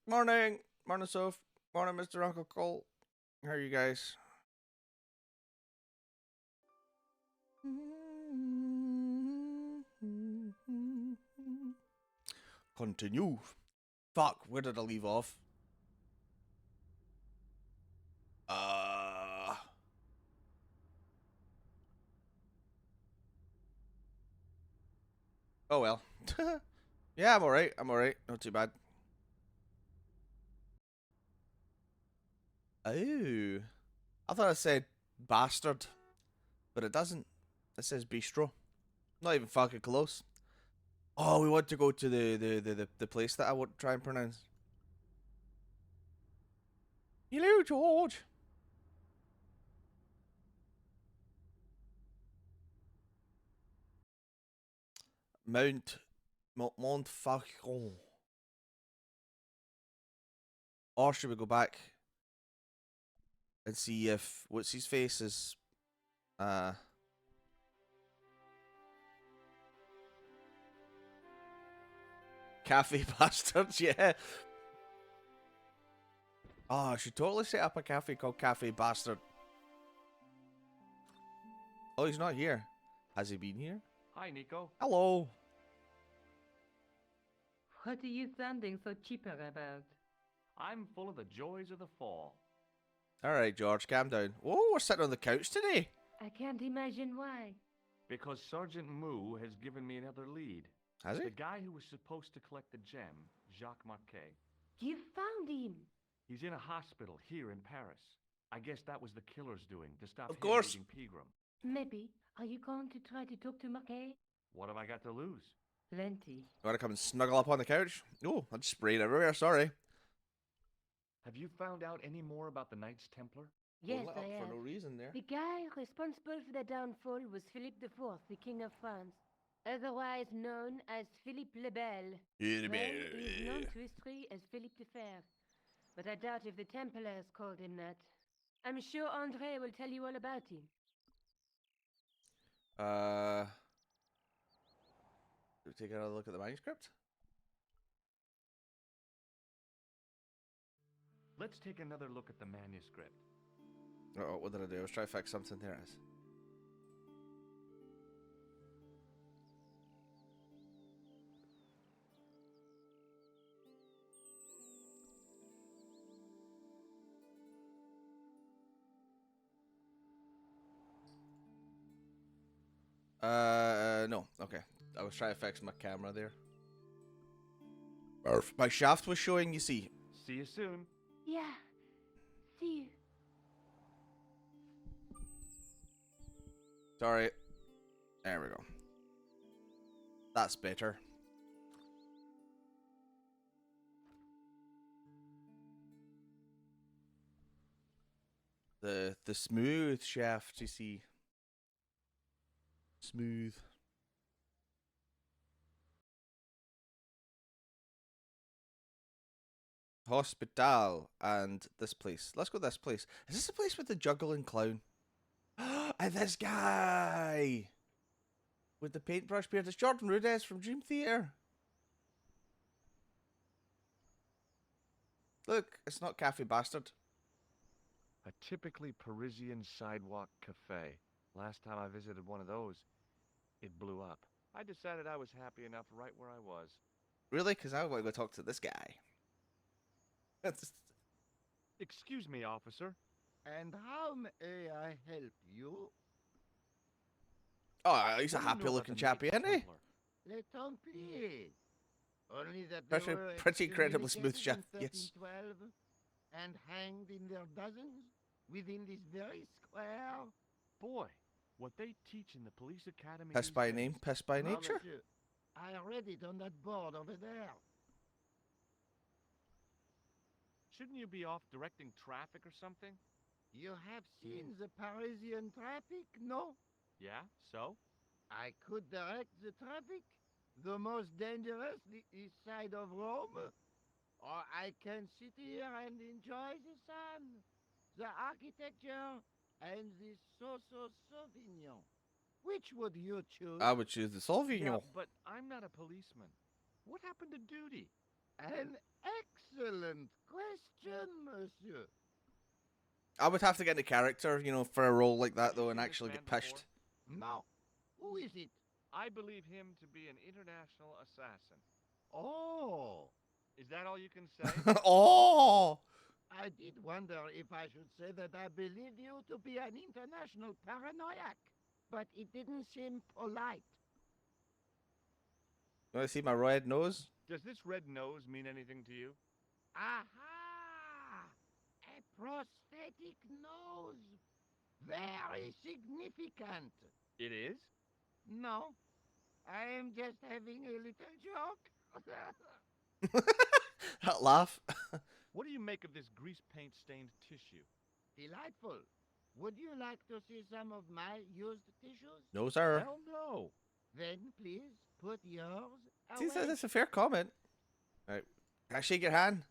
Morning. Morning, Soph. Morning, Mr. Uncle Cole. How are you guys? Continue. Fuck, where did I leave off? Oh well. Yeah, I'm alright. I'm alright. Not too bad. Oh. I thought it said bastard, but it doesn't. It says bistro. Not even fucking close. Oh, we want to go to the place that I want to try and pronounce. Hello, George. Montfaucon. Or should we go back and see if what's his face is cafe bastards, yeah. Oh, I should totally set up a cafe called Cafe Bastard. Oh, he's not here. Has he been here? Hi, Nico. Hello. What are you sounding so chipper about? I'm full of the joys of the fall. Alright, George, calm down. Oh, we're sitting on the couch today. I can't imagine why. Because Sergeant Moo has given me another lead. Has he? The guy who was supposed to collect the gem, Jacques Marquet. You found him. He's in a hospital here in Paris. I guess that was the killer's doing to stop Of him course. meeting Pegram. Maybe. Are you going to try to talk to Marquet? What have I got to lose? Plenty. You want to come and snuggle up on the couch? Oh, I just sprayed everywhere, sorry. Have you found out any more about the Knights Templar? Yes, Lit I up have. for no reason there. The guy responsible for their downfall was Philippe IV, the King of France, otherwise known as Philippe le Bel. Well, he is known to history as Philippe the Fair, but I doubt if the Templars called him that. I'm sure André will tell you all about him. Do we take another look at the manuscript? Let's take another look at the manuscript. Oh, what did I do? I was trying to fix something. There it is. No. Okay. I was trying to fix my camera there. My shaft was showing, you see. See you soon. Yeah. See you. Sorry. There we go. That's better. The smooth shaft, you see. Smooth. Hospital and this place. Let's go this place. Is this the place with the juggling clown? And this guy with the paintbrush beard. It's Jordan Rudess from Dream Theater. Look, it's not Cafe Bastard. A typically Parisian sidewalk cafe. Last time I visited one of those, it blew up. I decided I was happy enough right where I was. Really? Because I want to go talk to this guy. Excuse me, officer. And how may I help you? Oh, he's a What do you know happy about looking the chappy, Knights isn't he? Templar? Les Templiers. Only that they Pretty- were pretty incredibly smooth excommunicated shaft, in yes. 1312 and hanged in their dozens within this very square. Boy, what they teach in the police academy. Piss these by days. name, piss by No, nature. monsieur. I read it on that board over there. Shouldn't you be off directing traffic or something? You have seen the Parisian traffic, no? Yeah, so? I could direct the traffic, the most dangerous, the east side of Rome. Or I can sit here and enjoy the sun, the architecture, and the Sauvignon. Which would you choose? I would choose the Yeah, Sauvignon. but I'm not a policeman. What happened to duty? An excellent excellent question, monsieur. I would have to get into character, you know, for a role like that Have you though, and seen this actually man get pitched. No. Who is it? I believe him to be an international assassin. Oh, Is that all you can say? Oh, I did wonder if I should say that I believe you to be an international paranoiac, but it didn't seem polite. you want to see my red nose? Does this red nose mean anything to you? Aha! A prosthetic nose! Very significant. It is? No, I am just having a little joke. That laugh. What do you make of this grease paint stained tissue? Delightful. Would you like to see some of my used tissues? No, sir. Hell no. Then please put yours See, away. that's a fair comment. All right. Can I shake your hand?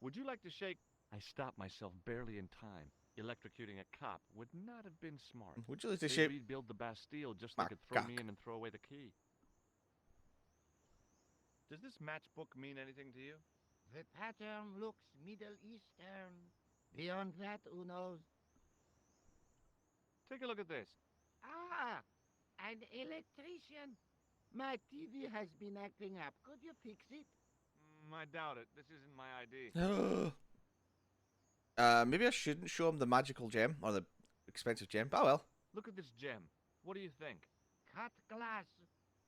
Would you like to shake? I stopped myself barely in time. Electrocuting a cop would not have been smart. Would you like to They'd shake? rebuild the Bastille just My so they could throw me cock. in and throw away the key. Does this matchbook mean anything to you? The pattern looks Middle Eastern. Beyond that, who knows? Take a look at this. Ah, an electrician. My TV has been acting up. Could you fix it? I doubt it. This isn't my ID. Maybe I shouldn't show him the magical gem or the expensive gem. But oh well. Look at this gem. What do you think? Cut glass.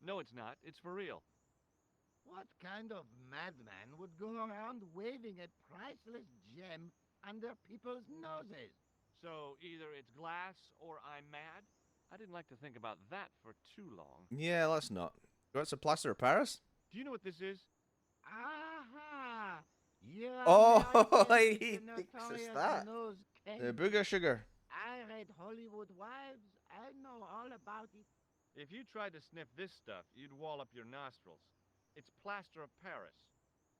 No, it's not. It's for real. What kind of madman would go around waving a priceless gem under people's noses? So either it's glass or I'm mad? I didn't like to think about that for too long. Yeah, let's not. You want some plaster of Paris? Do you know what this is? Aha! You Oh, Americans he with the thinks it's notorious that. nose The candy. booger sugar. I read Hollywood Wives. I know all about it. If you tried to sniff this stuff, you'd wall up your nostrils. It's plaster of Paris.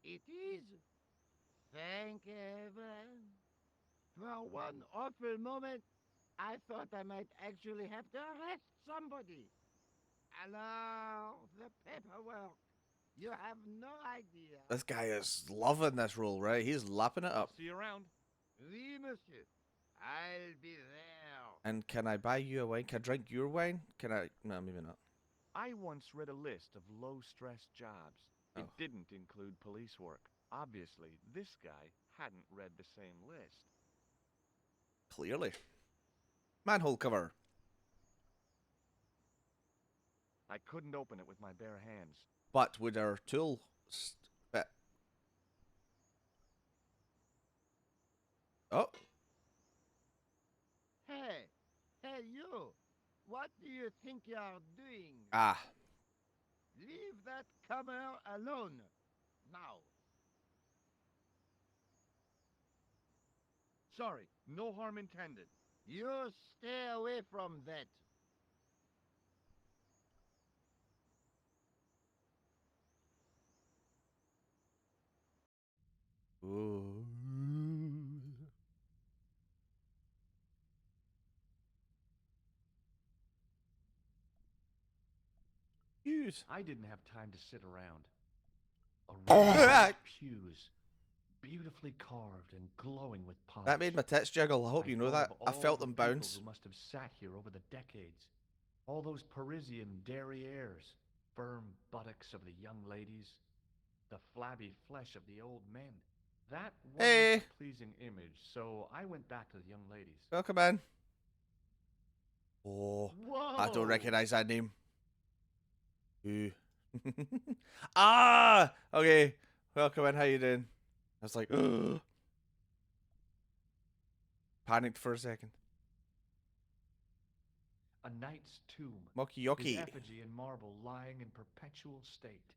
It is. Thank heaven. For one awful moment, I thought I might actually have to arrest somebody. Alors, the paperwork. You have no idea. This guy is loving this role, right? He's lapping it I'll up. see you around. Oui, monsieur. I'll be there. And can I buy you a wine? Can I drink your wine? Can I? No, maybe not. I once read a list of low-stress jobs. It Oh. didn't include police work. Obviously, this guy hadn't read the same list. Clearly. Manhole cover. I couldn't open it with my bare hands. But would our tool fit? Oh, Hey, hey, you. What do you think you're doing? ah. Leave that camera alone. Now. Sorry, no harm intended. You stay away from that. Ooh. Use. I didn't have time to sit around. Oh. Arranged pews, beautifully carved and glowing with polish. That made my tits jiggle. I hope you know thought that. of I all felt the them people bounce. Who must have sat here over the decades. All those Parisian derrieres, firm buttocks of the young ladies, the flabby flesh of the old men. That wasn't Hey. a pleasing image, so I went back to the young ladies. Welcome in. Oh, Whoa! I don't recognize that name. Who? Ah, okay. Welcome in. How you doing? I was like, ugh. Panicked for a second. A knight's tomb. Moki His yoki. effigy in marble lying in perpetual state.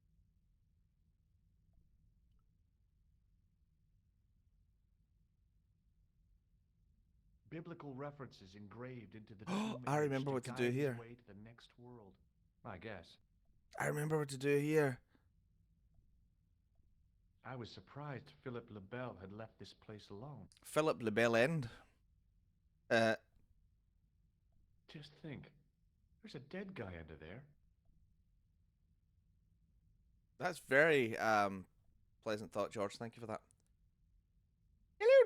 Biblical references engraved into the tomb I image remember what to guide do his here. way to the next world. I guess. I remember what to do here. I was surprised Philip Le Bel had left this place alone. Philip Le Bel End. Just think, there's a dead guy under there. That's very pleasant thought, George. Thank you for that.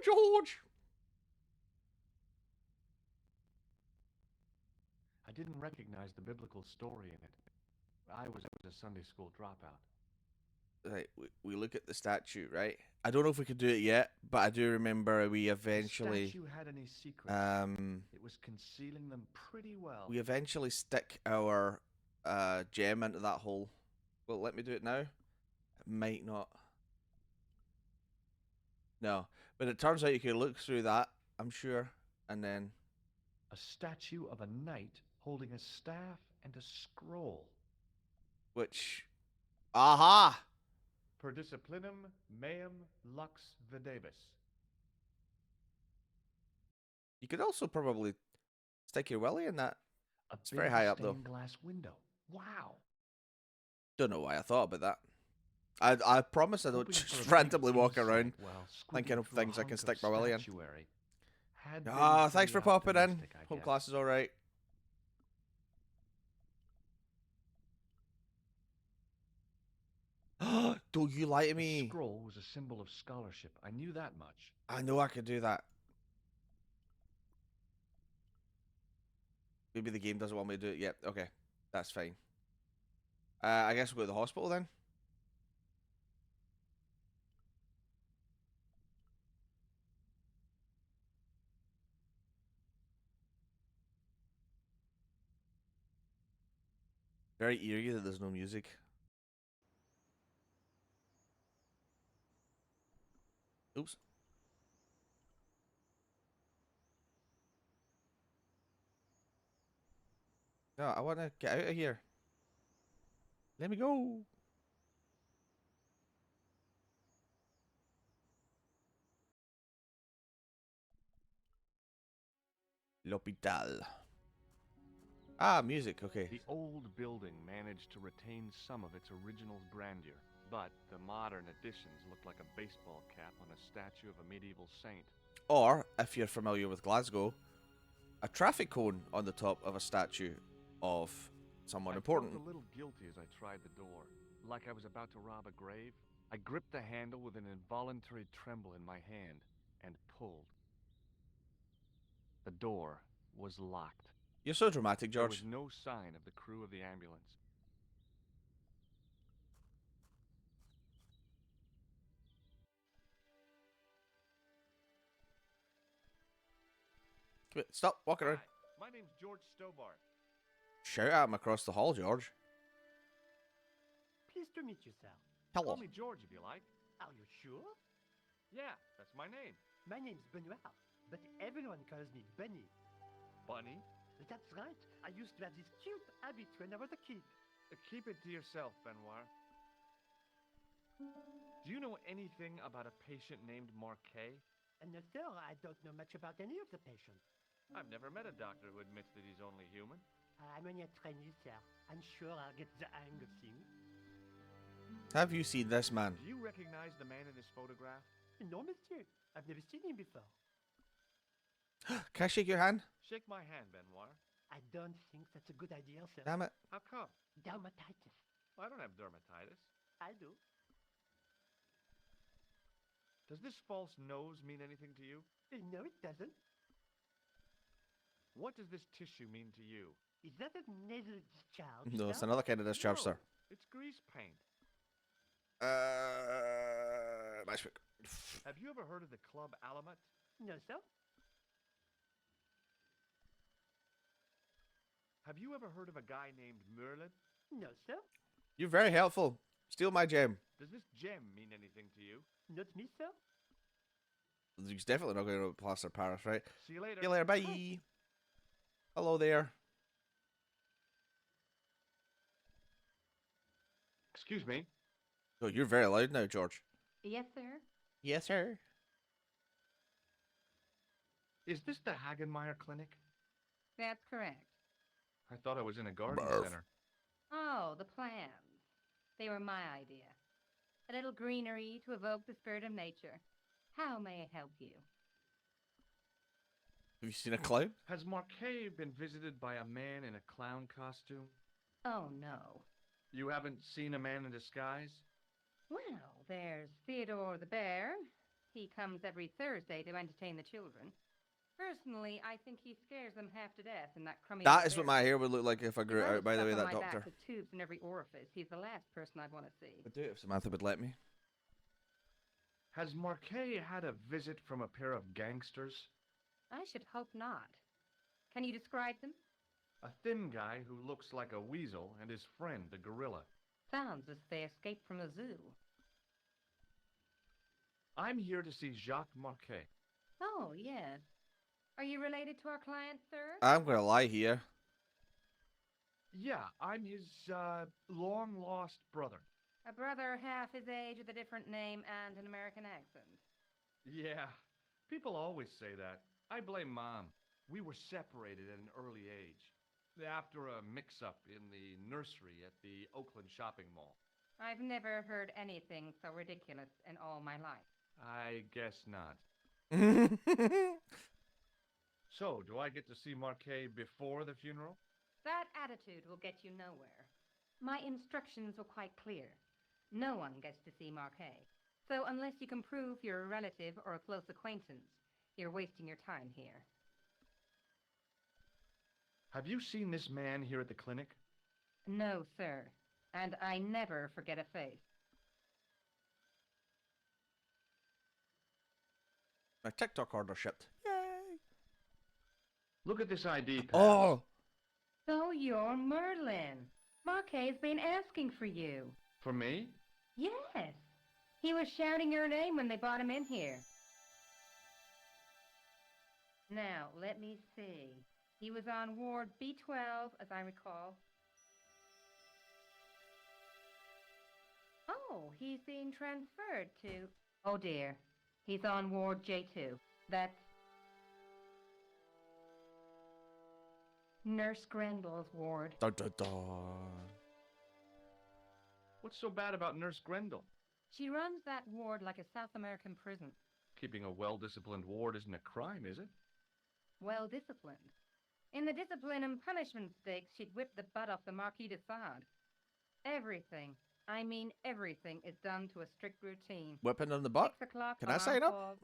George! I didn't recognize the biblical story in it. I was a Sunday school dropout. Right, we look at the statue, right? I don't know if we could do it yet, but I do remember we The eventually, statue had any secrets. It was concealing them pretty well. we eventually stick our gem into that hole. Will it let me do it now? It might not. No, but it turns out you can look through that, I'm sure, and then A statue of a knight holding a staff and a scroll. which, aha! Per disciplinum meum lux videbis. You could also probably stick your willy in that. A It's very high up, though. stained glass window. Wow. Don't know why I thought about that. I promise I don't Hoping for just a randomly brief walk insight around while thinking of squeezing through a things I can hunk of stick my willy in. statuary had been Ah, thanks for pretty popping in. optimistic, I Hope guess. class is alright. Don't you lie to The me. scroll was a symbol of scholarship. I knew that much. I know I could do that. Maybe the game doesn't want me to do it yet. Okay, that's fine. I guess we'll go to the hospital then. Very eerie that there's no music. Oops. No, I want to get out of here. Let me go. L'hôpital. Ah, music. Okay. The old building managed to retain some of its original grandeur, but the modern additions look like a baseball cap on a statue of a medieval saint. Or, if you're familiar with Glasgow, a traffic cone on the top of a statue of someone important. I felt a little guilty as I tried the door, like I was about to rob a grave. I gripped the handle with an involuntary tremble in my hand and pulled. The door was locked. You're so dramatic, There George. was no sign of the crew of the ambulance. Wait, stop walking around. Hi, my name's George Stobart. Shout at him across the hall, George. Pleased to meet you, sir. Hello. Call me George if you like. Are you sure? Yeah, that's my name. My name's Benoit, but everyone calls me Bunny. Bunny? That's right. I used to have this cute habit when I was a kid. Keep it to yourself, Benoit. Do you know anything about a patient named Marquet? And no, sir, I don't know much about any of the patients. I've never met a doctor who admits that he's only human. I'm only a trainee, sir. I'm sure I'll get the hang of things. Have you seen this man? Do you recognize the man in this photograph? No, monsieur. I've never seen him before. Can I shake your hand? Shake my hand, Benoit. I don't think that's a good idea, sir. Damn it. How come? Dermatitis. I don't have dermatitis. I do. Does this false nose mean anything to you? No, it doesn't. What does this tissue mean to you? Is that a nasal discharge? No, it's sir? another kind of discharge, No, sir. it's grease paint. Matchbook. Have you ever heard of the Club Alamet? No, sir. Have you ever heard of a guy named Merlin? No, sir. You're very helpful. Steal my gem. Does this gem mean anything to you? Not me, sir. He's definitely not going to plaster Paris, right? See you later. See you later. Bye. Hello there. Excuse me. Oh, you're very loud now, George. Yes, sir. Yes, sir. Is this the Hagenmeyer Clinic? That's correct. I thought I was in a garden Barf. center. Oh, the plans. They were my idea. A little greenery to evoke the spirit of nature. How may I help you? Have you seen a clown? Has Marquet been visited by a man in a clown costume? Oh, no. You haven't seen a man in disguise? Well, there's Theodore the bear, He comes every Thursday to entertain the children. Personally, I think he scares them half to death in that crummy That little is what my barracks. hair would look like if I grew If it I out, was by the stuck way, on that my doctor. back with tubes in every orifice, he's the last person I'd want to see. I'd do it if Samantha would let me. Has Marquet had a visit from a pair of gangsters? I should hope not. Can you describe them? A thin guy who looks like a weasel and his friend, the gorilla. Sounds as if they escaped from a zoo. I'm here to see Jacques Marquet. Oh, yes. Are you related to our client, sir? I'm gonna lie here. Yeah, I'm his, long-lost brother. A brother half his age with a different name and an American accent. Yeah, people always say that. I blame Mom. We were separated at an early age, after a mix-up in the nursery at the Oakland shopping mall. I've never heard anything so ridiculous in all my life. I guess not. So, do I get to see Marquet before the funeral? That attitude will get you nowhere. My instructions were quite clear. No one gets to see Marquet. So unless you can prove you're a relative or a close acquaintance, you're wasting your time here. Have you seen this man here at the clinic? No, sir. And I never forget a face. My TikTok order shipped. Yay! Look at this ID pass. Oh! So you're Merlin. Marquet's been asking for you. For me? Yes. He was shouting your name when they brought him in here. Now, let me see. He was on Ward B12, as I recall. Oh, he's being transferred to... Oh, dear. He's on Ward J2. That's... Nurse Grendel's ward. Dun, dun, dun. What's so bad about Nurse Grendel? She runs that ward like a South American prison. Keeping a well-disciplined ward isn't a crime, is it? Well disciplined. In the discipline and punishment stakes, she'd whip the butt off the Marquis de Sade. Everything, I mean everything, is done to a strict routine. Whipping on the butt? 6 o'clock Can I sign alarm up? call,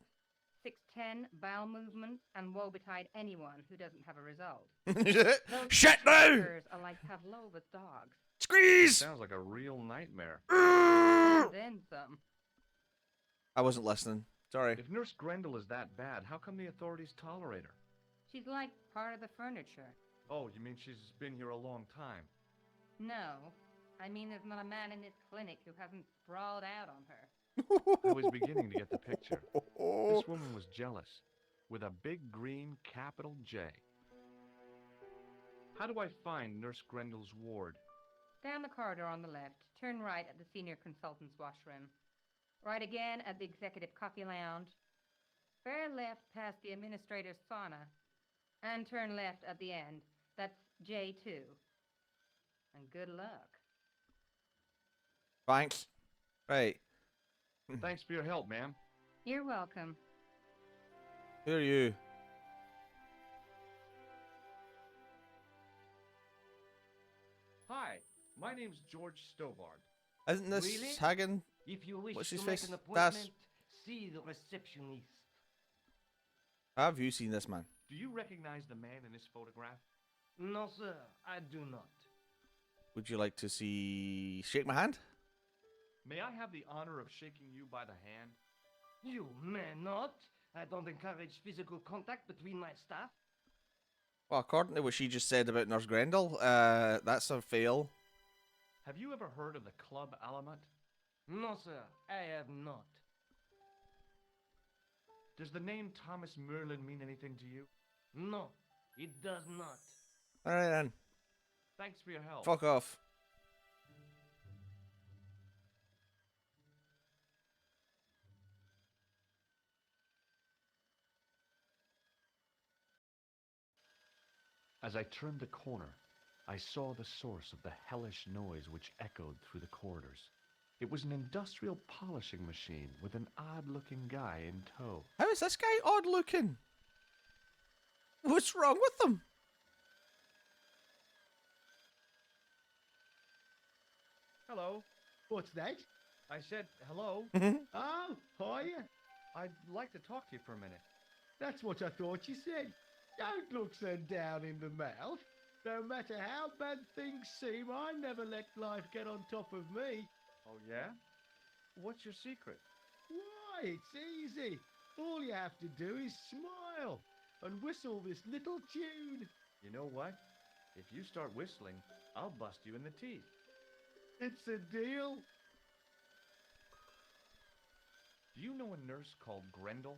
6:10 bowel movements, and woe betide anyone who doesn't have a result. Those Shit now! doctors are like Pavlova's dogs. Squeeze! Sounds like a real nightmare. And then some. I wasn't listening. Sorry. If Nurse Grendel is that bad, how come the authorities tolerate her? She's like part of the furniture. Oh, you mean she's been here a long time? No, I mean there's not a man in this clinic who hasn't sprawled out on her. I was beginning to get the picture. This woman was jealous, with a big green capital J. How do I find Nurse Grendel's ward? Down the corridor on the left, turn right at the senior consultant's washroom. Right again at the executive coffee lounge. Fair left past the administrator's sauna. And turn left at the end. That's J2. And good luck. Thanks. Right. Thanks for your help, ma'am. You're welcome. Who are you? Hi, my name's George Stobart. Isn't this Really? Hagen? If you wish What's to his make face? an Das. appointment, see the receptionist. Have you seen this man? Do you recognize the man in this photograph? No, sir, I do not. Would you like to see... Shake my hand? May I have the honor of shaking you by the hand? You may not. I don't encourage physical contact between my staff. Well, according to what she just said about Nurse Grendel, that's a fail. Have you ever heard of the Club Alamut? No, sir, I have not. Does the name Thomas Merlin mean anything to you? No, it does not. Alright then. Thanks for your help. Fuck off. As I turned the corner, I saw the source of the hellish noise which echoed through the corridors. It was an industrial polishing machine with an odd-looking guy in tow. How is this guy odd looking? What's wrong with him? Hello. What's that? I said hello. Oh, how are you? I'd like to talk to you for a minute. That's what I thought you said. Don't look so down in the mouth. No matter how bad things seem, I never let life get on top of me. Oh, yeah? What's your secret? Why, it's easy. All you have to do is smile and whistle this little tune. You know what? If you start whistling, I'll bust you in the teeth. It's a deal. Do you know a nurse called Grendel?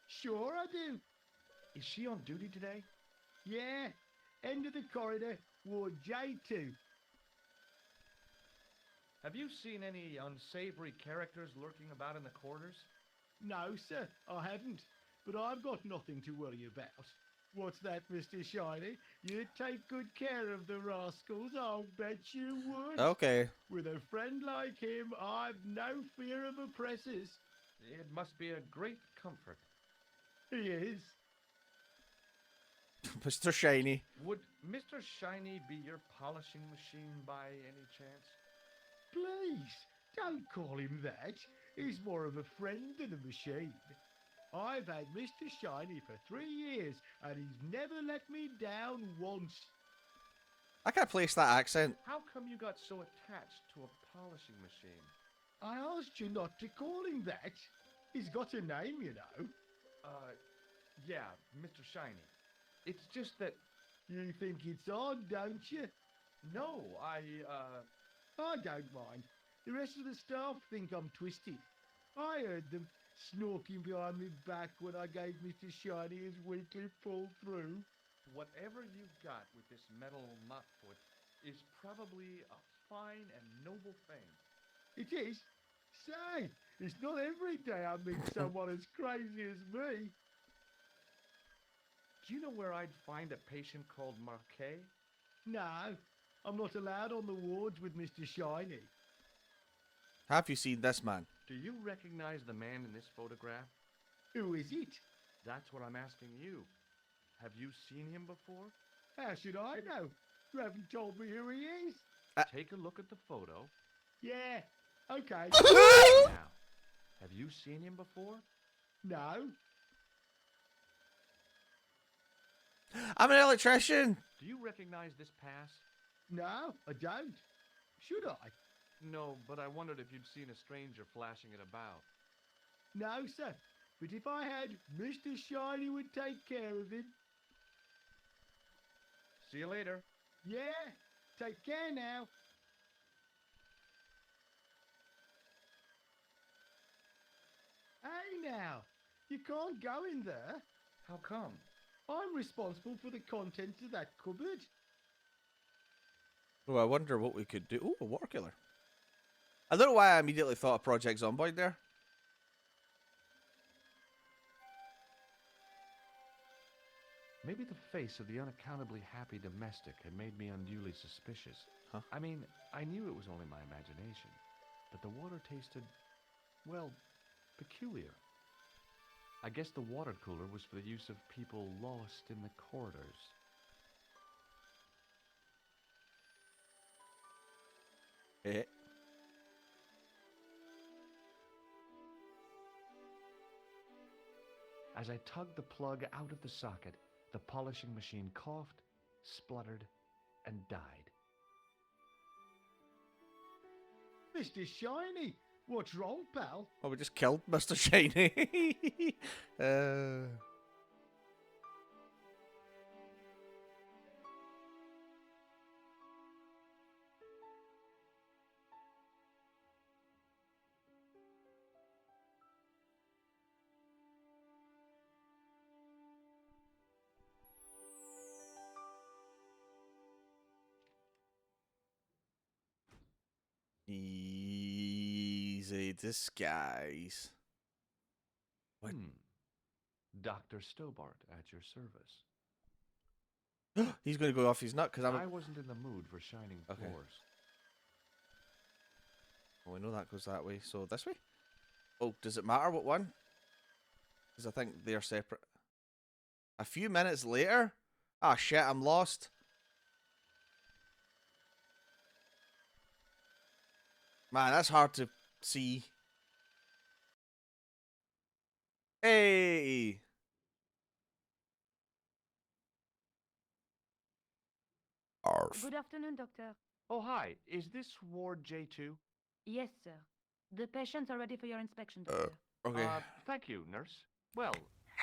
Sure I do. Is she on duty today? Yeah. End of the corridor, Ward J2. Have you seen any unsavory characters lurking about in the corridors? No, sir, I haven't. But I've got nothing to worry about. What's that, Mr. Shiny? You'd take good care of the rascals, I'll bet you would. Okay. With a friend like him, I've no fear of oppressors. It must be a great comfort. He is. Mr. Shiny. Would Mr. Shiny be your polishing machine by any chance? Please, don't call him that. He's more of a friend than a machine. I've had Mr. Shiny for 3 years, and he's never let me down once. I can't place that accent. How come you got so attached to a polishing machine? I asked you not to call him that. He's got a name, you know. Yeah, Mr. Shiny. It's just that... You think it's odd, don't you? No, I don't mind. The rest of the staff think I'm twisted. I heard them snorking behind my back when I gave Mr. Shiny his weekly pull through. Whatever you've got with this metal mopfoot is probably a fine and noble thing. It is. Say, it's not every day I meet someone as crazy as me. Do you know where I'd find a patient called Marquet? No, I'm not allowed on the wards with Mr. Shiny. Have you seen this man? Do you recognize the man in this photograph? Who is it? That's what I'm asking you. Have you seen him before? How should I know? You haven't told me who he is. Take a look at the photo. Yeah, okay. Now, have you seen him before? No. I'm an electrician. Do you recognize this pass? No, I don't. Should I? No, but I wondered if you'd seen a stranger flashing it about. No, sir. But if I had, Mr. Shiny would take care of him. See you later. Yeah, take care now. Hey now, you can't go in there. How come? I'm responsible for the contents of that cupboard. Oh, I wonder what we could do. Oh, a water killer. I don't know why I immediately thought of Project Zomboid there. Maybe the face of the unaccountably happy domestic had made me unduly suspicious. Huh? I mean, I knew it was only my imagination, but the water tasted, well, peculiar. I guess the water cooler was for the use of people lost in the corridors. Eh. As I tugged the plug out of the socket, the polishing machine coughed, spluttered, and died. Mr. Shiny, what's wrong, pal? Oh, we just killed Mr. Shiny. uh... Easy disguise. What? Dr. Stobart at your service. He's going to go off his nut because I wasn't in the mood for shining Okay. floors. Well, we know that goes that way. So this way? Oh, does it matter what one? Because I think they're separate. A few minutes later? Ah, shit, I'm lost. Man, that's hard to see. Hey! Arf. Good afternoon, Doctor. Oh, hi. Is this Ward J2? Yes, sir. The patients are ready for your inspection, Uh, Doctor. okay. Thank you, nurse. Well,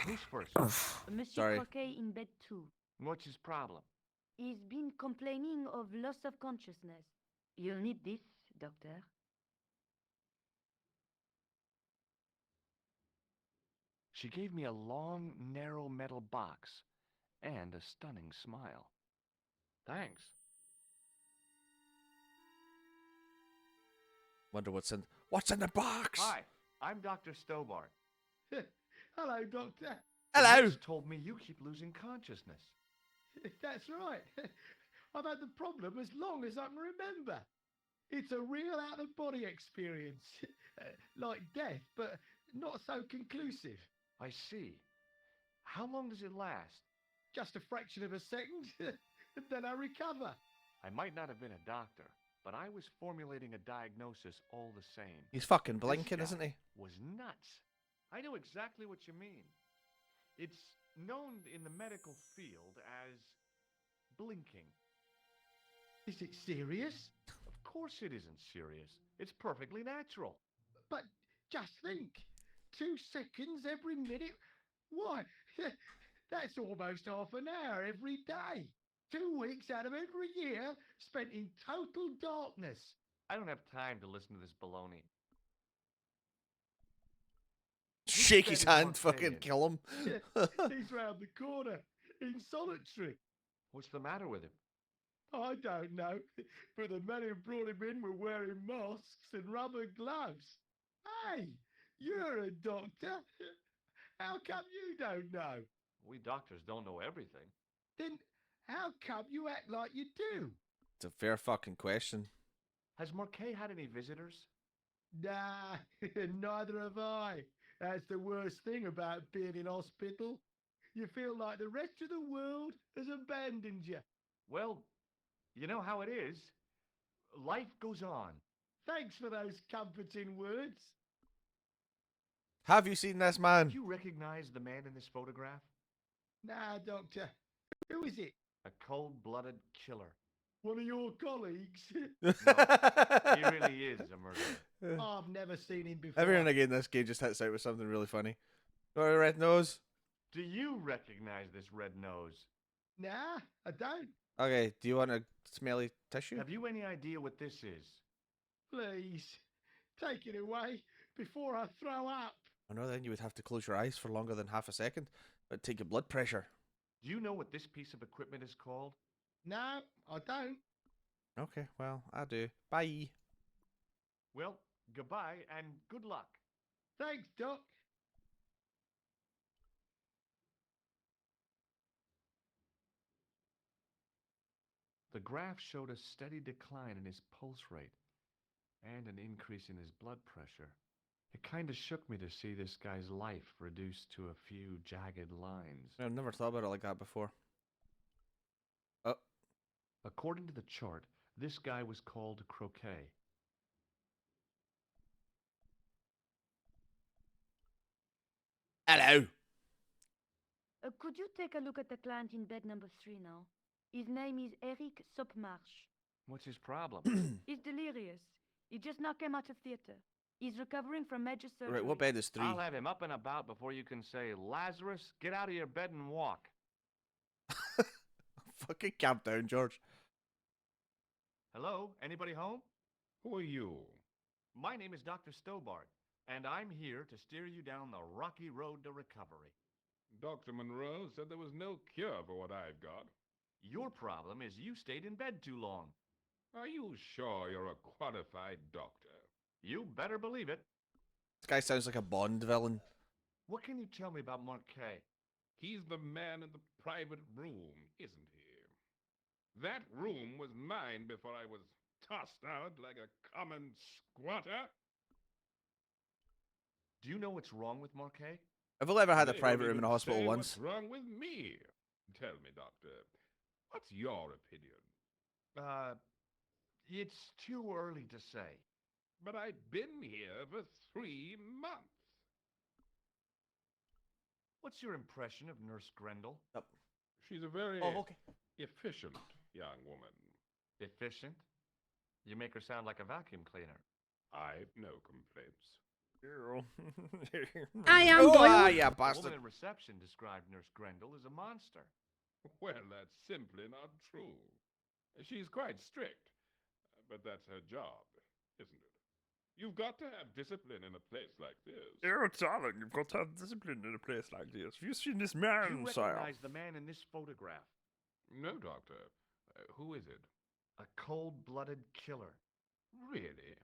who's first? Monsieur Sorry. Croquet in bed 2. What's his problem? He's been complaining of loss of consciousness. You'll need this, Doctor. She gave me a long, narrow metal box and a stunning smile. Thanks. Wonder what's in the box. Hi, I'm Dr. Stobart. Hello, Doctor. The Hello. nurse told me you keep losing consciousness. That's right. I've had the problem as long as I can remember. It's a real out-of-body experience. Like death, but not so conclusive. I see. How long does it last? Just a fraction of a second, and then I recover. I might not have been a doctor, but I was formulating a diagnosis all the same. He's fucking This blinking, guy isn't he? Was nuts. I know exactly what you mean. It's known in the medical field as blinking. Is it serious? Of course it isn't serious. It's perfectly natural. But just think, 2 seconds every minute. Why, that's almost half an hour every day. 2 weeks out of every year spent in total darkness. I don't have time to listen to this baloney. Shake his said hand, Mark fucking Fayed. kill him. He's round the corner, in solitary. What's the matter with him? I don't know, but the men who brought him in were wearing masks and rubber gloves. Hey, you're a doctor. How come you don't know? We doctors don't know everything. Then how come you act like you do? It's a fair fucking question. Has Marquet had any visitors? Nah, neither have I. That's the worst thing about being in hospital. You feel like the rest of the world has abandoned you. Well, you know how it is. Life goes on. Thanks for those comforting words. Have you seen this man? Do you recognize the man in this photograph? Nah, Doctor. Who is it? A cold-blooded killer. One of your colleagues? He really is a murderer. I've never seen him before. Every now and again, this game just hits out with something really funny. Got a red nose? Do you recognize this red nose? Nah, I don't. Okay, do you want a smelly tissue? Have you any idea what this is? Please, take it away before I throw up. I know then you would have to close your eyes for longer than half a second. It'd take your blood pressure. Do you know what this piece of equipment is called? No, I don't. Okay, well, I do. Bye. Well, goodbye and good luck. Thanks, Doc. The graph showed a steady decline in his pulse rate and an increase in his blood pressure. It kind of shook me to see this guy's life reduced to a few jagged lines. I've never thought about it like that before. Oh, According to the chart, this guy was called Croquet. hello. Could you take a look at the client in bed number 3 now? His name is Eric Sopmarsh. What's his problem? He's delirious. He just now came out of theater. He's recovering from major surgery. Right, what bed is 3? I'll have him up and about before you can say, Lazarus, get out of your bed and walk. Fucking calm down, George. Hello? Anybody home? Who are you? My name is Dr. Stobart, and I'm here to steer you down the rocky road to recovery. Dr. Monroe said there was no cure for what I've got. Your problem is you stayed in bed too long. Are you sure you're a qualified doctor? You better believe it. This guy sounds like a Bond villain. What can you tell me about Marquet? He's the man in the private room, isn't he? That room was mine before I was tossed out like a common squatter. Do you know what's wrong with Marquet? I've only ever had a They private don't room in a even hospital say once. What's wrong with me? Tell me, doctor, what's your opinion? It's too early to say. But I've been here for 3 months. What's your impression of Nurse Grendel? She's a very Oh, okay. efficient young woman. Efficient? You make her sound like a vacuum cleaner. I've no complaints. I am Oh, Boyle. yeah, The bastard. woman in reception described Nurse Grendel as a monster. Well, that's simply not true. She's quite strict, but that's her job, isn't it? You've got to have discipline in a place like this. darling, you've got to have discipline in a place like this. Have you seen this Do man, you sire? recognize the man in this photograph? No, Doctor. Who is it? A cold-blooded killer. Really?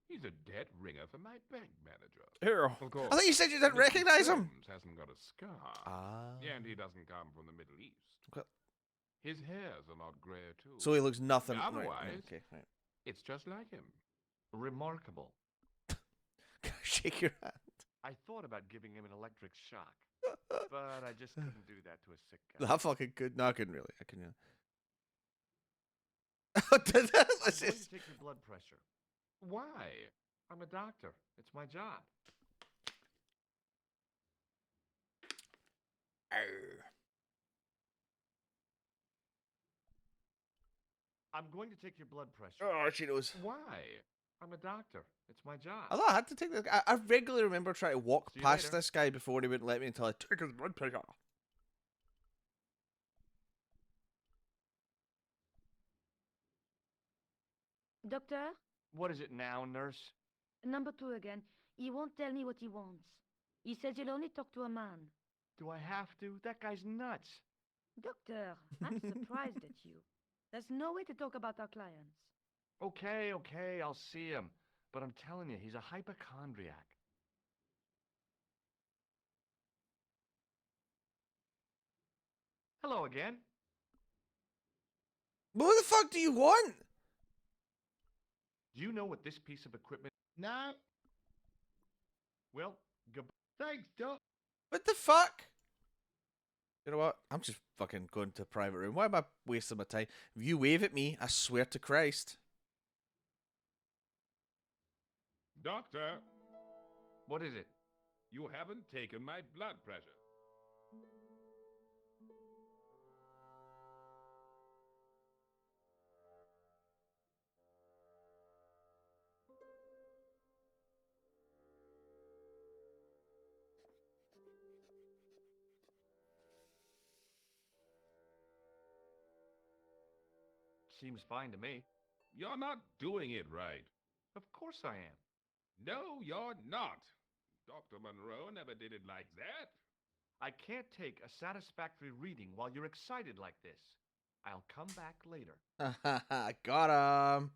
He's a debt ringer for my bank manager. Here. Of course. I thought you said you didn't Mr. recognize him. Jones hasn't got a scar. Ah. And he doesn't come from the Middle East. Okay. His hair's a lot grayer, too. So he looks nothing. right, Otherwise- okay, right. It's just like him. Remarkable. Shake your hand. I thought about giving him an electric shock, but I just couldn't do that to a sick guy. That fucking good. No, I couldn't really. I couldn't really. Did that? I'm Let's going just- to take your blood pressure. Why? I'm a doctor. It's my job. I'm going to take your blood pressure. Oh, she knows. Why? I'm a doctor. It's my job. I thought I had to take this. I regularly remember trying to walk See you past later. this guy before he wouldn't let me until I took his blood pressure. Doctor, What is it now, nurse? number 2 again. He won't tell me what he wants. He says he'll only talk to a man. Do I have to? That guy's nuts. Doctor, I'm surprised at you. There's no way to talk about our clients. Okay, I'll see him. But I'm telling you, he's a hypochondriac. Hello again. What the fuck do you want? Do you know what this piece of equipment... No, Well, goodbye. thanks, Doc. What the fuck? You know what? I'm just fucking going to a private room. Why am I wasting my time? If you wave at me, I swear to Christ. Doctor, What is it? you haven't taken my blood pressure. Seems fine to me. You're not doing it right. Of course I am. No, you're not. Dr. Monroe never did it like that. I can't take a satisfactory reading while you're excited like this. I'll come back later. Got him.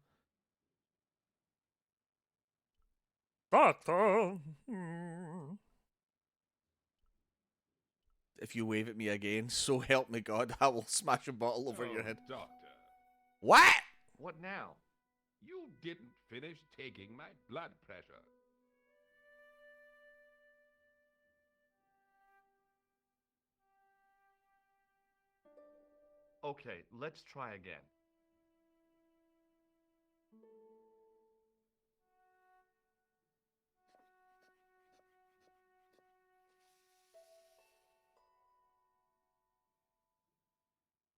Doctor. If you wave at me again, so help me God, I will smash a bottle over your Oh, head. Doctor, What? What now? you didn't finish taking my blood pressure. Okay, let's try again.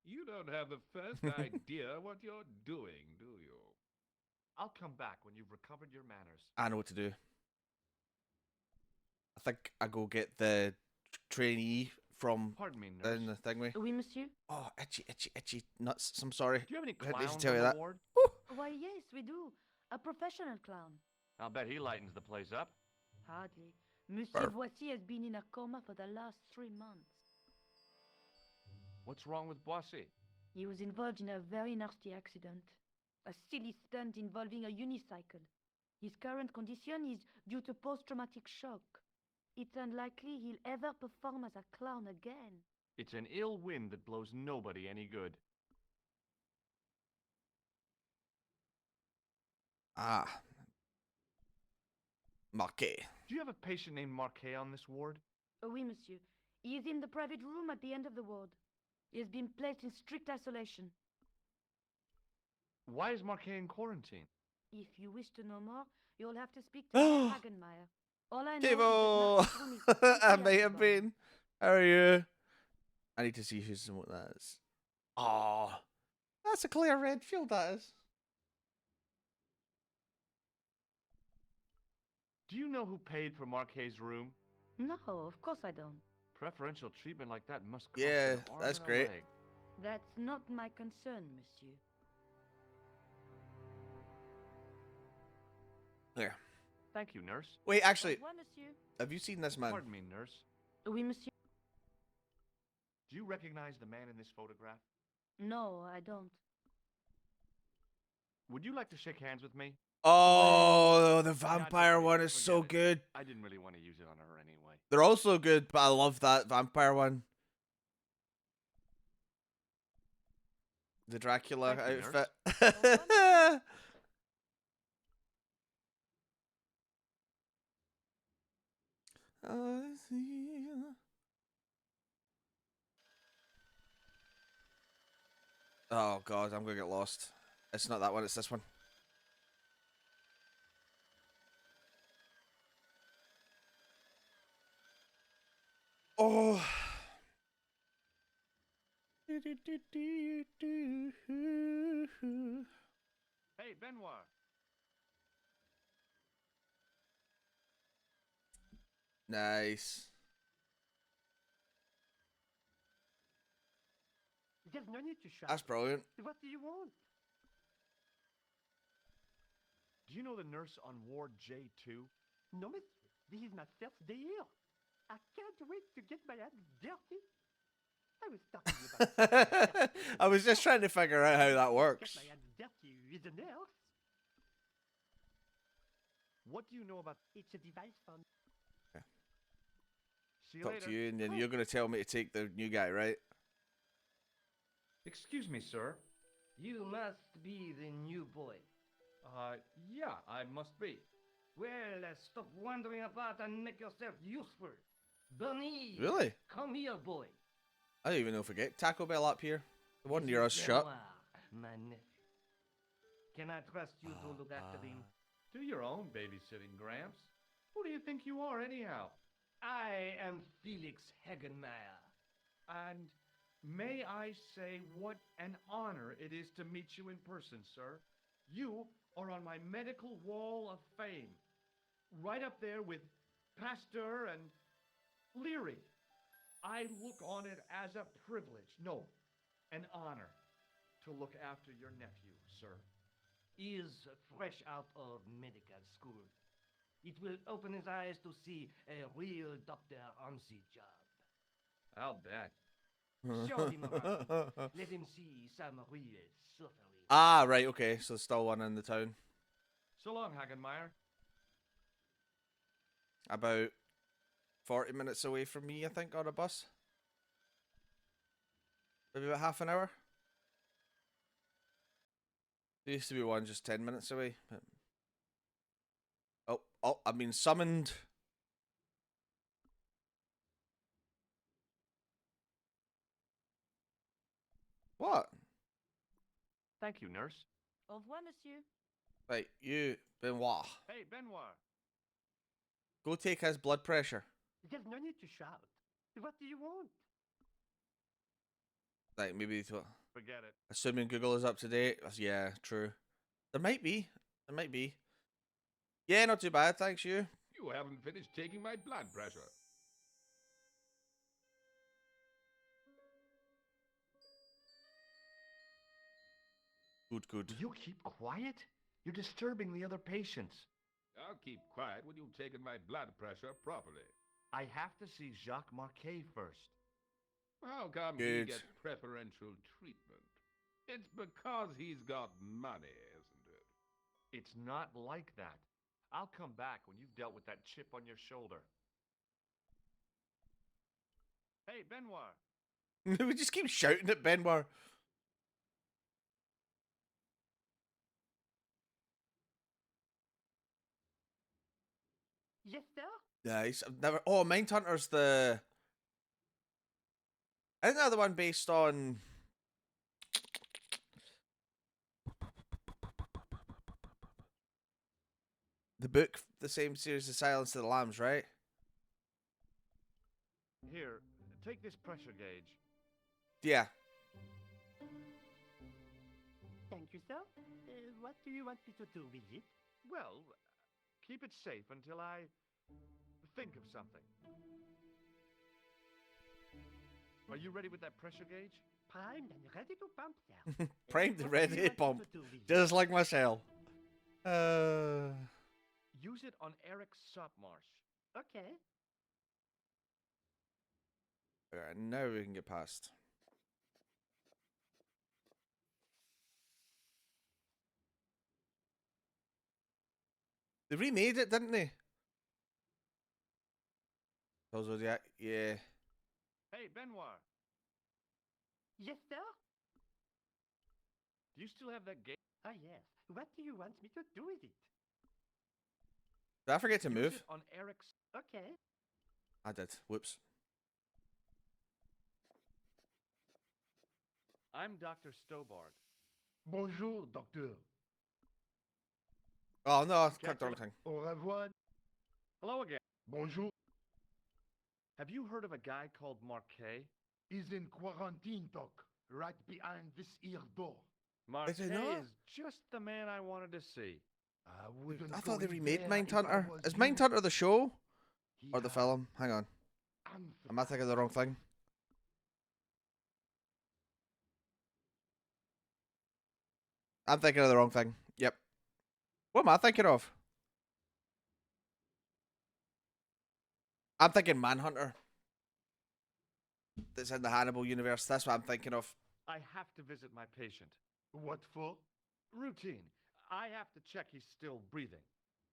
You don't have the first idea what you're doing, do you? I'll come back when you've recovered your manners. I know what to do. I think I go get the trainee from Pardon me, nurse. in the thing way. Oui, monsieur? Oh, itchy, itchy, itchy nuts. I'm sorry. Do you have any I need to clowns tell on you the that. ward? Why, yes, we do. A professional clown. I'll bet he lightens the place up. Hardly. Monsieur Voici has been in a coma for the last 3 months. What's wrong with Boissy? He was involved in a very nasty accident. A silly stunt involving a unicycle. His current condition is due to post-traumatic shock. It's unlikely he'll ever perform as a clown again. It's an ill wind that blows nobody any good. Ah. Marquet. Do you have a patient named Marquet on this ward? Oui, monsieur. He is in the private room at the end of the ward. He has been placed in strict isolation. Why is Marquet in quarantine? If you wish to know more, you'll have to speak to Hagenmeyer. All I know is that Devo! Nurse Room is I completely may have occupied. been. How are you? I need to see who's what that is. Oh, that's a Claire Redfield, that is. Do you know who paid for Marquet's room? No, of course I don't. Preferential treatment like that must cost Yeah, an arm that's and great. a leg. That's not my concern, monsieur. There. Thank you, nurse. Wait, actually, Au revoir, monsieur. have you seen this man? Pardon me, nurse. Oui, monsieur. Do you recognize the man in this photograph? No, I don't. Would you like to shake hands with me? Oh, the That's vampire okay, one is forget so it. good. I didn't really want to use it on her anyway. They're also good, but I love that vampire one. The Dracula Thank you, outfit. Oh god, I'm gonna get lost. It's not that one, it's this one. Oh. Hey, Benoit. Nice. There's no need to shout. That's brilliant. What do you want? Do you know the nurse on Ward J2? No, monsieur. This is my first day here. I can't wait to get my hands dirty. I was talking about... I was just trying to figure out how that works. Get my hands dirty with a nurse. What do you know about... It's a device for... See you Talk later. to you, and then you're gonna tell me to take the new guy, right? Excuse me, sir. You must be the new boy. Yeah, I must be. Well, stop wandering about and make yourself useful. Bunny! Really? Come here, boy. I don't even know if I get Taco Bell up here. The one This near is us shut. Benoit, my nephew. Can I trust you to look after him? Do your own babysitting, Gramps. Who do you think you are, anyhow? I am Felix Hagenmeyer. And may I say what an honor it is to meet you in person, sir. You are on my medical wall of fame. Right up there with Pasteur and Leary. I look on it as a privilege, no, an honor, to look after your nephew, sir. He is fresh out of medical school. It will open his eyes to see a real doctor on the job. I'll bet. Show him around. Let him see some real suffering. Ah, right, okay. So there's still one in the town. So long, Hagenmeyer. About 40 minutes away from me, I think, on a bus. Maybe about half an hour. There used to be one just 10 minutes away. But... Oh, I've been summoned. What? Thank you, nurse. Au revoir, monsieur. Right, you, Benoit. Hey, Benoit. Go take his blood pressure. There's no need to shout. What do you want? Like, maybe, Forget it. assuming Google is up to date. Yeah, true. There might be. There might be. Yeah, not too bad, thanks, you. You haven't finished taking my blood pressure. Good, good. Will you keep quiet? You're disturbing the other patients. I'll keep quiet when you've taken my blood pressure properly. I have to see Jacques Marquet first. How come he Good. gets preferential treatment? It's because he's got money, isn't it? It's not like that. I'll come back when you've dealt with that chip on your shoulder. Hey, Benoit. We just keep shouting at Benoit. Yes, sir? Nice. I've never. Oh, Mindhunter's the. Isn't that the one based on? The book, the same series as Silence of the Lambs, right? Here, take this pressure gauge. Yeah. Thank you, sir. What do you want me to do with it? Well, keep it safe until I think of something. Are you ready with that pressure gauge? Primed and ready to pump, sir. Primed and What do you ready to want me pump. do with it? Just like myself. Use it on Eric Sopmarsh. Okay. Alright, now we can get past. They remade it, didn't they? Those were yeah. Hey, Benoit, Yes, sir? do you still have that gauge? Ah, yes. What do you want me to do with it? Did I forget to Use move? it on Eric's. Okay. I did. Whoops. I'm Dr. Stobart. Bonjour, docteur. Oh no, I Catch clicked the wrong you- thing. Au revoir. Hello again. Bonjour. Have you heard of a guy called Marquet? He's in quarantine, doc. Right behind this here door. Marquet not? is just the man I wanted to see. I wouldn't I go thought they in remade there if I Mindhunter. was Is you. Mindhunter the show He or the has film? Hang on. Am I thinking of the wrong thing? I'm thinking of the wrong thing. Yep. What am I thinking of? I'm thinking Manhunter. That's in the Hannibal universe. That's what I'm thinking of. I have to visit my patient. What for? Routine. I have to check he's still breathing.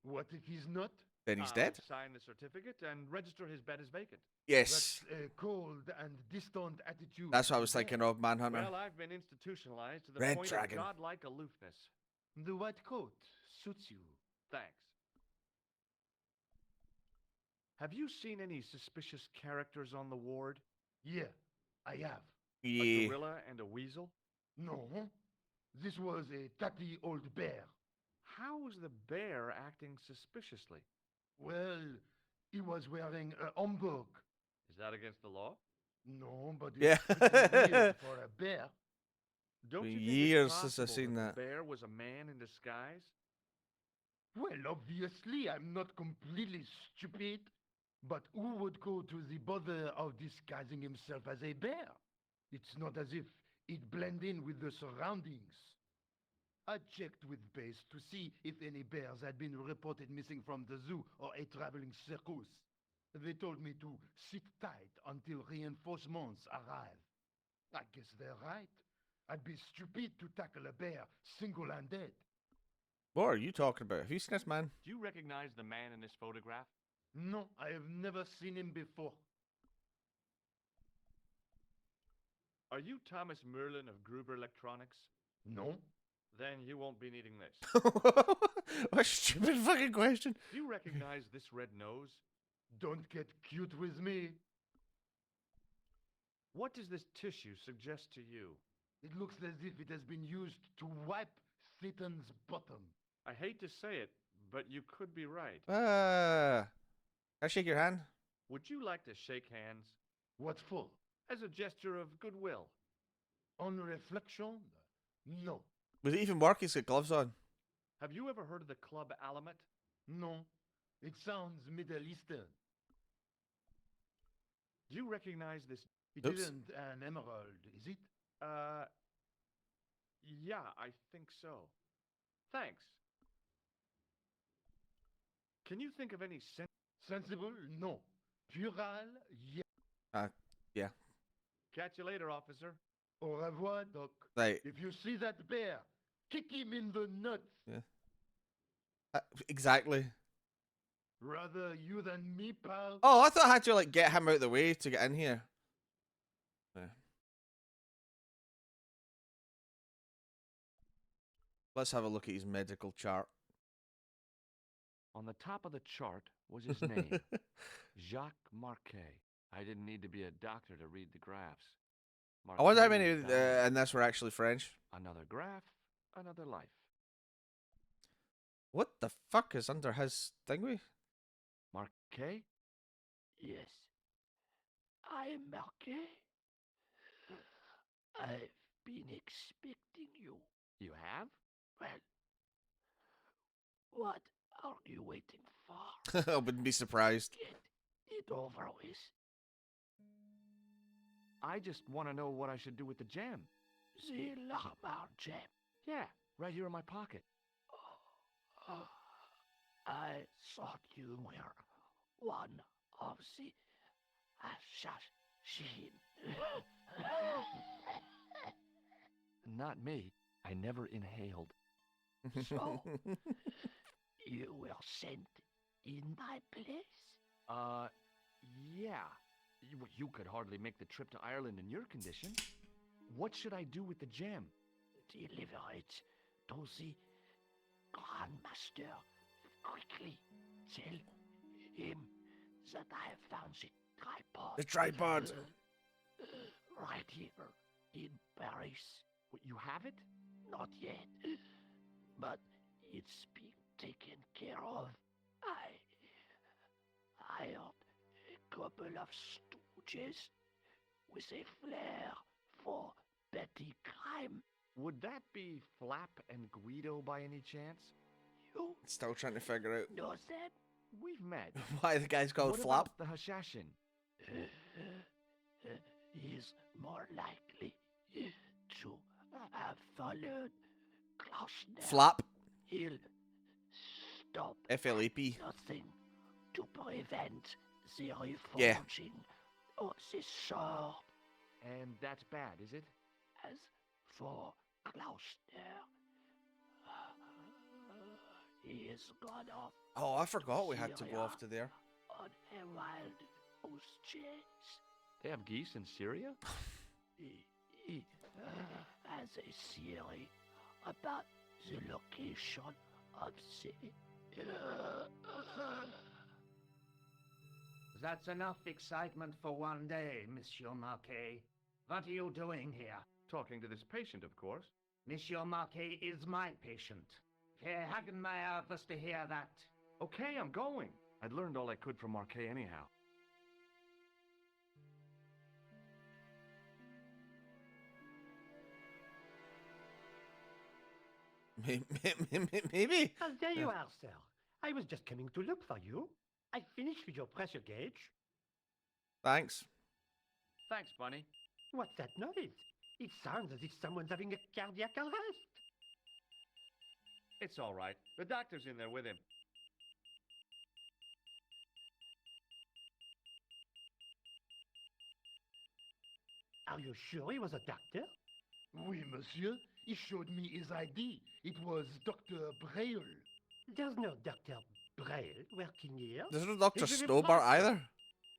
What if he's not? Then he's I'll dead. sign the certificate and register his bed as vacant. Yes. That's a cold and distant attitude. That's what I was thinking of, Manhunter. Well, I've been institutionalized to the Red point Dragon. of godlike aloofness. The white coat suits you. Thanks. Have you seen any suspicious characters on the ward? Yeah, I have. A Yeah. gorilla and a weasel? No, this was a tatty old bear. How was the bear acting suspiciously? Well, he was wearing a homburg. Is that against the law? No, but it's Yeah. pretty weird for a bear. Don't Been you think years it's since I've possible seen that that. the bear was a man in disguise? Well, obviously, I'm not completely stupid. But who would go to the bother of disguising himself as a bear? It's not as if he'd blend in with the surroundings. I checked with base to see if any bears had been reported missing from the zoo or a traveling circus. They told me to sit tight until reinforcements arrive. I guess they're right. I'd be stupid to tackle a bear single-handed. What are you talking about? Have you seen this man? Do you recognize the man in this photograph? No, I have never seen him before. Are you Thomas Merlin of Gruber Electronics? No? Then you won't be needing this. What a stupid fucking question. Do you recognize this red nose? Don't get cute with me. What does this tissue suggest to you? It looks as if it has been used to wipe Satan's bottom. I hate to say it, but you could be right. Can I shake your hand? Would you like to shake hands? What for? As a gesture of goodwill. On reflection? No. Would it even work? He's got gloves on. Have you ever heard of the Club Alamet? No. It sounds Middle Eastern. Do you recognize this? It Oops. isn't an emerald, is it? Yeah, I think so. Thanks. Can you think of any Sensible? No. Puerile? Yeah. Yeah. Catch you later, officer. Au revoir, Doc. Right. If you see that bear, kick him in the nuts. Exactly. Rather you than me, pal. Oh, I thought I had to like get him out of the way to get in here. Yeah. Let's have a look at his medical chart. On the top of the chart was his name, Jacques Marquet. I didn't need to be a doctor to read the graphs. I wonder how Marquet many was dying. in this were actually French. Another graph, another life. What the fuck is under his thingy? Marquet? Yes. I'm Marquet. I've been expecting you. You have? Well, what are you waiting for? I wouldn't be surprised. Get it over with. I just want to know what I should do with the gem. The Lamar gem. Yeah, right here in my pocket. I thought you were one of the assassins. Not me. I never inhaled. So, you were sent in my place? Yeah. You could hardly make the trip to Ireland in your condition. What should I do with the gem? Deliver it to the Grandmaster quickly. Tell him that I have found the tripod. The tripod. Right here in Paris. What, you have it? Not yet, but it's being taken care of. I hired a couple of stooges with a flair for petty crime. Would that be Flap and Guido by any chance? You Still trying to figure out know them? We've met. why the guy's called What Flap. about the Hashashin? He's more likely to have followed Klausner. Flap. He'll stop F-L-A-P. nothing to prevent the reforging Yeah. of the sword. And that's bad, is it? As for Klausner, he has gone off Oh, I forgot we had to go off to there. on a wild goose chase. They have geese in Syria? He has a theory about the location of the... That's enough excitement for one day, Monsieur Marquet. What are you doing here? Talking to this patient, of course. Monsieur Marquet is my patient. Herr Hagenmeyer was to hear that. Okay, I'm going. I'd learned all I could from Marquet anyhow. Maybe. Oh, there you are, sir. I was just coming to look for you. I finished with your pressure gauge. Thanks. Thanks, Bunny. What's that noise? It sounds as if someone's having a cardiac arrest. It's all right. The doctor's in there with him. Are you sure he was a doctor? Oui, monsieur. He showed me his ID. It was Dr. Braille. There's no Dr. Braille working here. There's no Dr. He's an Snowbart imposter. either.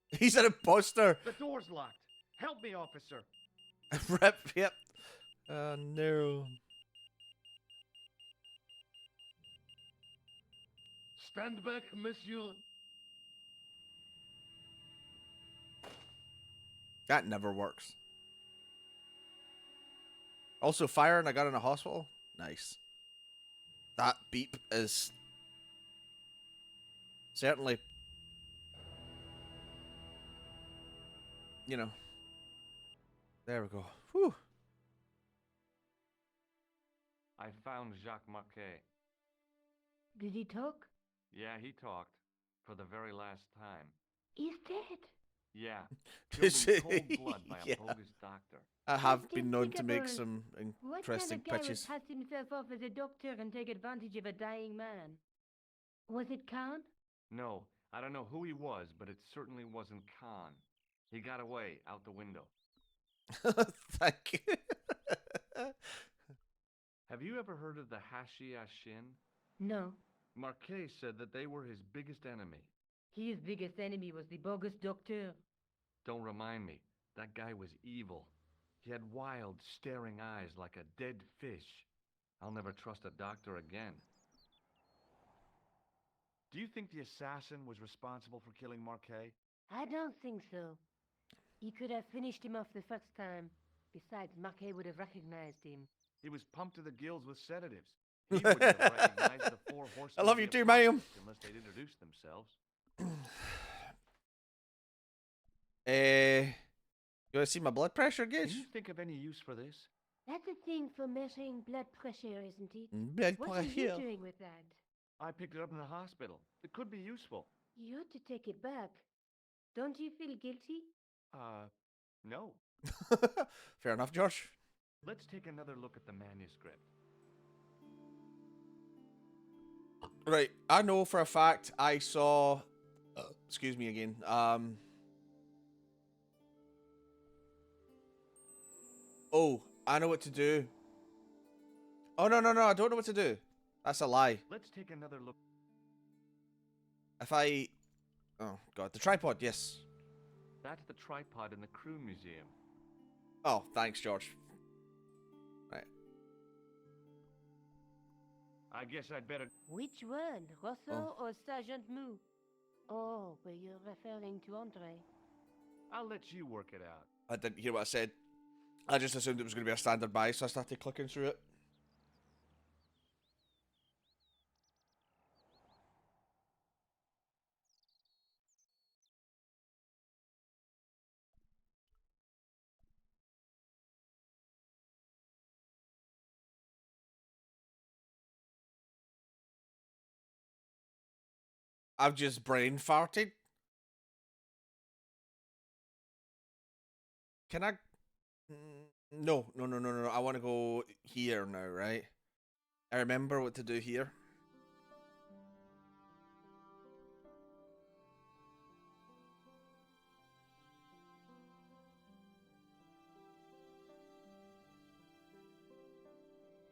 He's an imposter. The door's locked. Help me, officer. Rip, yep. No. Stand back, monsieur. That never works. Also, fire and I got in a hospital. Nice. That beep is certainly, you know. There we go. Whew. I found Jacques Marquet. Did he talk? Yeah, he talked. For the very last time. He's dead. Yeah. Is Killed in he? cold blood by Yeah. a bogus doctor. I have been known to make Despicable. some What interesting kind of guy pitches. would pass himself off as a doctor and take advantage of a dying man? Was it Khan? No, I don't know who he was, but it certainly wasn't Khan. He got away out the window. Thank you. Have you ever heard of the Hashiashin? No. Marquet said that they were his biggest enemy. His biggest enemy was the bogus doctor. Don't remind me. That guy was evil. He had wild, staring eyes like a dead fish. I'll never trust a doctor again. Do you think the assassin was responsible for killing Marquet? I don't think so. He could have finished him off the first time. Besides, Marquet would have recognized him. He was pumped to the gills with sedatives. He wouldn't have recognized the four horsemen. I love of you the too, ma'am. apocalypse unless they'd introduced themselves. You want to see my blood pressure gauge? Can you think of any use for this? That's a thing for measuring blood pressure, isn't it? Blood What are you pressure. doing with that? I picked it up in the hospital. It could be useful. You ought to take it back. Don't you feel guilty? No. Fair enough, George. Let's take another look at the manuscript. Right, I know for a fact I saw. Excuse me again. Oh, I know what to do. Oh no, I don't know what to do. That's a lie. Let's take another look. If I, oh god, the tripod. Yes. That's the tripod in the crew museum. Oh, thanks, George. Right. I guess I'd better. Which one, Rosso or Sergeant Moo? Oh, were you referring to Andre? I'll let you work it out. I didn't hear what I said. I just assumed it was going to be a standard buy, so I started clicking through it. I've just brain farted. Can I? No. I want to go here now, right? I remember what to do here.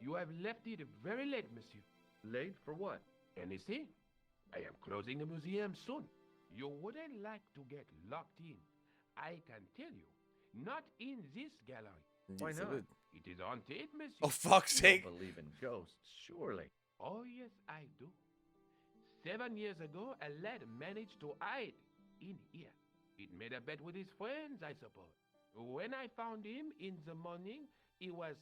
You have left it very late, monsieur. Late for what? Anything? I am closing the museum soon. You wouldn't like to get locked in. I can tell you. Not in this gallery. Why Yes, I not? would. It is haunted, monsieur. Oh, fuck's You sake. don't believe in ghosts, surely. Oh, yes, I do. 7 years ago, a lad managed to hide in here. He made a bet with his friends, I suppose. When I found him in the morning, he was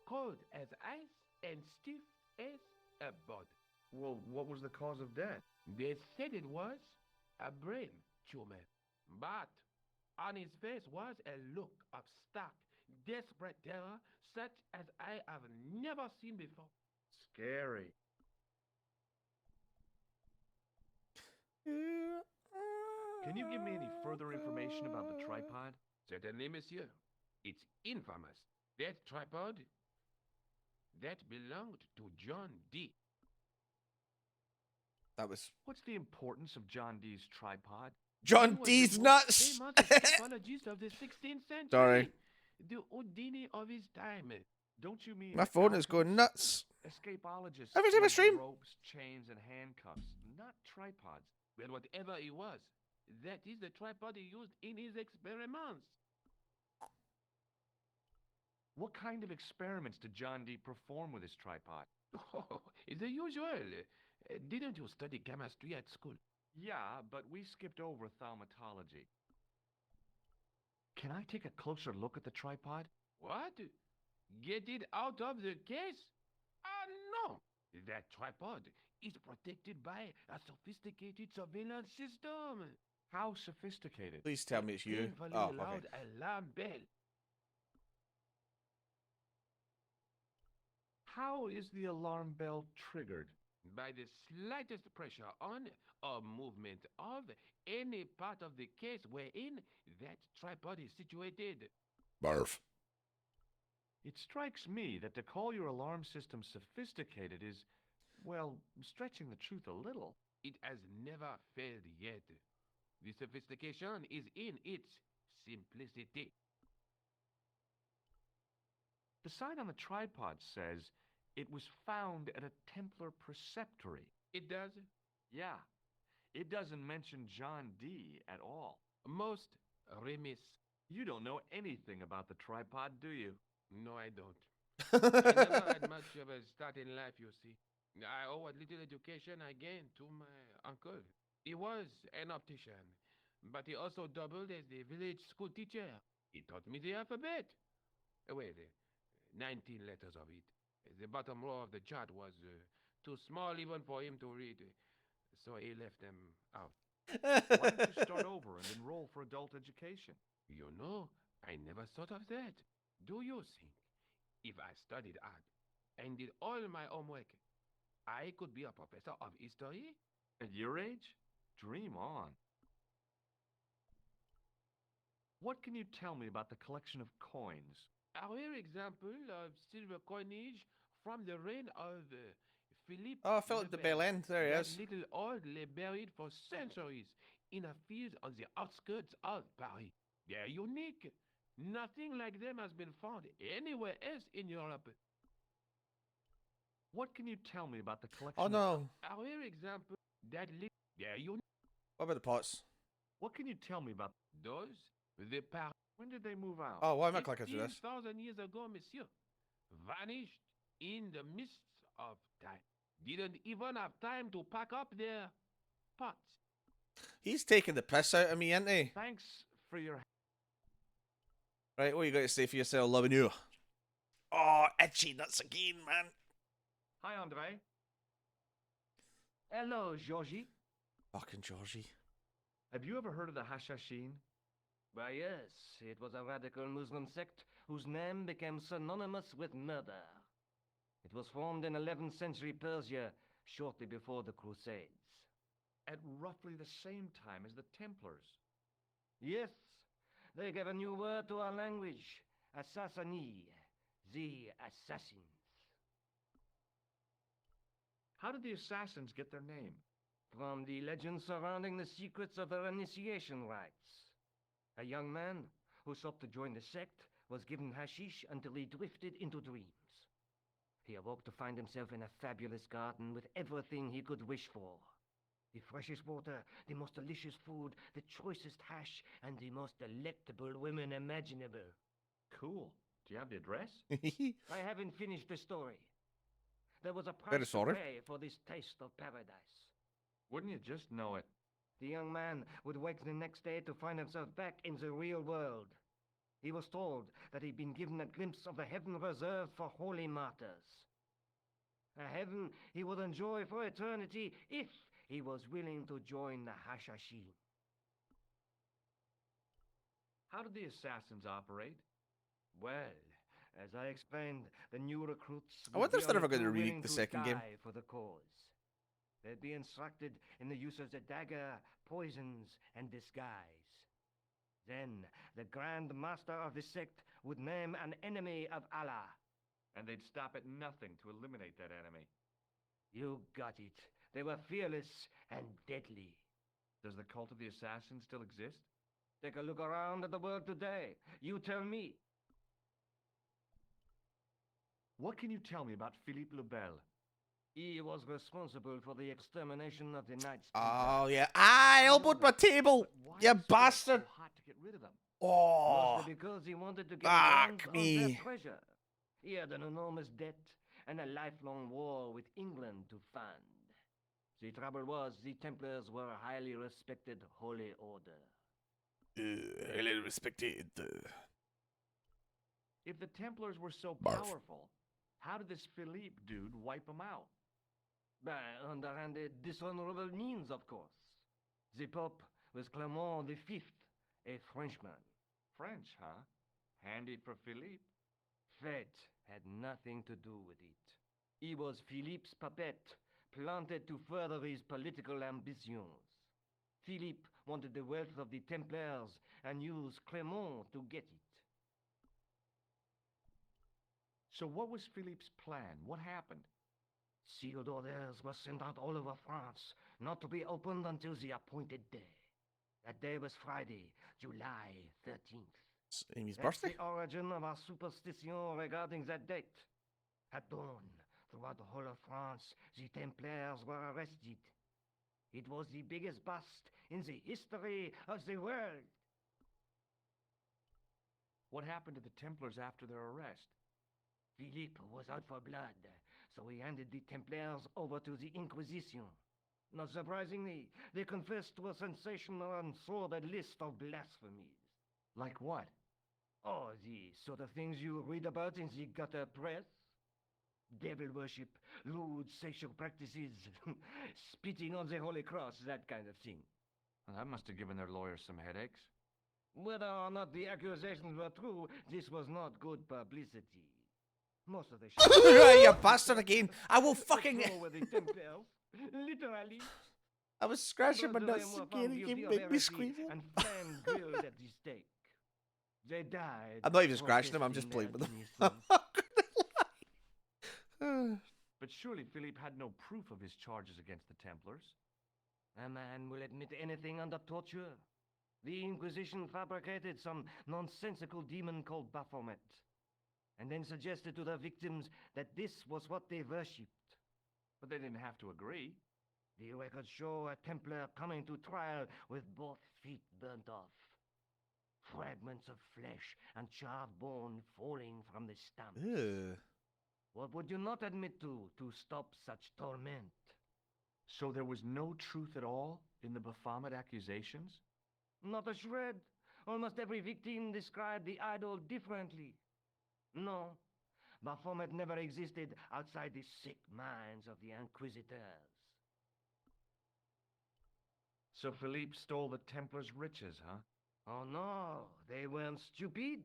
cold as ice and stiff as a board. Well, what was the cause of death? They said it was a brain tumor. But on his face was a look of stark, desperate terror such as I have never seen before. Scary. Can you give me any further information about the tripod? Certainly, monsieur. It's infamous. That tripod, that belonged to John D. That was What's the importance of John Dee's tripod? John He was D's the most nuts. famous escapologist of the 16th century. Sorry. The Houdini of his time. Don't you mean My phone is going nuts. escapologists? Every time I use stream. ropes, chains, and handcuffs, not tripods. Well, whatever he was, that is the tripod he used in his experiments. What kind of experiments did John Dee perform with his tripod? Oh, the usual. Didn't you study chemistry at school? Yeah, but we skipped over thaumatology. Can I take a closer look at the tripod? What? Get it out of the case? No! That tripod is protected by a sophisticated surveillance system. How sophisticated? Please tell me it's you. Painfully Oh, loud okay. alarm bell. How is the alarm bell triggered? By the slightest pressure on or movement of any part of the case wherein that tripod is situated. Barf. It strikes me that to call your alarm system sophisticated is, well, stretching the truth a little. It has never failed yet. The sophistication is in its simplicity. The sign on the tripod says it was found at a Templar preceptory. It does? Yeah, it doesn't mention John Dee at all. Most remiss. You don't know anything about the tripod, do you? No, I don't. I never had much of a start in life, you see. I owe what little education I gained to my uncle. He was an optician, but he also doubled as the village school teacher. He taught me the alphabet. Well, 19 letters of it. The bottom row of the chart was too small even for him to read, so he left them out. Why don't you start over and enroll for adult education? You know, I never thought of that. Do you think if I studied art and did all my homework, I could be a professor of history? At your age? Dream on. What can you tell me about the collection of coins? A rare example of silver coinage from the reign of Philippe Oh, le Philip de Bel. Bellend. There he That is. little old lay buried for centuries in a field on the outskirts of Paris. They're unique. Nothing like them has been found anywhere else in Europe. What can you tell me about the collection Oh of... no. A rare example that they're unique. What about the pots? What can you tell me about... Those, the Paris. When did they move out? Oh, why am I clicking through this? 15,000 years ago, monsieur. Vanished in the mists of time. Didn't even have time to pack up their pots. He's taking the piss out of me, isn't he? Thanks for your... Right, what you got to say for yourself, loving you? Oh, itchy nuts again, man. Hi, Andre. Hello, Georgie. Fucking Georgie. Have you ever heard of the Hashashin? Why, yes, it was a radical Muslim sect whose name became synonymous with murder. It was formed in 11th century Persia, shortly before the Crusades. At roughly the same time as the Templars. Yes, they gave a new word to our language, Assassini, the assassins. How did the assassins get their name? From the legends surrounding the secrets of their initiation rites. A young man who sought to join the sect was given hashish until he drifted into dreams. He awoke to find himself in a fabulous garden with everything he could wish for. The freshest water, the most delicious food, the choicest hash, and the most delectable women imaginable. Cool. Do you have the address? I haven't finished the story. There was a Very price to sorry. pay for this taste of paradise. Wouldn't you just know it? The young man would wake the next day to find himself back in the real world. He was told that he'd been given a glimpse of the heaven reserved for holy martyrs. A heaven he would enjoy for eternity if he was willing to join the Hashashin. How did the assassins operate? Well, as I explained, the new recruits I would wonder be if they're only ever going to too remake willing the to second game. die for the cause. They'd be instructed in the use of the dagger, poisons, and disguise. Then the Grand Master of the sect would name an enemy of Allah. And they'd stop at nothing to eliminate that enemy. You got it. They were fearless and deadly. Does the cult of the assassins still exist? Take a look around at the world today. You tell me. What can you tell me about Philippe le Bel? He was responsible for the extermination of the Knights. Oh, yeah. I elbowed my table. Why You is it bastard. so hot to get rid of them? Oh. Mostly because he wanted to get his hands Fuck on their me. treasure. He had an enormous debt and a lifelong war with England to fund. The trouble was, the Templars were a highly respected holy order. Highly respected. If the Templars were so Barf. powerful, how did this Philippe dude wipe them out? By underhanded, dishonorable means, of course. The Pope was Clement V, a Frenchman. French, huh? Handy for Philippe. Fate had nothing to do with it. He was Philippe's puppet, planted to further his political ambitions. Philippe wanted the wealth of the Templars and used Clement to get it. So what was Philippe's plan? What happened? Sealed orders were sent out all over France, not to be opened until the appointed day. That day was Friday, July 13th. It's Amy's That's birthday. the origin of our superstition regarding that date. At dawn, throughout the whole of France, the Templars were arrested. It was the biggest bust in the history of the world. What happened to the Templars after their arrest? Philippe was out for blood, so he handed the Templars over to the Inquisition. Not surprisingly, they confessed to a sensational and sordid list of blasphemies. Like what? Oh, the sort of things you read about in the gutter press. Devil worship, lewd sexual practices, spitting on the Holy Cross, that kind of thing. Well, that must have given their lawyers some headaches. Whether or not the accusations were true, this was not good publicity. Most of the You bastard again! I will fucking. were the Templars, literally. I was scratching my Both of nuts them were again. found You guilty can of make me heresy squeal. and flame grilled at the stake. They died. I'm not even scratching them. I'm just playing with them. I'm not gonna lie. But surely Philippe had no proof of his charges against the Templars. A man will admit anything under torture. The Inquisition fabricated some nonsensical demon called Baphomet, and then suggested to the victims that this was what they worshipped. But they didn't have to agree. The records show a Templar coming to trial with both feet burnt off. Fragments of flesh and charred bone falling from the stumps. Ew. What would you not admit to stop such torment? So there was no truth at all in the Baphomet accusations? Not a shred. Almost every victim described the idol differently. No, Baphomet never existed outside the sick minds of the Inquisitors. So Philippe stole the Templars' riches, huh? Oh no, they weren't stupid.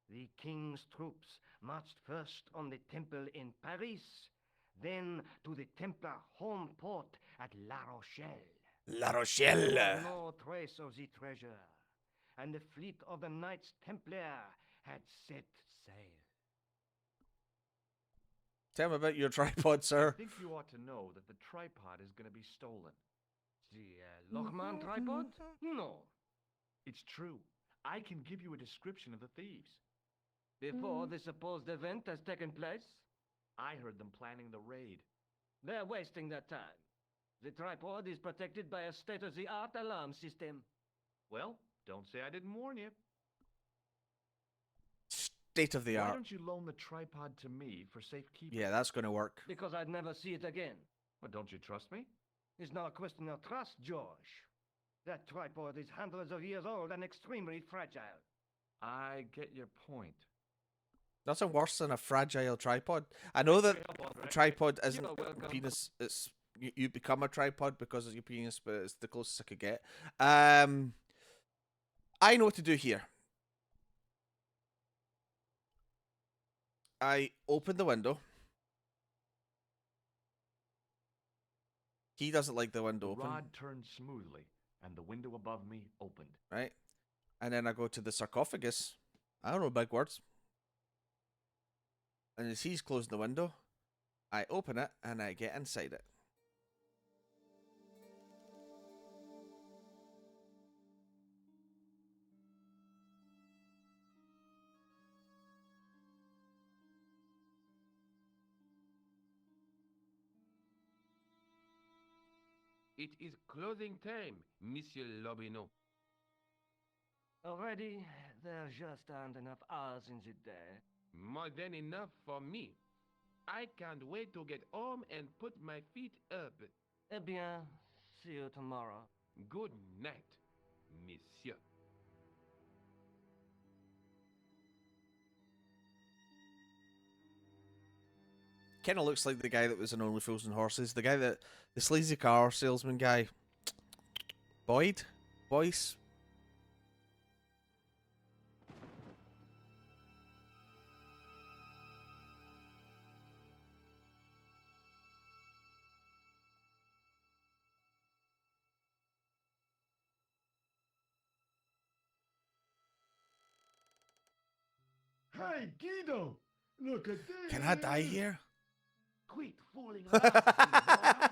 The king's troops marched first on the temple in Paris, then to the Templar home port at La Rochelle. La Rochelle. There was no trace of the treasure, and the fleet of the Knights Templar had set sail. Tell me about your tripod, sir. I think you ought to know that the tripod is going to be stolen. The Lochman tripod? No. It's true. I can give you a description of the thieves. Before the supposed event has taken place, I heard them planning the raid. they're wasting their time. The tripod is protected by a state-of-the-art alarm system. Well, don't say I didn't warn you. State of the Why art. don't you loan the tripod to me for safekeeping? Yeah, that's going to work. Because I'd never see it again. Well, don't you trust me? It's not a question of trust, George. That tripod is hundreds of years old and extremely fragile. I get your point. Nothing worse than a fragile tripod. I know that a tripod isn't a penis. It's you become a tripod because of your penis, but it's the closest I could get. I know what to do here. I open the window. He doesn't like the window The open. rod turned smoothly, and the window above me opened. Right? And then I go to the sarcophagus. I don't know big words. And as he's closing the window, I open it and I get inside it. It is closing time, Monsieur Lobineau. Already, there just aren't enough hours in the day. More than enough for me. I can't wait to get home and put my feet up. Eh bien, see you tomorrow. Good night, Monsieur. Kind of looks like the guy that was in Only Fools and Horses. The guy that... The sleazy car salesman guy. Boyd? Boyce? Hey, Guido! Look at this! Can I die here? Quit fooling around, you moron.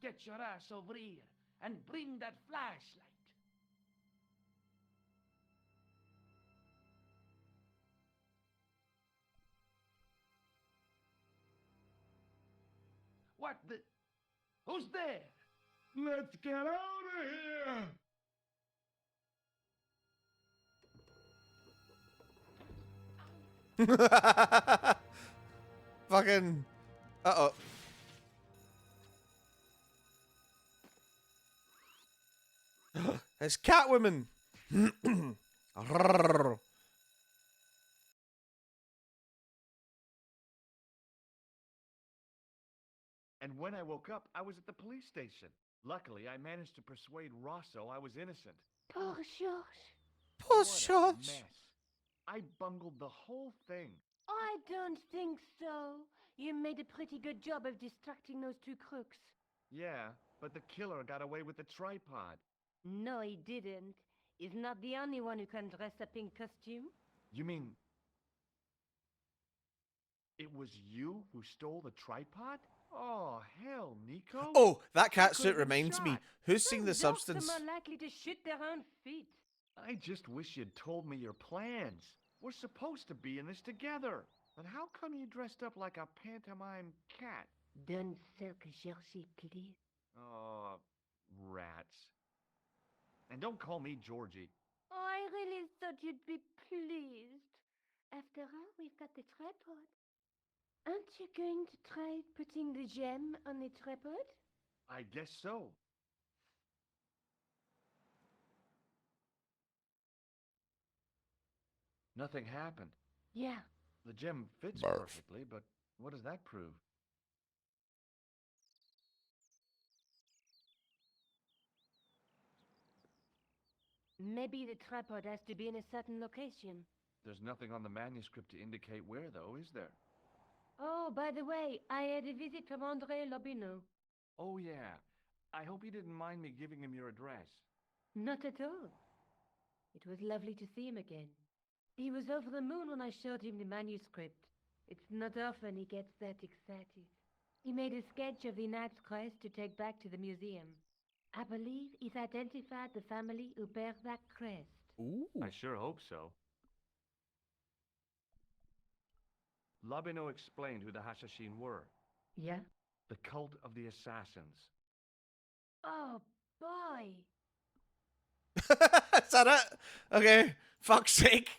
Get your ass over here and bring that flashlight. What the? Who's there? Let's get out of here! Fucking... Uh-oh. It's Catwoman! Arrrr. And when I woke up, I was at the police station. Luckily, I managed to persuade Rosso I was innocent. Poor George. Poor What a George. mess. I bungled the whole thing. I don't think so. You made a pretty good job of distracting those two crooks. Yeah, but the killer got away with the tripod. No, he didn't. He's not the only one who can dress up in costume. You mean... it was you who stole the tripod? Oh, hell, Nico. Oh, that You cat could suit have been reminds me. shot. Who's seen the Some dogs substance? are more likely to shoot their own feet. I just wish you'd told me your plans. We're supposed to be in this together. But how come you dressed up like a pantomime cat? Don't sulk, Georgie, please. Oh, rats. And don't call me Georgie. Oh, I really thought you'd be pleased. After all, we've got the tripod. Aren't you going to try putting the gem on the tripod? I guess so. Nothing happened. Yeah. The gem fits Barf. perfectly, but what does that prove? Maybe the tripod has to be in a certain location. There's nothing on the manuscript to indicate where, though, is there? Oh, by the way, I had a visit from André Lobineau. Oh, yeah. I hope you didn't mind me giving him your address. Not at all. It was lovely to see him again. He was over the moon when I showed him the manuscript. It's not often he gets that excited. He made a sketch of the knight's crest to take back to the museum. I believe he's identified the family who bear that crest. Ooh. I sure hope so. Lobineau explained who the Hashashin were. Yeah? The cult of the assassins. Oh, boy! Is that it? Okay. Fuck's sake.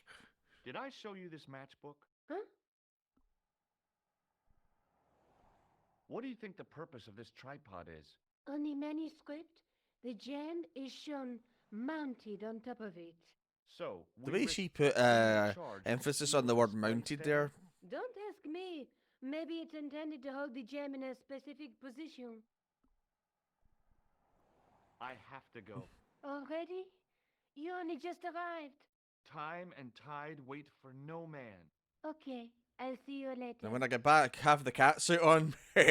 Did I show you this matchbook? Huh? What do you think the purpose of this tripod is? On the manuscript, the gem is shown mounted on top of it. So, The we way risk she put being in charge of emphasis on the evil word despite mounted failing? there. Don't ask me. Maybe it's intended to hold the gem in a specific position. I have to go. Already? You only just arrived. Time and tide wait for no man. Okay, I'll see you later. And when I get back, have the cat suit on. I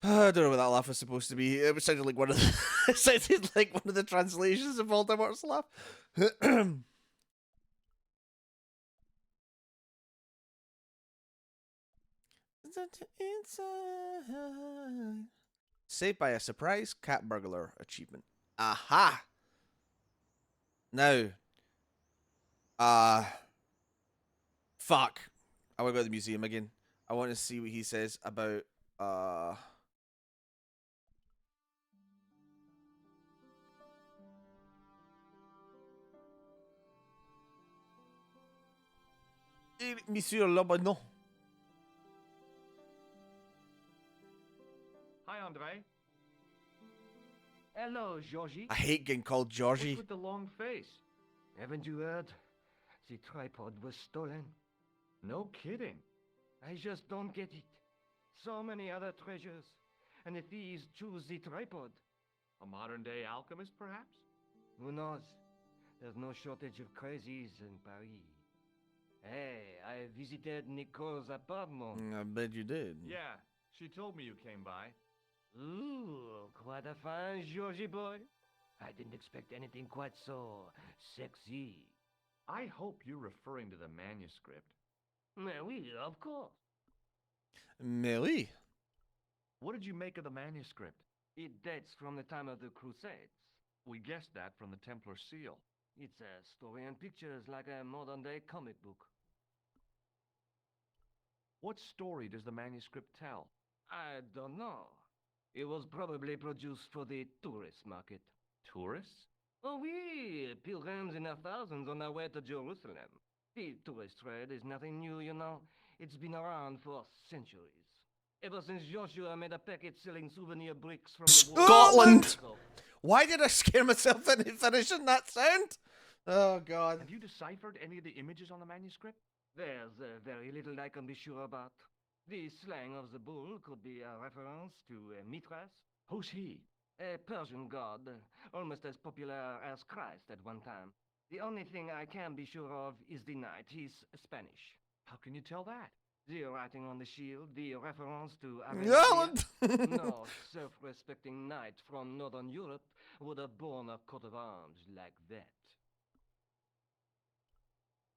don't know what that laugh was supposed to be. It sounded like one of the it sounded like one of the translations of Voldemort's laugh. Saved by a surprise cat burglar achievement. Aha! Now, fuck. I want to go to the museum again. I want to see what he says about, Monsieur Lobineau. Hi, Andre. Hello, Georgie. I hate getting called Georgie. What's with the long face? Haven't you heard? The tripod was stolen. No kidding. I just don't get it. So many other treasures, and the thieves choose the tripod. A modern-day alchemist, perhaps? Who knows? There's no shortage of crazies in Paris. Hey, I visited Nicole's apartment. I bet you did. Yeah, she told me you came by. Ooh, quite a fine Georgie boy. I didn't expect anything quite so sexy. I hope you're referring to the manuscript. Oui, of course. Mais oui. What did you make of the manuscript? It dates from the time of the Crusades. We guessed that from the Templar seal. It's a story and pictures like a modern-day comic book. What story does the manuscript tell? I don't know. It was probably produced for the tourist market. Tourists? Oh, oui, pilgrims in their thousands on their way to Jerusalem. The tourist trade is nothing new, you know. It's been around for centuries. Ever since Joshua made a packet selling souvenir bricks from the war. Scotland! Why did I scare myself into finishing that sound? Oh, God. Have you deciphered any of the images on the manuscript? There's very little I can be sure about. The slang of the bull could be a reference to Mithras, Who's he? a Persian god, almost as popular as Christ at one time. The only thing I can be sure of is the knight. He's Spanish. How can you tell that? The writing on the shield, the reference to Ireland. No self-respecting knight from Northern Europe would have borne a coat of arms like that.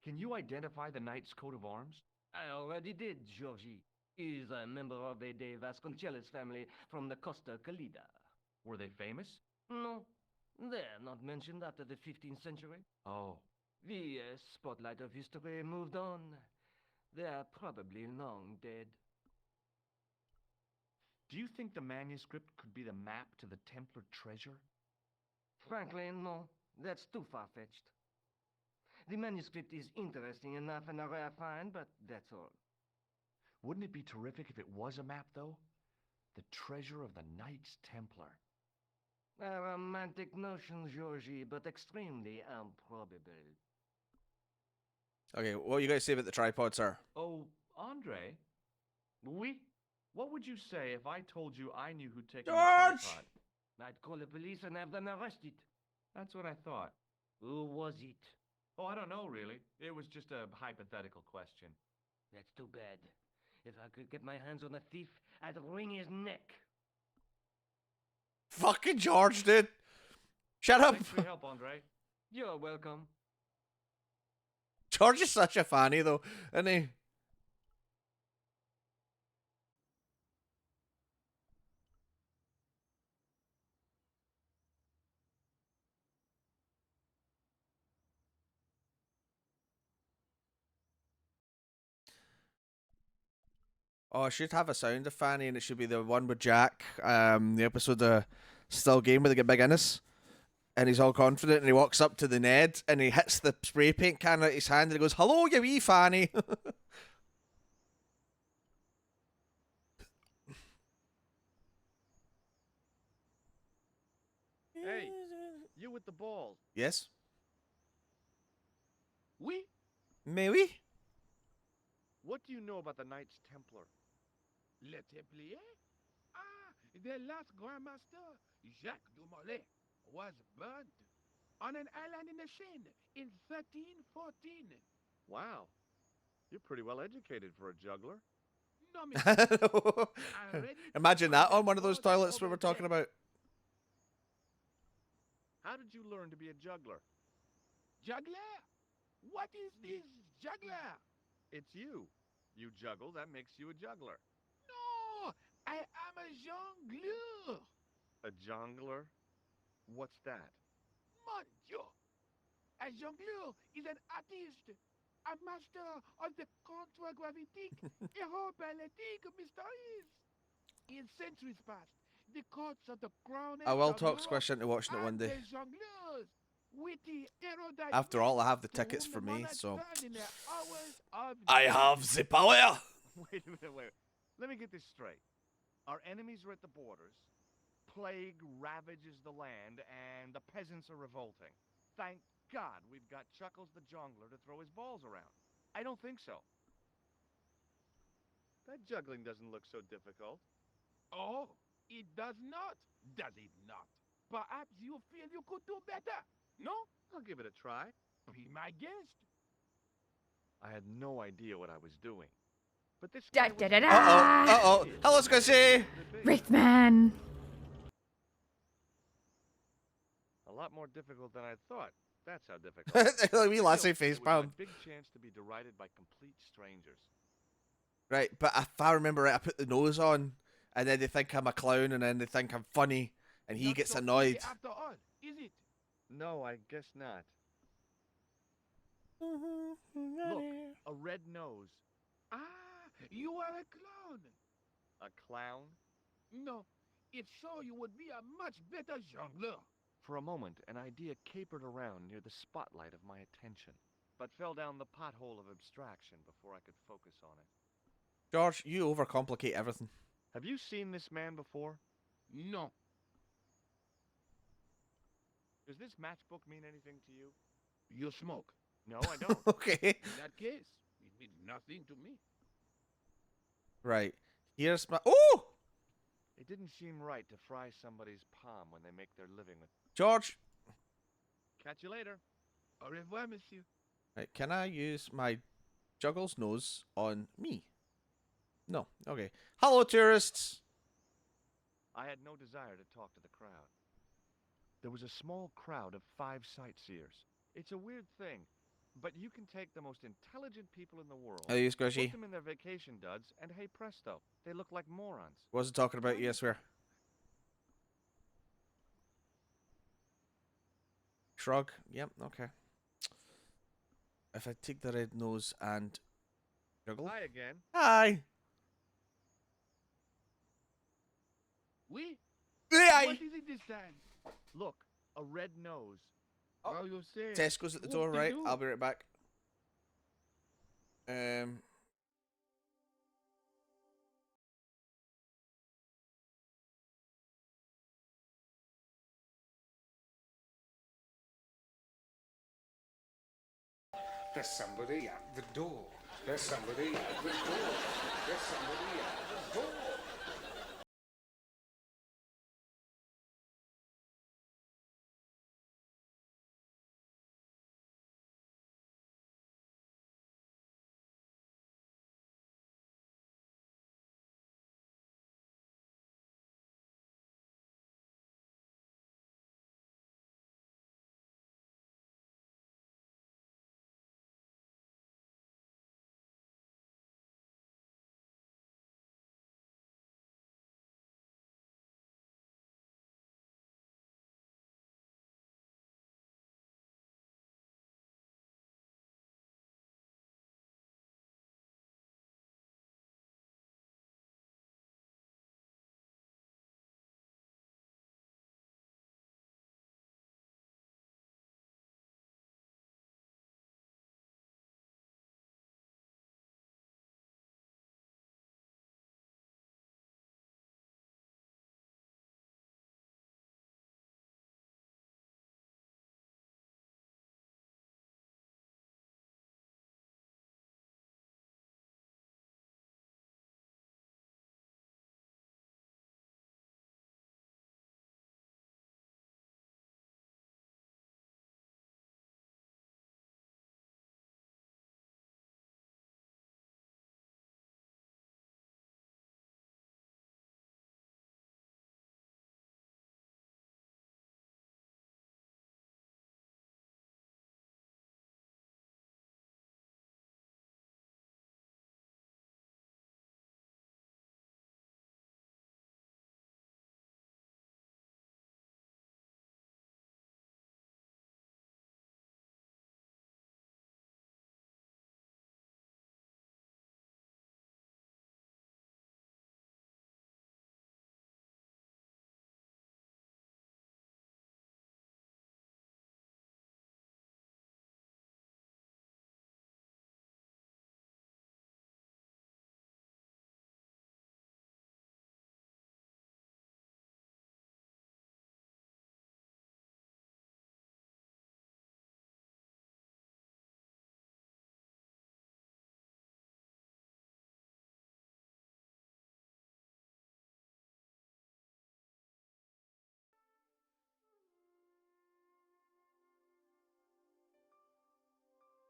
Can you identify the knight's coat of arms? I already did, Georgie. He's a member of the De Vasconcelos family from the Costa Calida. Were they famous? No, they're not mentioned after the 15th century. Oh. The spotlight of history moved on. They're probably long dead. Do you think the manuscript could be the map to the Templar treasure? Frankly, no. That's too far-fetched. The manuscript is interesting enough and a rare find, but that's all. Wouldn't it be terrific if it was a map, though? The treasure of the Knights Templar. A romantic notion, Georgie, but extremely improbable. Okay, what you guys say about the tripod, sir? Oh, Andre? Oui? What would you say if I told you I knew who'd taken George! the tripod? I'd call the police and have them arrested. That's what I thought. Who was it? Oh, I don't know, really. It was just a hypothetical question. That's too bad. If I could get my hands on a thief, I'd wring his neck. Fucking George, dude. Shut up. Thanks for your help, Andre. You're welcome. George is such a fanny, though, isn't he? Oh, I should have a sound of Fanny, and it should be the one with Jack. The episode of Still Game where they get Big Innes, and he's all confident, and he walks up to the Ned, and he hits the spray paint can out his hand, and he goes, "Hello, you wee Fanny." Hey, you with the balls. Yes, Oui? maybe. What do you know about the Knights Templar? Le Templier? Ah, their last Grand Master, Jacques Dumoulin, was burnt on an island in the Seine in 1314. Wow. You're pretty well educated for a juggler. No, monsieur. Already Imagine that on one of those was toilets we were over talking there. about. How did you learn to be a juggler? Juggler? What is this juggler? It's you. You juggle, that makes you a juggler. No, I am a jongleur. A jongler? What's that? Mon Dieu. A jongleur is an artist, a master of the contragravitique aeroballetique mysteries. In centuries past, the courts of the crown I will of talk Europe Squish into watching it one and day. the jongleurs, witty, erudite After all, I men have the to tickets whom for the me, monarchs so turned in their hours of I need. have the power. Wait a minute, wait. Let me get this straight. Our enemies are at the borders, plague ravages the land, and the peasants are revolting. Thank God we've got Chuckles the Jongler to throw his balls around. I don't think so. That juggling doesn't look so difficult. Oh, it does not, does it not? Perhaps you feel you could do better, no? I'll give it a try. Be my guest. I had no idea what I was doing. But this Da guy da was da da! Uh-oh. Hello, Squishy. Wraithman! A lot more difficult than I thought. That's how difficult. Like wee lassie Still, it was facepalm. my big chance to be derided by complete strangers. Right, but if I remember right, I put the nose on, and then they think I'm a clown, and then they think I'm funny, and he Not gets so annoyed. easy after all, is it? No, I guess not. Look, a red nose. Ah, you are a clown. A clown? No, if so, you would be a much better jongleur. For a moment, an idea capered around near the spotlight of my attention, but fell down the pothole of abstraction before I could focus on it. George, you overcomplicate everything. Have you seen this man before? No. Does this matchbook mean anything to you? You smoke. No, I don't. Okay. In that case, it means nothing to me. Right. Here's my... Oh! It didn't seem right to fry somebody's palm when they make their living with... George! Catch you later. Au revoir, monsieur. Right, can I use my juggle's nose on me? No. Okay. Hello, tourists! I had no desire to talk to the crowd. There was a small crowd of 5 sightseers. It's a weird thing, but you can take the most intelligent people in the world, How are you, Squishy? put them in their vacation duds, and hey presto, they look like morons. Wasn't talking about you, I swear. Shrug. Yep, okay. If I take the red nose and juggle. Hi again. Hi! Oui? Hi! What is it this time? Look, a red nose. Oh, you say. Tesco's at the door, What to right? do? I'll be right back. There's somebody at the door. There's somebody at the door. There's somebody at the door.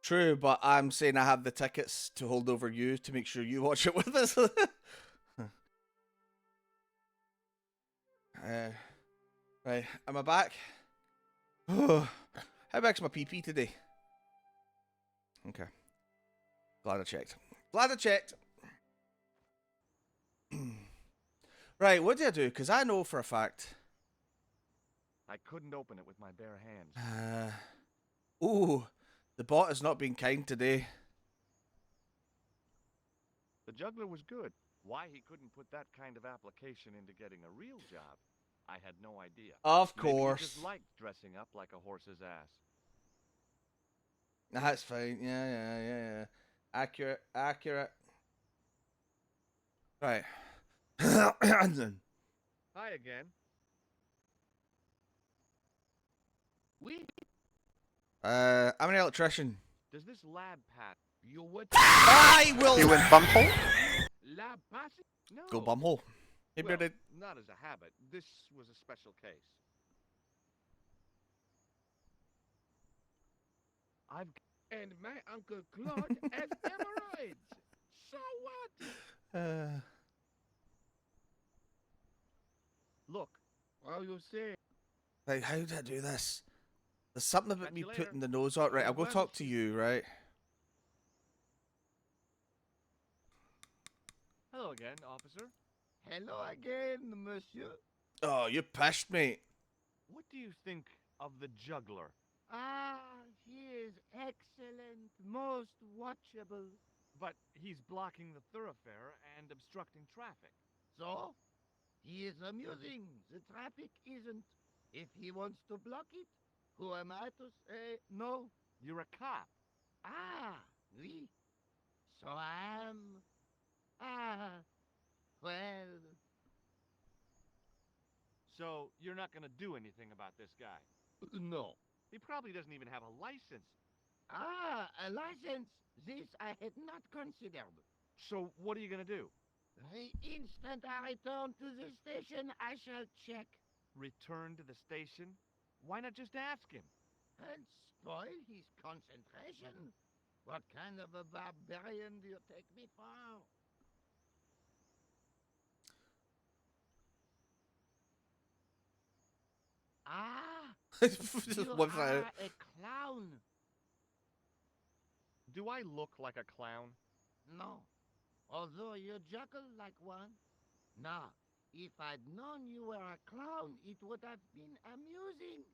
True, but I'm saying I have the tickets to hold over you to make sure you watch it with us. Right, am I back? How back's my PP today? Okay. Glad I checked. Glad I checked. Right, what do I do? Because I know for a fact. I couldn't open it with my bare hands. Ooh, the bot has not been kind today. The juggler was good. Why he couldn't put that kind of application into getting a real job, I had no idea. Of Maybe he course. just liked dressing up like a horse's ass. That's fine. Yeah. Accurate. Right. Hi again. Oui? I'm an electrician. Does this lab pat? You what? I will. You went bumhole? La passe. No. Go bumhole. Hey, Well, bearded. not as a habit. This was a special case. I've And my Uncle Claude has hemorrhoids. So what? Look. What you say? Right, how did I do this? There's something about Catch me you later. putting the nose on. Right, Au I'll go revoir, talk to monsieur. you, right? Hello again, officer. Hello again, monsieur. Oh, you pissed me. What do you think of the juggler? Ah, he is excellent, most watchable. But he's blocking the thoroughfare and obstructing traffic. So, he is amusing. The traffic isn't. If he wants to block it, who am I to say no? You're a cop. Ah, oui. So I am. Ah, well. So you're not going to do anything about this guy? No. He probably doesn't even have a license. Ah, a license. This I had not considered. So what are you going to do? The instant I return to the station, I shall check. Return to the station? Why not just ask him? And spoil his concentration? What kind of a barbarian do you take me for? Ah, Just you whips are out. a clown. Do I look like a clown? No, although you juggle like one. Now, if I'd known you were a clown, it would have been amusing.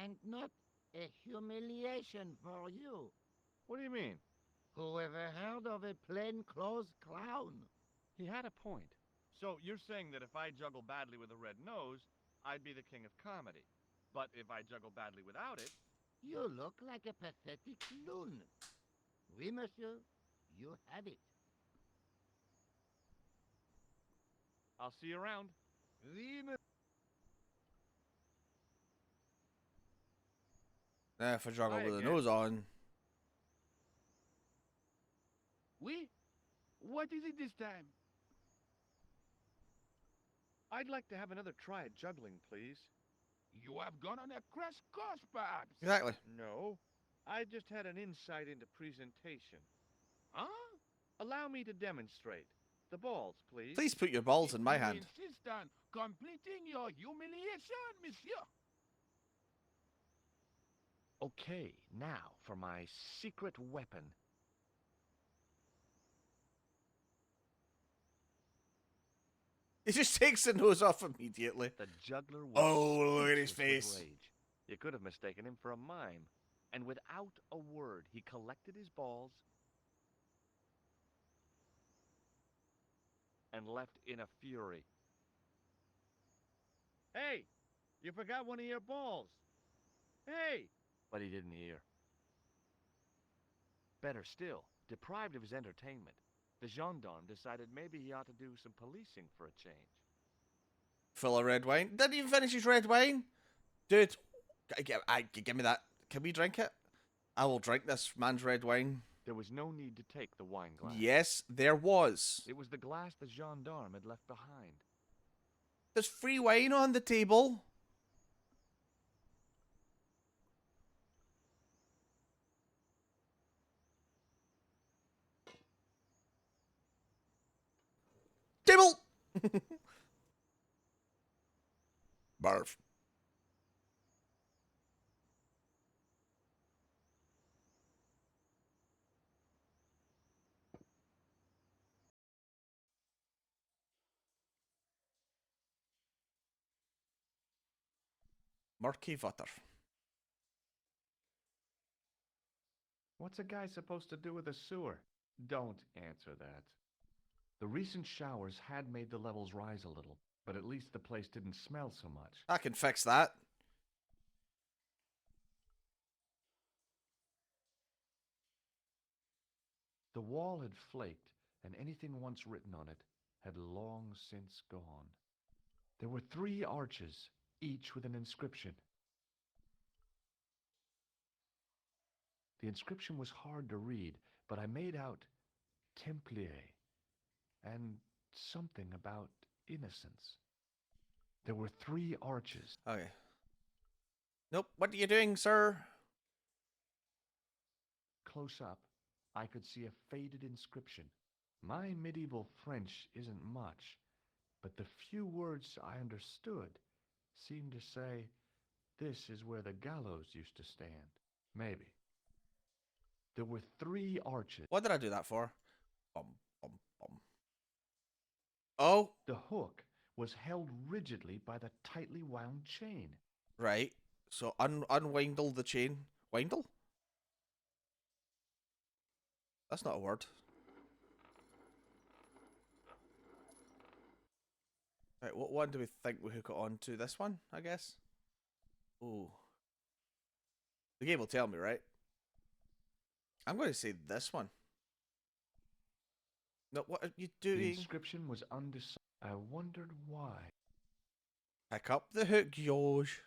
And not a humiliation for you. What do you mean? Whoever heard of a plainclothes clown? He had a point. So you're saying that if I juggle badly with a red nose, I'd be the king of comedy. But if I juggle badly without it... You look like a pathetic loon. Oui, monsieur, you have it. I'll see you around. Oui, monsieur. If I juggle Hi with the again. nose on. Oui? What is it this time? I'd like to have another try at juggling, please. You have gone on a crash course, perhaps? Exactly. No, I just had an insight into presentation. Huh? Allow me to demonstrate. The balls, please. Please put your balls in my You hand. insist on completing your humiliation, monsieur. Okay, now for my secret weapon. He just takes the nose off immediately. The juggler was Oh, look at his speechless with face. rage. You could have mistaken him for a mime. And without a word, he collected his balls and left in a fury. Hey, you forgot one of your balls. Hey! But he didn't hear. Better still, deprived of his entertainment, the gendarme decided maybe he ought to do some policing for a change. Full of red wine. Didn't even finish his red wine. Dude, give me that. Can we drink it? I will drink this man's red wine. There was no need to take the wine glass. Yes, there was. It was the glass the gendarme had left behind. There's free wine on the table. Table! Barf. Murky butter. What's a guy supposed to do with a sewer? Don't answer that. The recent showers had made the levels rise a little, but at least the place didn't smell so much. I can fix that. The wall had flaked, and anything once written on it had long since gone. There were 3 arches, each with an inscription. The inscription was hard to read, but I made out Templier, and something about innocence. There were 3 arches. Okay. Nope. What are you doing, sir? Close up, I could see a faded inscription. My medieval French isn't much, but the few words I understood seemed to say, "This is where the gallows used to stand." Maybe. There were 3 arches. What did I do that for? Bum, bum, bum. Oh. The hook was held rigidly by the tightly wound chain. Right. So unwindle the chain. Windle? That's not a word. Right, what one do we think we hook it on to? This one, I guess? Ooh. The game will tell me, right? I'm going to say this one. No, what are you doing? The inscription was undecided. I wondered why. Pick up the hook, Yosh.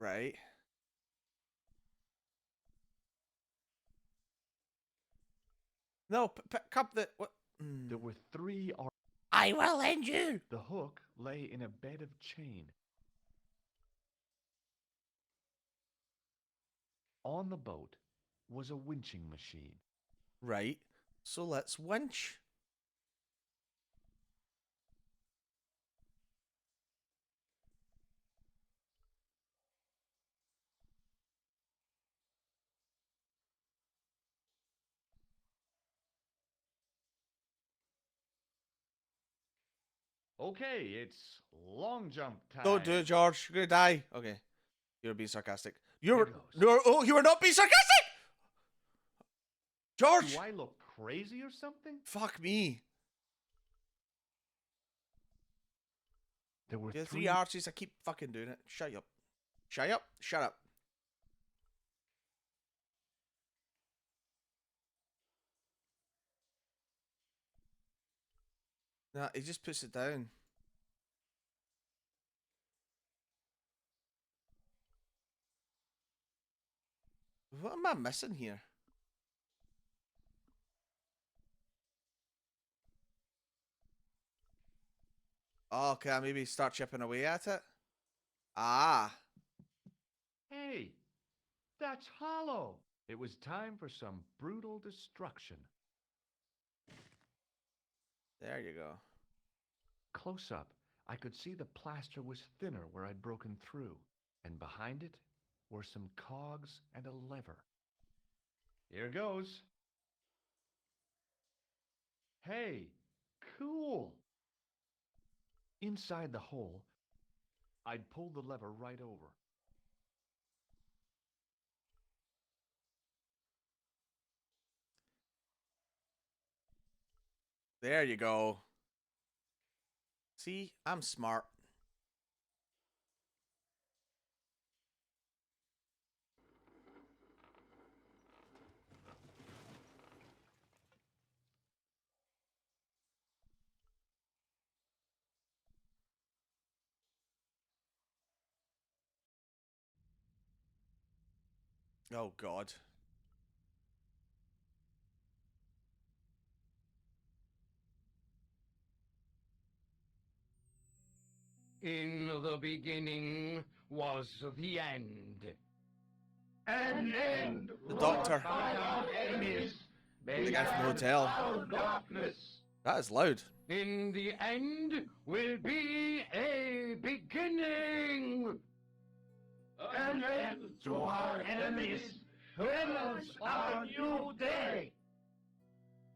Right. No, pick up the... What? There were 3 arches. I will end you! The hook lay in a bed of chain. On the boat was a winching machine. Right. So let's winch. Okay, it's long jump time. Don't do it, George. You're gonna die. Okay. You're being sarcastic. You're goes. no. Oh, you were not being sarcastic. George. Do I look crazy or something? Fuck me. There were Yeah, 3 3 arches. I keep fucking doing it. Shut up. Shut up. Shut up. Nah, he just puts it down. What am I missing here? Oh, can I maybe start chipping away at it? Ah. Hey, that's hollow. It was time for some brutal destruction. There you go. Close up, I could see the plaster was thinner where I'd broken through, and behind it were some cogs and a lever. Here goes. Hey, cool. Inside the hole, I'd pull the lever right over. There you go. See, I'm smart. Oh, God. In the beginning was the end. An end. The doctor. By our enemies. The guy from the hotel. Darkness. That is loud. In the end will be a beginning. An end to our enemies. Heralds our new day.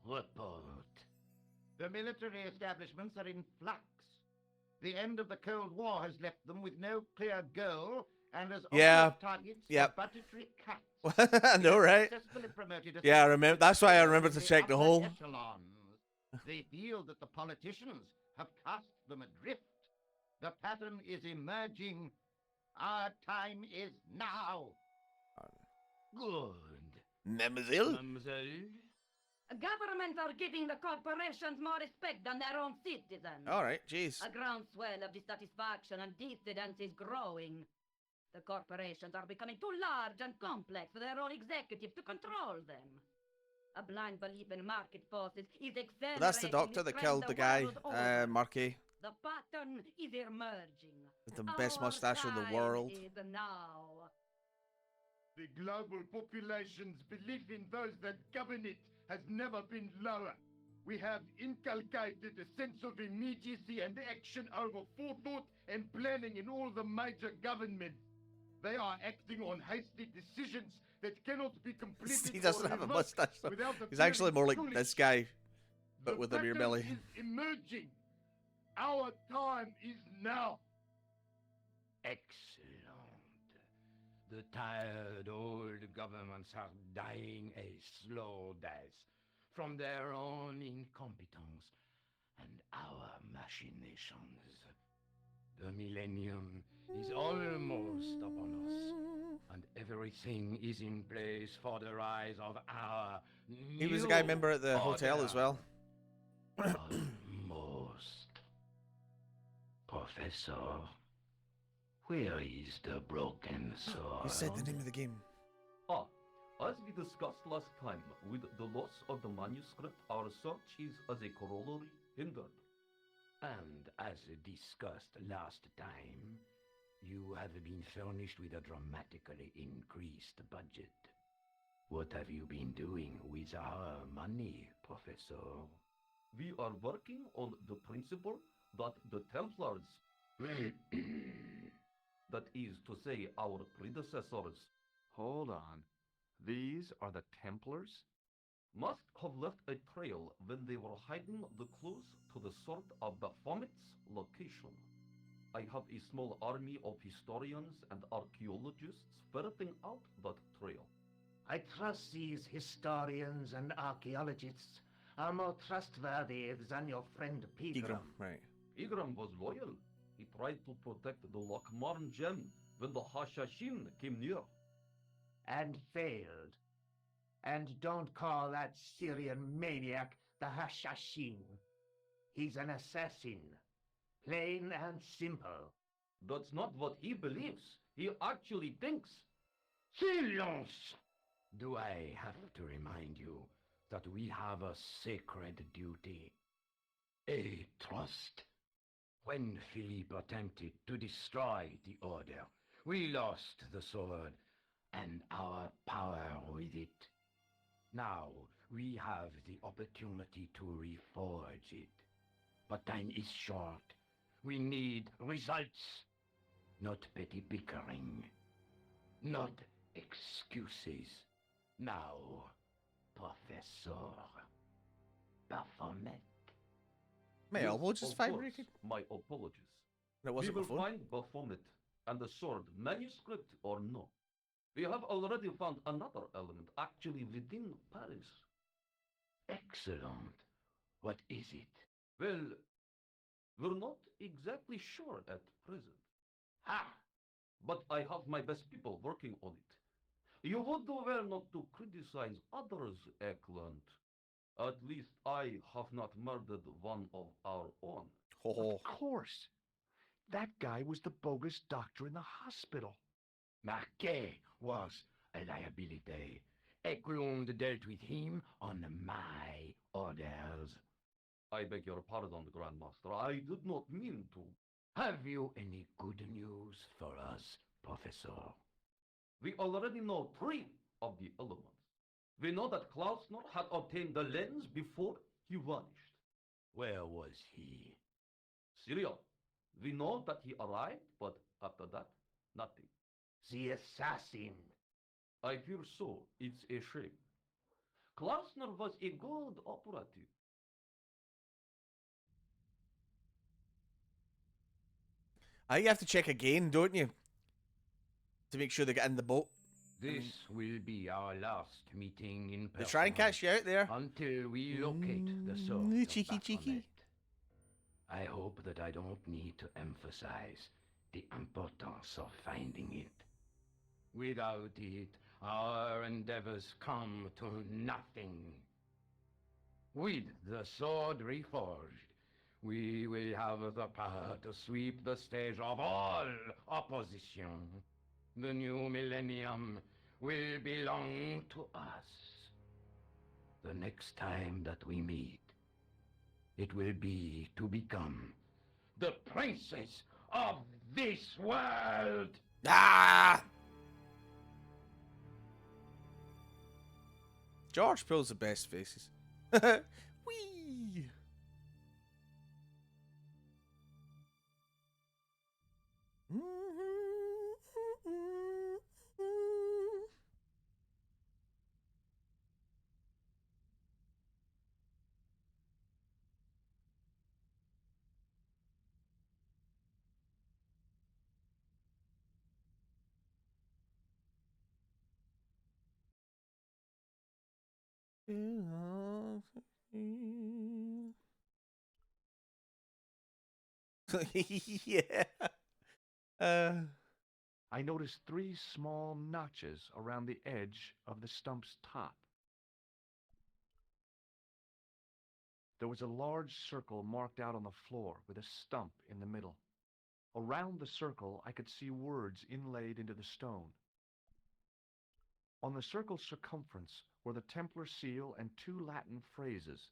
Report. The military establishments are in flux. The end of the Cold War has left them with no clear goal and as Yeah. obvious targets Yep. for budgetary cuts. I know, right? Successfully promoted Yeah, I remember. That's why I remember to check the upper hole. echelons. They feel that the politicians have cast them adrift. The pattern is emerging. Our time is now. Good. Mademoiselle? Mademoiselle? Governments are giving the corporations more respect than their own citizens. All right, jeez. A groundswell of dissatisfaction and dissidence is growing. The corporations are becoming too large and complex for their own executives to control them. A blind belief in market forces is accelerating. But that's the doctor that killed the guy, Marquis. The pattern is emerging. With the best mustache in the world. Is now. The global population's belief in those that govern it has never been lower. We have inculcated a sense of immediacy and action over forethought and planning in all the major governments. They are acting on hasty decisions that cannot be completed. He doesn't have a mustache though. He's actually more like this guy, but with a beer belly. Is emerging. Our time is now. Excellent. The tired old governments are dying a slow death from their own incompetence and our machinations. The millennium is almost upon us, and everything is in place for the rise of our He was a guy member at the hotel as well. Almost. Professor, where is the broken sword? You said the name of the game. As we discussed last time, with the loss of the manuscript, our search is as a corollary hindered. And as discussed last time, you have been furnished with a dramatically increased budget. What have you been doing with our money, Professor? We are working on the principle that the Templars, that is to say our predecessors, Hold on. These are the Templars? must have left a trail when they were hiding the clues to the sword of Baphomet's location. I have a small army of historians and archaeologists ferreting out that trail. I trust these historians and archaeologists are more trustworthy than your friend Pegram. Right. Pegram was loyal. He tried to protect the Lockmarn gem when the Hashashin came near. And failed. And don't call that Syrian maniac the Hashashin. He's an assassin. Plain and simple. That's not what he believes. He actually thinks. Silence! Do I have to remind you that we have a sacred duty? A trust? When Philippe attempted to destroy the Order, we lost the sword and our power with it. Now we have the opportunity to reforge it. But time is short. We need results, not petty bickering, not excuses. Now, Professor Baphomet. My elbow just Of course, vibrated. my apologies. That wasn't we my will phone. find Baphomet and the sword, manuscript or no. We have already found another element actually within Paris. Excellent. What is it? Well, we're not exactly sure at present. Ha! But I have my best people working on it. You would do well not to criticize others, Eklund. At least I have not murdered one of our own. Of course. That guy was the bogus doctor in the hospital. Marquet was a liability. Eklund dealt with him on my orders. I beg your pardon, Grandmaster. I did not mean to. Have you any good news for us, Professor? We already know 3 of the elements. We know that Klausner had obtained the lens before he vanished. Where was he? Syria. We know that he arrived, but after that, nothing. The assassin. I fear so. It's a shame. Klausner was a good operative. You have to check again, don't you? To make sure they get in the boat. This will be our last meeting in person. They try and catch you out there. Until we locate the sword. Cheeky. I hope that I don't need to emphasize the importance of finding it. Without it, our endeavors come to nothing. With the sword reforged, we will have the power to sweep the stage of all opposition. The new millennium will belong to us. The next time that we meet, it will be to become the princess of this world. Ah! George pulls the best faces. Whee! Yeah. I noticed 3 small notches around the edge of the stump's top. There was a large circle marked out on the floor with a stump in the middle. Around the circle, I could see words inlaid into the stone. On the circle's circumference were the Templar seal and 2 Latin phrases.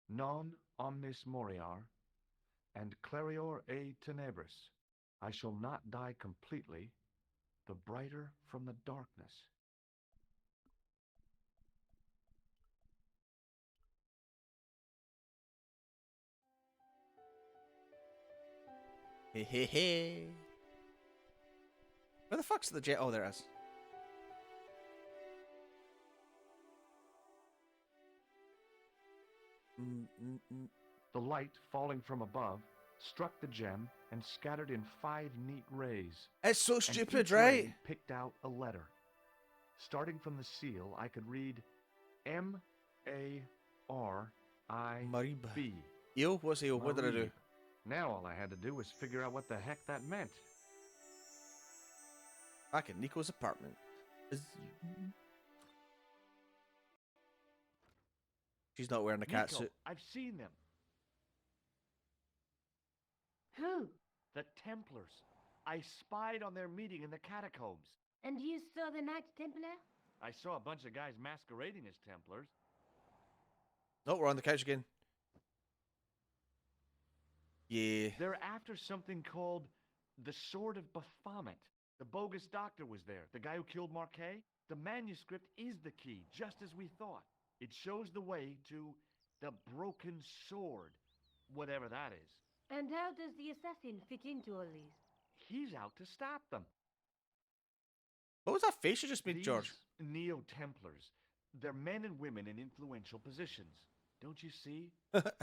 Non omnis moriar and clarior e tenebris. I shall not die completely, the brighter from the darkness. Hey. Where the fuck's the jet? Oh, there it is. The light falling from above struck the gem and scattered in 5 neat rays. It's so And stupid, each right? ray picked out a letter. Starting from the seal, I could read M-A-R-I-B. Marib. Eel? What's eel? What did I do? Marib. Now all I had to do was figure out what the heck that meant. Back in Nico's apartment. She's not wearing a cat Nico, suit. I've seen them. Who? The Templars. I spied on their meeting in the catacombs. And you saw the Knights Templar? I saw a bunch of guys masquerading as Templars. Oh, we're on the couch again. Yeah. They're after something called the Sword of Baphomet. The bogus doctor was there, the guy who killed Marquet. The manuscript is the key, just as we thought. It shows the way to the broken sword, whatever that is. And how does the assassin fit into all this? He's out to stop them. What was that face you just made, These George? Neo-Templars, they're men and women in influential positions. Don't you see?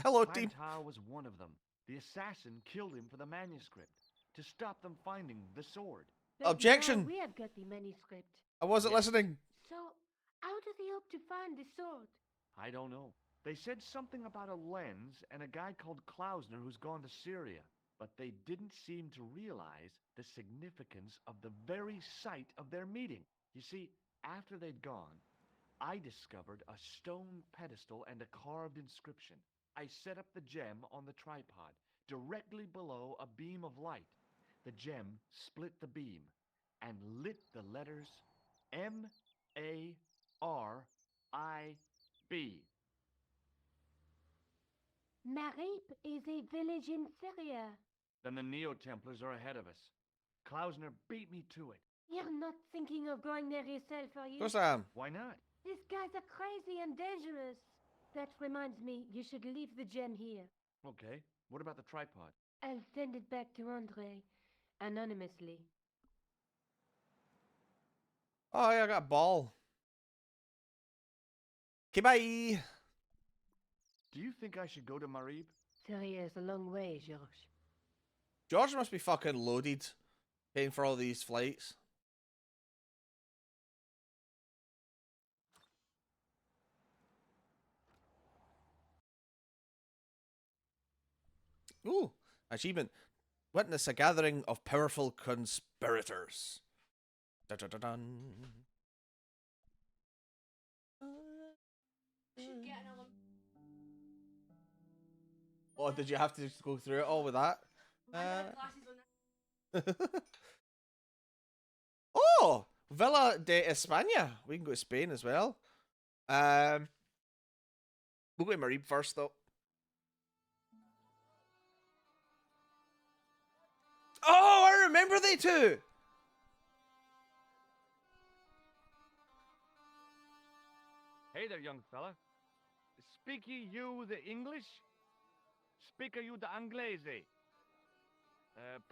Hello, team. Plantar was one of them. The assassin killed him for the manuscript, to stop them finding the sword. But Objection! now we have got the manuscript. I wasn't listening. So, how do they hope to find the sword? I don't know. They said something about a lens and a guy called Klausner who's gone to Syria, but they didn't seem to realize the significance of the very site of their meeting. You see, after they'd gone, I discovered a stone pedestal and a carved inscription. I set up the gem on the tripod, directly below a beam of light. The gem split the beam and lit the letters M-A-R-I-B. Marib is a village in Syria. Then the Neo-Templars are ahead of us. Klausner beat me to it. You're not thinking of going there yourself, are you? Of course I am. Why not? These guys are crazy and dangerous. That reminds me, you should leave the gem here. Okay, what about the tripod? I'll send it back to Andre, anonymously. Oh, yeah, I got a ball. Okay, bye. Do you think I should go to Marib? Syria is a long way, George. George must be fucking loaded, paying for all these flights. Ooh, achievement. Witness a gathering of powerful conspirators. Dun, dun, dun, dun. Oh, did you have to just go through it all with that? Oh, Villa de España. We can go to Spain as well. We'll go to Marine first, though. Oh, I remember they two. Hey there, young fella. Speak you the English? Speak you the Anglese?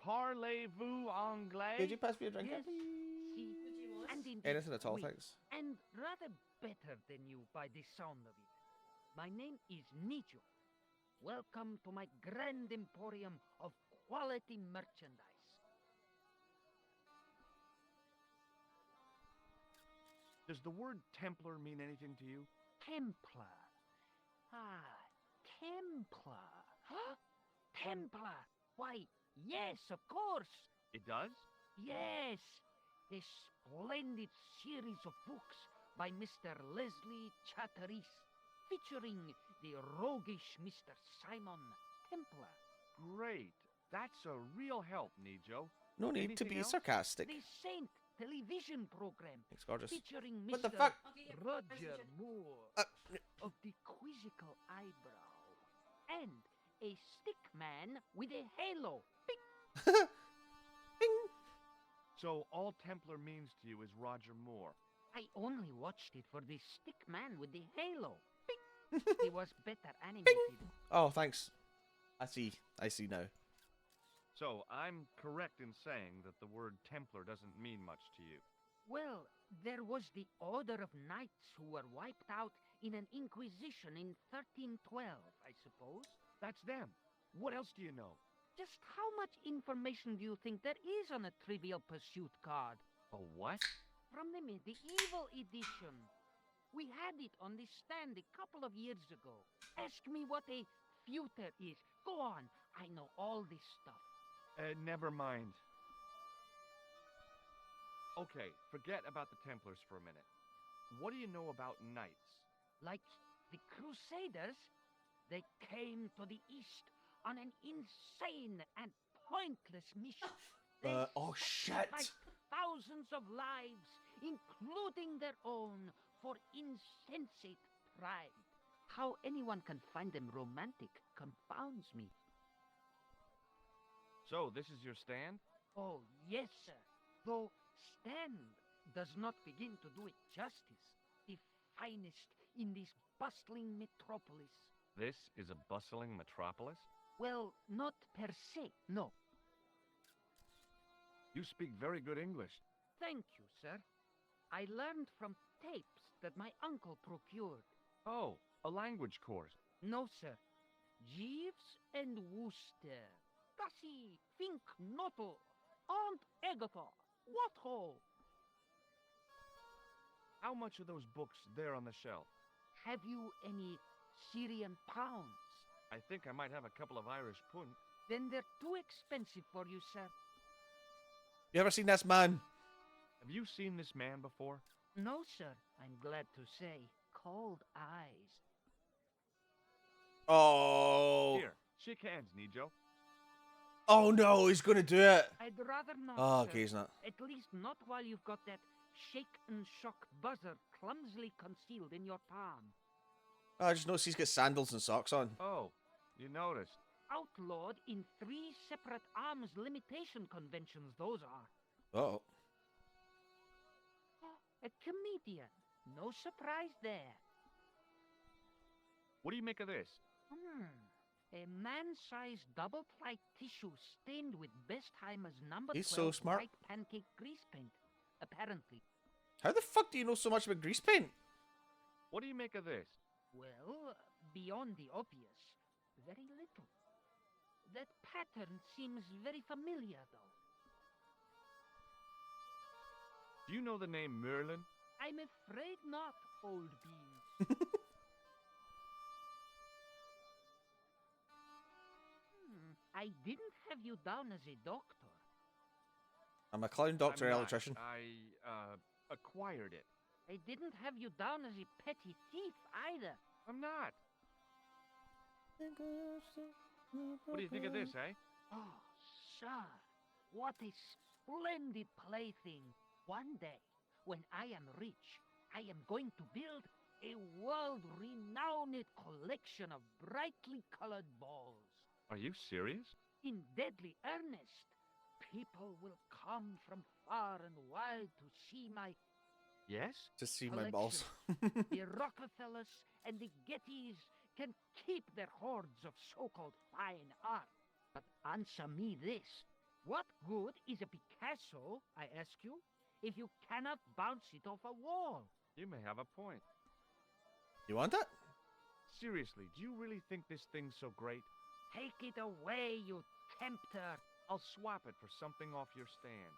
Parlez-vous anglais? Could you pass me a drink? Yes, see, and indeed, Anything at all, oui, thanks. and rather better than you by the sound of it. My name is Nijo. Welcome to my grand emporium of quality merchandise. Does the word Templar mean anything to you? Templar. Ah, Templar. Huh? Templar. Why, yes, of course. It does? Yes. A splendid series of books by Mr. Leslie Chatteris, featuring the roguish Mr. Simon Templar. Great. That's a real help, Nijo. No need to Anything be else? sarcastic. The Saint television program. Thanks, gorgeous. Featuring Mr. What the fuck? Roger Moore of the quizzical eyebrow. And a stick man with a halo. Bing! So all Templar means to you is Roger Moore. I only watched it for the stick man with the halo. Bing! He was better animated. Oh, thanks. I see now. So I'm correct in saying that the word Templar doesn't mean much to you. Well, there was the Order of Knights who were wiped out in an inquisition in 1312, I suppose. That's them. What else do you know? Just how much information do you think there is on a Trivial Pursuit card? A what? From the medieval edition. We had it on the stand a couple of years ago. Ask me what a feuter is. Go on. I know all this stuff. Never mind. Okay, forget about the Templars for a minute. What do you know about knights? Like the Crusaders, they came to the East on an insane and pointless mission. Oh shit! Sacrificed thousands of lives, including their own, for insensate pride. How anyone can find them romantic confounds me. So, this is your stand? Oh, yes, sir. Though stand does not begin to do it justice. The finest in this bustling metropolis. This is a bustling metropolis? Well, not per se, no. You speak very good English. Thank you, sir. I learned from tapes that my uncle procured. Oh, a language course. No, sir. Jeeves and Wooster. Gussie, Fink, Noto, Aunt Agatha. What ho? How much are those books there on the shelf? Have you any Syrian pounds? I think I might have a couple of Irish pund. Then they're too expensive for you, sir. You ever seen this man? Have you seen this man before? No, sir. I'm glad to say. Cold eyes. Oh. Here, shake hands, Nijo. Oh no, he's gonna do it. I'd rather not, Oh, sir. okay, he's not. At least not while you've got that shake and shock buzzer clumsily concealed in your palm. Oh, I just noticed he's got sandals and socks on. Oh, you noticed. Outlawed in 3 separate arms limitation conventions, those are. Oh. A comedian. No surprise there. What do you make of this? A man-sized double-ply tissue stained with Bestheimer's number He's 12 so smart. white pancake grease paint, apparently. How the fuck do you know so much about grease paint? What do you make of this? Well, beyond the obvious, very little. That pattern seems very familiar, though. Do you know the name Merlin? I'm afraid not, old beans. I didn't have you down as a doctor. I'm a clown doctor I'm not. electrician. I acquired it. I didn't have you down as a petty thief either. I'm not. What do you think of this, eh? Oh, sir. what a splendid plaything. One day, when I am rich, I am going to build a world-renowned collection of brightly colored balls. Are you serious? In deadly earnest. People will come from far and wide to see my Yes? To see my balls. the Rockefellers and the Gettys can keep their hoards of so-called fine art. But answer me this. What good is a Picasso, I ask you, if you cannot bounce it off a wall? You may have a point. You want that? Seriously, do you really think this thing's so great? Take it away, you tempter. I'll swap it for something off your stand.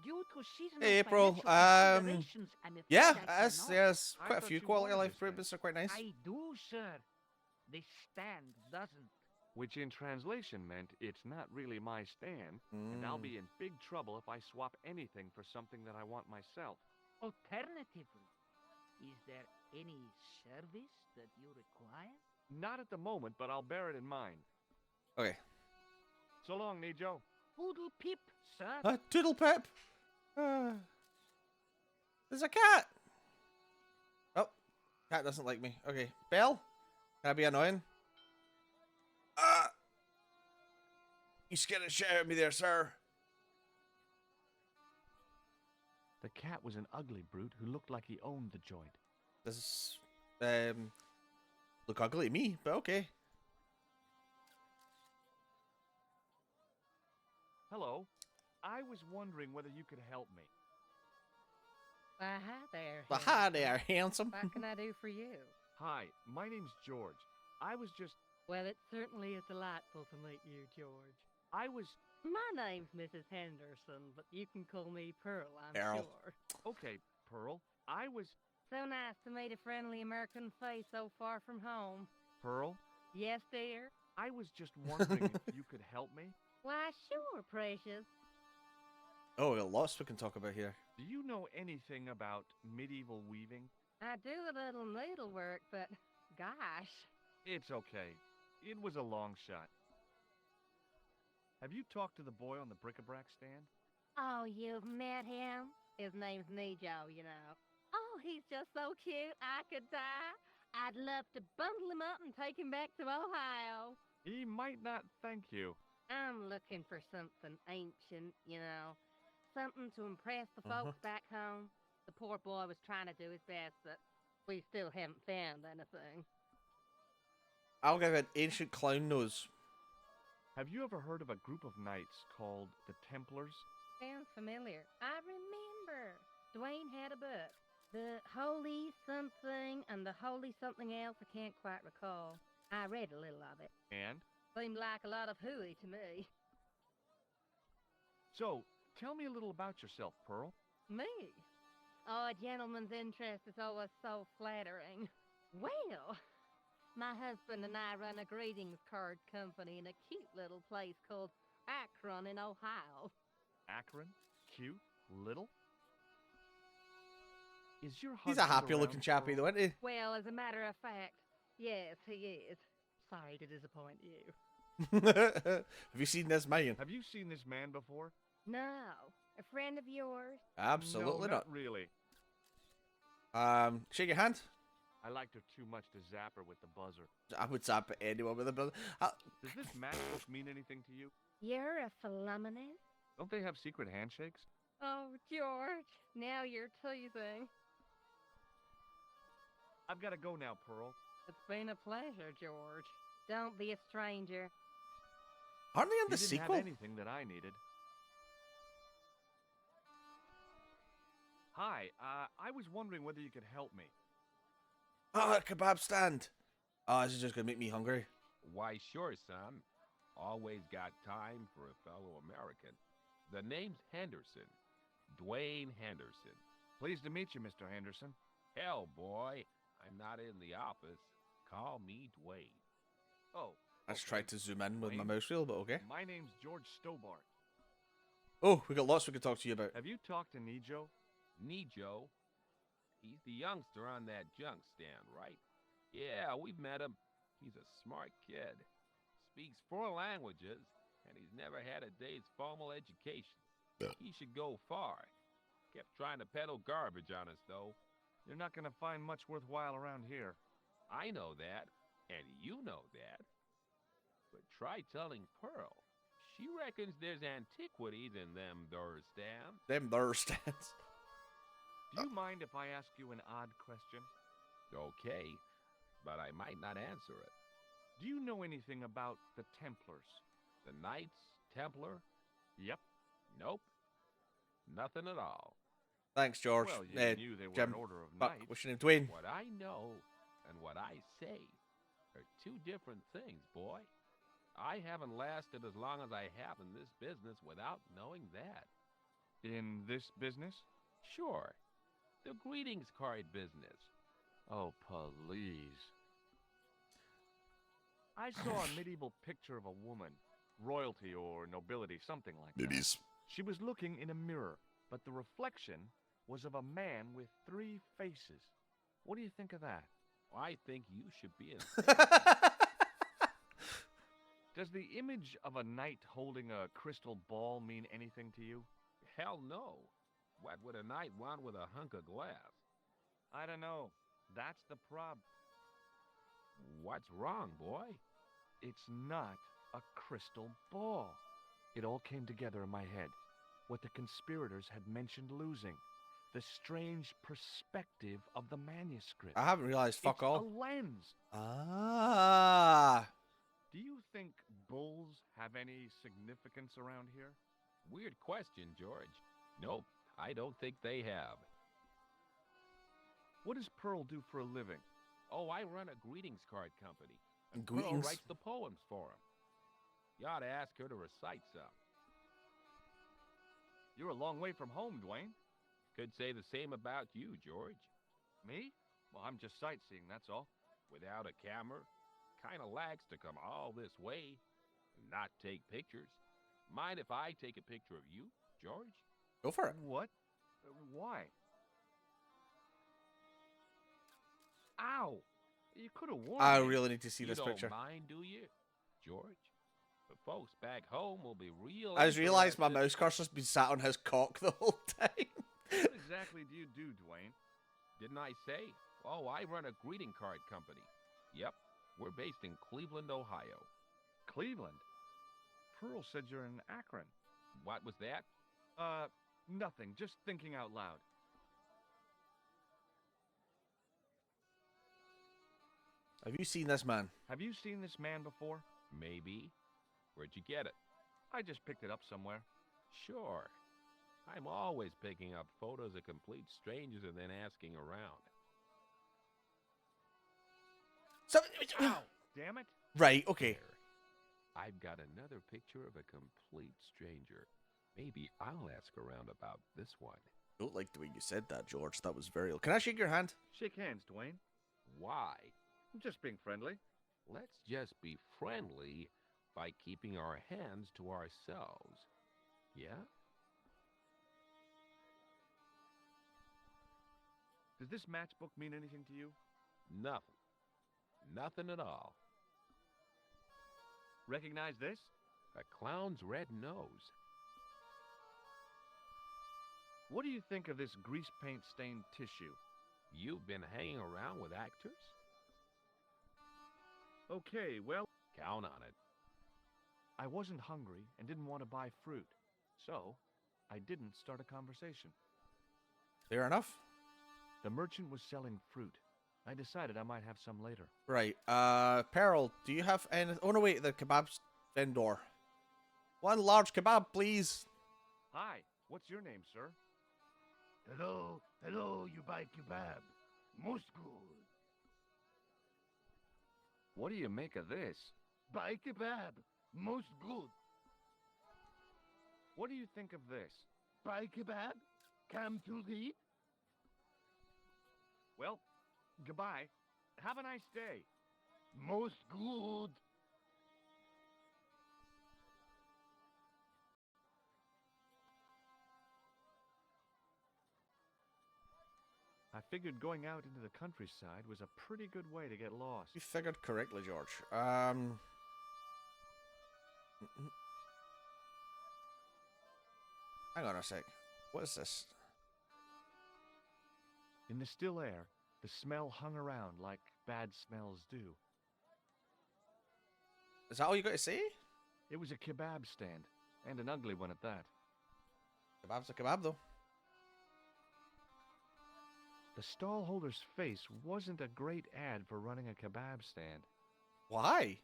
Due to seasonal Hey, April. financial considerations, I'm afraid Yeah, I yes, cannot. yes. I Quite a thought few you quality of wanted life this thing. improvements are quite nice. I do, sir. The stand doesn't. Which in translation meant it's not really my stand, and I'll be in big trouble if I swap anything for something that I want myself. Alternatively, is there any service that you require? Not at the moment, but I'll bear it in mind. Okay. So long, Nijo. Poodle pip, sir. Toodle pip. There's a cat. Oh, cat doesn't like me. Okay, Belle, can I be annoying? You scared the shit out of me there, sir. The cat was an ugly brute who looked like he owned the joint. Does look ugly to me, but okay. Hello. I was wondering whether you could help me. Why, hi there. Well, hi there, handsome. What can I do for you? Hi, my name's George. I was just... Well, it certainly is delightful to meet you, George. I was... My name's Mrs. Henderson, but you can call me Pearl, I'm Pearl. sure. Okay, Pearl. I was... So nice to meet a friendly American face so far from home. Pearl? Yes, dear? I was just wondering if you could help me. Why, sure, precious. Oh, we got lots we can talk about here. Do you know anything about medieval weaving? I do a little needlework, but gosh. It's okay. It was a long shot. Have you talked to the boy on the bric-a-brac stand? Oh, you've met him? His name's Nijo, you know. Oh, he's just so cute, I could die. I'd love to bundle him up and take him back to Ohio. He might not thank you. I'm looking for something ancient, you know. Something to impress the folks back home. The poor boy was trying to do his best, but we still haven't found anything. I'll give an ancient clown nose. Have you ever heard of a group of knights called the Templars? Sounds familiar. I remember. Dwayne had a book. The Holy Something and the Holy Something Else, I can't quite recall. I read a little of it. And? Seemed like a lot of hooey to me. So, tell me a little about yourself, Pearl. Me? Oh, a gentleman's interest is always so flattering. Well, my husband and I run a greetings card company in a cute little place called Akron in Ohio. Akron? Cute? Little? Is your He's a husband happy-looking around, chappy, though, isn't he? Well, as a matter of fact, yes, he is. Sorry to disappoint you. Have you seen this man? Have you seen this man before? No. A friend of yours? Absolutely no, not. really. Shake your hand. I liked her too much to zap her with the buzzer. I would zap anyone with a buzzer. Does this matchbook mean anything to you? You're a phenomenon? Don't they have secret handshakes? Oh, George, now you're teasing. I've got to go now, Pearl. It's been a pleasure, George. Don't be a stranger. Aren't they in the You didn't sequel? have anything that I needed. Hi, I was wondering whether you could help me. Oh, a kebab stand. Oh, this is just going to make me hungry. Why, sure, son. Always got time for a fellow American. The name's Henderson. Dwayne Henderson. Pleased to meet you, Mr. Henderson. Hell, boy. I'm not in the office. Call me Dwayne. Oh. I just tried to zoom in with my mouse wheel, but okay. My name's George Stobart. Oh, we got lots we could talk to you about. Have you talked to Nijo? Nijo? He's the youngster on that junk stand, right? Yeah, we've met him. He's a smart kid. Speaks 4 languages and he's never had a day's formal education. He should go far. Kept trying to peddle garbage on us, though. You're not gonna find much worthwhile around here. I know that, and you know that. But try telling Pearl. She reckons there's antiquities in them there stands. Them there stands. Do you mind if I ask you an odd question? Okay, but I might not answer it. Do you know anything about the Templars? The Knights Templar? Yep. Nope. Nothing at all. Thanks, George. Well, you knew they were Jim. an order of Fuck, knights. what's your name? Dwayne. What I know and what I say are two different things, boy. I haven't lasted as long as I have in this business without knowing that. In this business? Sure. The greetings card business. Oh, please. I saw a medieval picture of a woman, royalty or nobility, something like that. She was looking in a mirror, but the reflection was of a man with 3 faces. What do you think of that? I think you should be in. Does the image of a knight holding a crystal ball mean anything to you? Hell no. What would a knight want with a hunk of glass? I don't know. That's the prob. What's wrong, boy? It's not a crystal ball. It all came together in my head. What the conspirators had mentioned losing. The strange perspective of the manuscript. I haven't realized fuck all. It's a lens. Ah. Do you think bulls have any significance around here? Weird question, George. Nope, I don't think they have. What does Pearl do for a living? Oh, I run a greetings card company. And Greetings? Pearl writes the poems for him. You ought to ask her to recite some. You're a long way from home, Dwayne. Could say the same about you, George. Me? Well, I'm just sightseeing, that's all. Without a camera, kind of lax to come all this way and not take pictures. Mind if I take a picture of you, George? Go for it. What? Why? Ow! You could have warned I me. really need to see this picture. You don't mind, do you, George? The folks back home will be real. I just realised my mouse cursor's been sat on his cock the whole time. What exactly do you do, Dwayne? Didn't I say? Oh, I run a greeting card company. Yep, we're based in Cleveland, Ohio. Cleveland? Pearl said you're in Akron. What was that? Nothing. Just thinking out loud. Have you seen this man? Have you seen this man before? Maybe. Where'd you get it? I just picked it up somewhere. Sure. I'm always picking up photos of complete strangers and then asking around. So, ow! Damn it. Right, okay. There. I've got another picture of a complete stranger. Maybe I'll ask around about this one. Don't like the way you said that, George. That was very... Can I shake your hand? Shake hands, Dwayne. Why? I'm just being friendly. Let's just be friendly by keeping our hands to ourselves. Yeah? Does this matchbook mean anything to you? Nothing. Nothing at all. Recognize this? A clown's red nose. What do you think of this grease paint stained tissue? You've been hanging around with actors? Okay, well... Count on it. I wasn't hungry and didn't want to buy fruit, so I didn't start a conversation. Fair enough. The merchant was selling fruit. I decided I might have some later. Right. Pearl, do you have any... Oh, no, wait. The kebab vendor. One large kebab, please. Hi. What's your name, sir? Hello, you buy kebab. Most good. What do you make of this? Buy kebab. Most good. What do you think of this? Buy kebab. Come to read. Well, goodbye. Have a nice day. Most good. I figured going out into the countryside was a pretty good way to get lost. You figured correctly, George. Hang on a sec. What is this? In the still air, the smell hung around like bad smells do. Is that all you got to say? It was a kebab stand, and an ugly one at that. Kebab's a kebab, though. The stallholder's face wasn't a great ad for running a kebab stand. Why?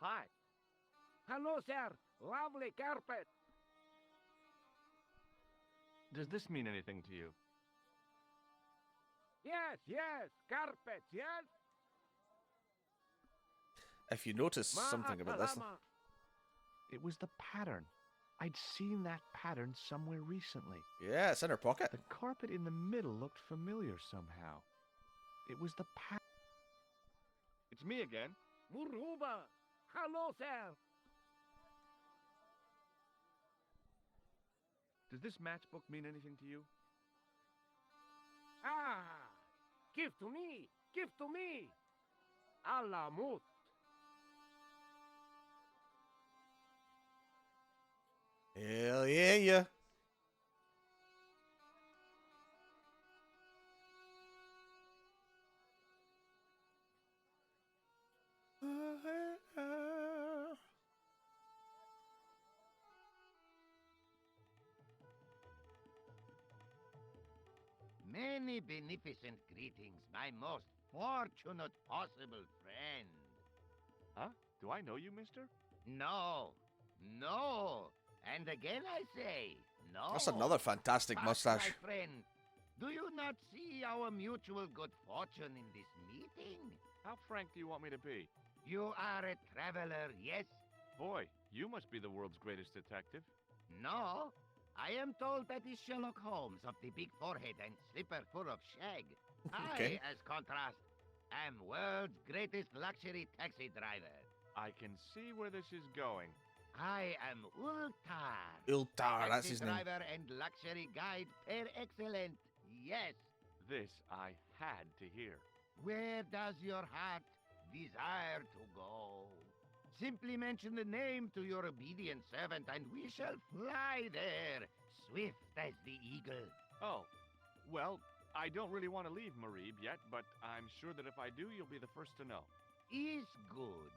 Hi. Hello, sir. Lovely carpet. Does this mean anything to you? Yes, carpet, yes? If you notice something about this... It was the pattern. I'd seen that pattern somewhere recently. Yeah, it's in her pocket. The carpet in the middle looked familiar somehow. It was the pattern. It's me again. Muruba. Hello, sir. Does this matchbook mean anything to you? Ah, give to me. Give to me. Alamut. Hell yeah, yeah. Many beneficent greetings, my most fortunate possible friend. Huh? Do I know you, mister? No. And again I say, no. That's another fantastic But, mustache. my friend, do you not see our mutual good fortune in this meeting? How frank do you want me to be? You are a traveler, yes? Boy, you must be the world's greatest detective. No. I am told that is Sherlock Holmes of the big forehead and slipper full of shag. Okay. I, as contrast, am world's greatest luxury taxi driver. I can see where this is going. I am Ultar. Ultar, that's taxi his name. driver and luxury guide per excellent. Yes. This I had to hear. Where does your heart desire to go? Simply mention the name to your obedient servant, and we shall fly there, swift as the eagle. Oh, well, I don't really want to leave Marib yet, but I'm sure that if I do, you'll be the first to know. Is good.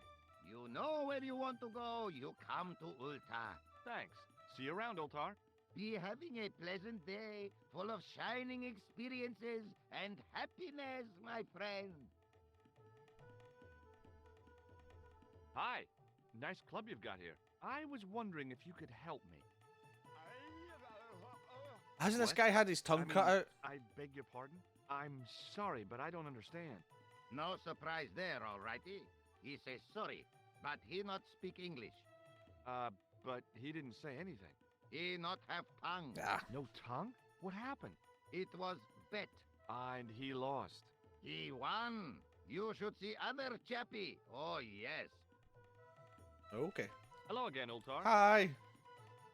You know where you want to go, you come to Ultar. Thanks. See you around, Ultar. Be having a pleasant day, full of shining experiences and happiness, my friend. Hi. Nice club you've got here. I was wondering if you could help me. Hasn't this What? guy had his tongue cut out? I beg your pardon? I'm sorry, but I don't understand. No surprise there, all righty. He says sorry, but he not speak English. But he didn't say anything. He not have tongue. No tongue? What happened? It was bet. And he lost. He won. You should see other chappie. Oh, yes. Okay. Hello again, Ultar. Hi.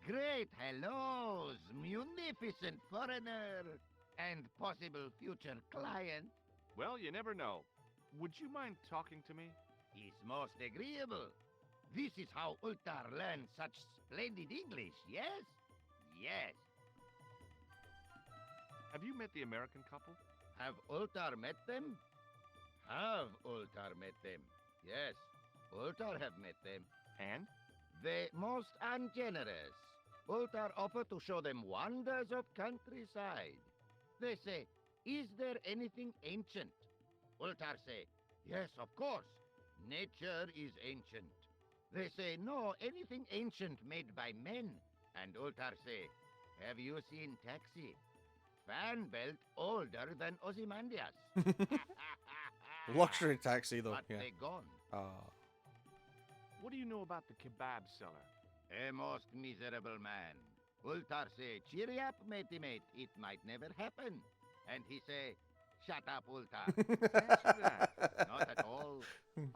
Great hellos, munificent foreigner, and possible future client. Well, you never know. Would you mind talking to me? Is most agreeable. This is how Ultar learned such splendid English, yes? Yes. Have you met the American couple? Have Ultar met them? Have Ultar met them? Yes, Ultar have met them. And? They most ungenerous. Ultar offer to show them wonders of countryside. They say, is there anything ancient? Ultar say, yes, of course. Nature is ancient. They say, no, anything ancient made by men. And Ultar say, have you seen Taxi? Fan belt older than Ozymandias. Luxury taxi, though. But Yeah. they gone. What do you know about the kebab seller? A most miserable man. Ultar say, cheery up, matey mate, it might never happen. And he say, Shut up, Ultar. Answer that. Not at all.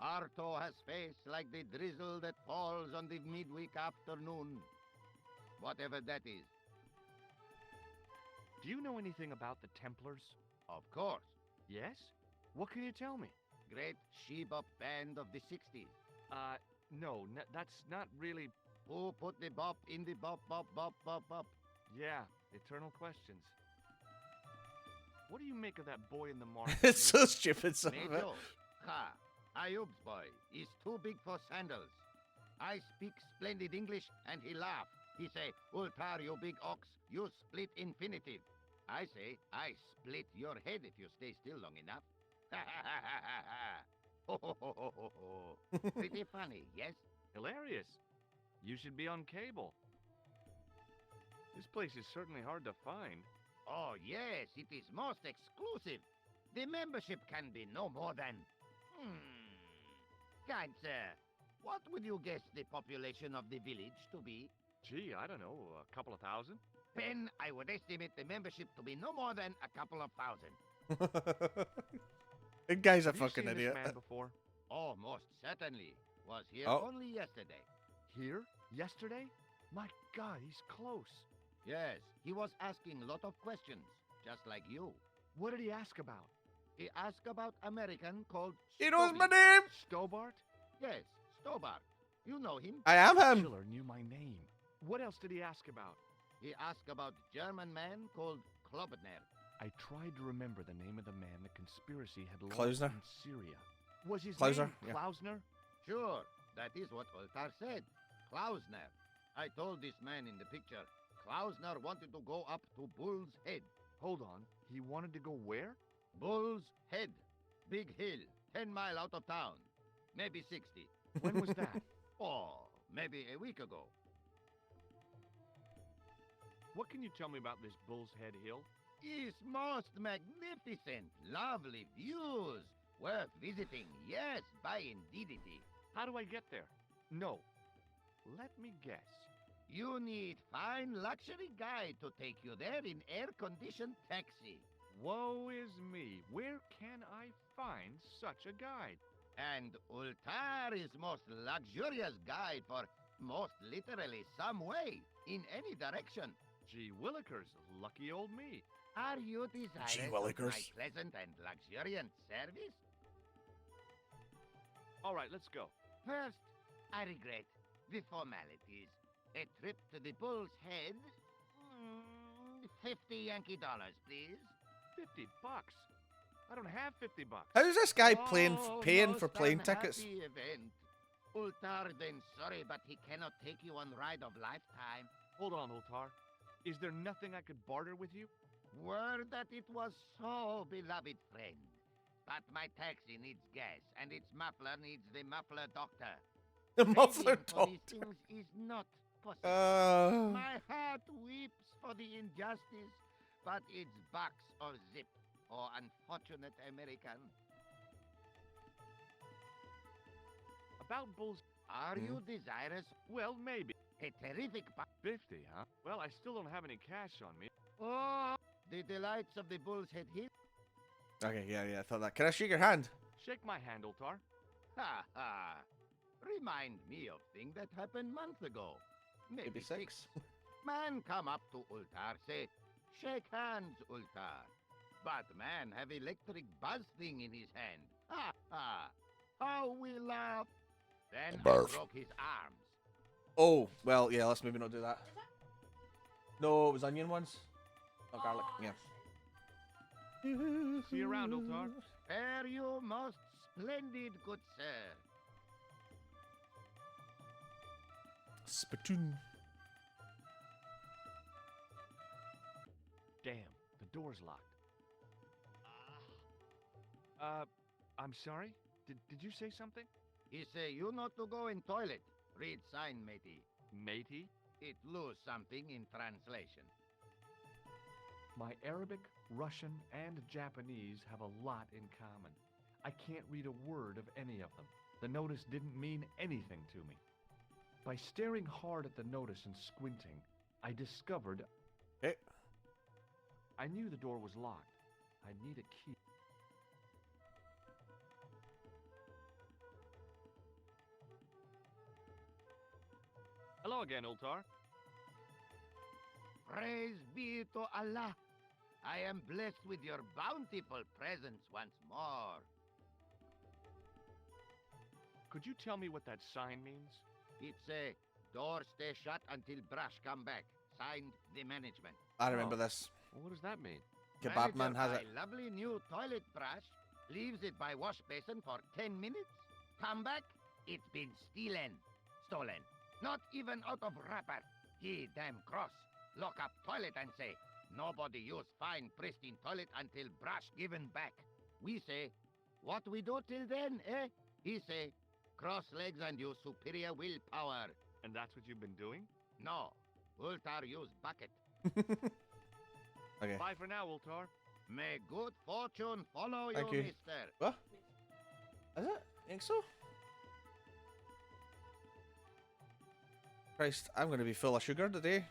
Arto has face like the drizzle that falls on the midweek afternoon. Whatever that is. Do you know anything about the Templars? Of course. Yes? What can you tell me? Great she-bop band of the 60s. No, that's not really... Who put the bop in the bop, bop, bop, bop, bop? Yeah, eternal questions. What do you make of that boy in the market? It's so stupid, some of it. Major. Ha! Ayub's boy is too big for sandals. I speak splendid English and he laugh. He say, Ultar, you big ox, you split infinitive. I say, I split your head if you stay still long enough. Ha ha ha ha ha. Ho ho ho ho ho ho. Pretty funny, yes? Hilarious. You should be on cable. This place is certainly hard to find. Oh yes, it is most exclusive. The membership can be no more than... Kind sir, what would you guess the population of the village to be? Gee, I don't know, a couple of thousand? Ben, I would estimate the membership to be no more than a couple of thousand. The guy's a Have you fucking seen idiot. This man before? Oh, most certainly. Was here Oh. only yesterday. Here? Yesterday? My God, he's close. Yes, he was asking a lot of questions, just like you. What did he ask about? He asked about American called He knows my Stubby. name! Stobart? Yes, Stobart. You know him. I am him! Schiller knew my name. What else did he ask about? He asked about German man called Klobner. I tried to remember the name of the man the conspiracy had lost Klausner? in Syria. Was his Klausner, name yeah. Klausner? Sure, that is what Ultar said. Klausner. I told this man in the picture, Klausner wanted to go up to Bull's Head. Hold on. He wanted to go where? Bull's Head. Big hill, 10 mile out of town. Maybe 60. When was that? Oh, maybe a week ago. What can you tell me about this Bull's Head Hill? It's most magnificent. Lovely views. Worth visiting. Yes, by indeedity. How do I get there? No. Let me guess. You need fine luxury guide to take you there in air-conditioned taxi. Woe is me. Where can I find such a guide? And Ultar is most luxurious guide for most literally some way, in any direction. Gee willikers, lucky old me. Are you desirous Gee of my willikers. pleasant and luxuriant service? All right, let's go. First, I regret the formalities. A trip to the Bull's Head? 50 Yankee dollars, please. $50? I don't have $50. How's this guy paying for most plane tickets? unhappy event. Ultar then sorry, but he cannot take you on ride of lifetime. Hold on, Ultar. Is there nothing I could barter with you? Word that it was so, beloved friend. But my taxi needs gas, and its muffler needs the muffler doctor. The muffler Trading for these doctor. things is not possible. Uh, My heart weeps for the injustice, but it's box or zip, or unfortunate American. About Bull's... Are you desirous? Well, maybe. A terrific 50, huh? Well, I still don't have any cash on me. Oh, the delights of the Bull's Head Hill. okay, yeah, I thought that. Can I shake your hand? Shake my hand, Ultar. Ha ha. Remind me of things that happened months ago. Maybe 6. Man come up to Ultar, say, shake hands, Ultar. But man have electric buzz thing in his hand. Ha ha. How we laugh. Then I Barf. broke his arms. Oh, well, yeah, let's maybe not do that. No, it was onion ones. Not garlic, yeah. See you around, Ultar. Fare you most splendid, good sir. Spittoon. Damn, the door's locked. I'm sorry? Did you say something? He say you not to go in toilet. Read sign, matey. Matey? It lose something in translation. My Arabic, Russian, and Japanese have a lot in common. I can't read a word of any of them. The notice didn't mean anything to me. By staring hard at the notice and squinting, I discovered... Hey. I knew the door was locked. I'd need a key. Hello again, Ultar. Praise be to Allah. I am blessed with your bountiful presence once more. Could you tell me what that sign means? It's a door stay shut until Brush come back. Signed, the management. I remember this. Well, what does that mean? Kebab man has it. My lovely new toilet brush. Leaves it by wash basin for 10 minutes. Come back, it's been stolen. Not even out of wrapper. He damn cross. Lock up toilet and say, nobody use fine pristine toilet until brush given back. We say, what we do till then, eh? He say, cross legs and use superior willpower. And that's what you've been doing? No. Ultar use bucket. Okay. Bye for now, Ultar. May good fortune follow Thank you, you. mister. What? Is it? Think so? Christ, I'm going to be full of sugar today.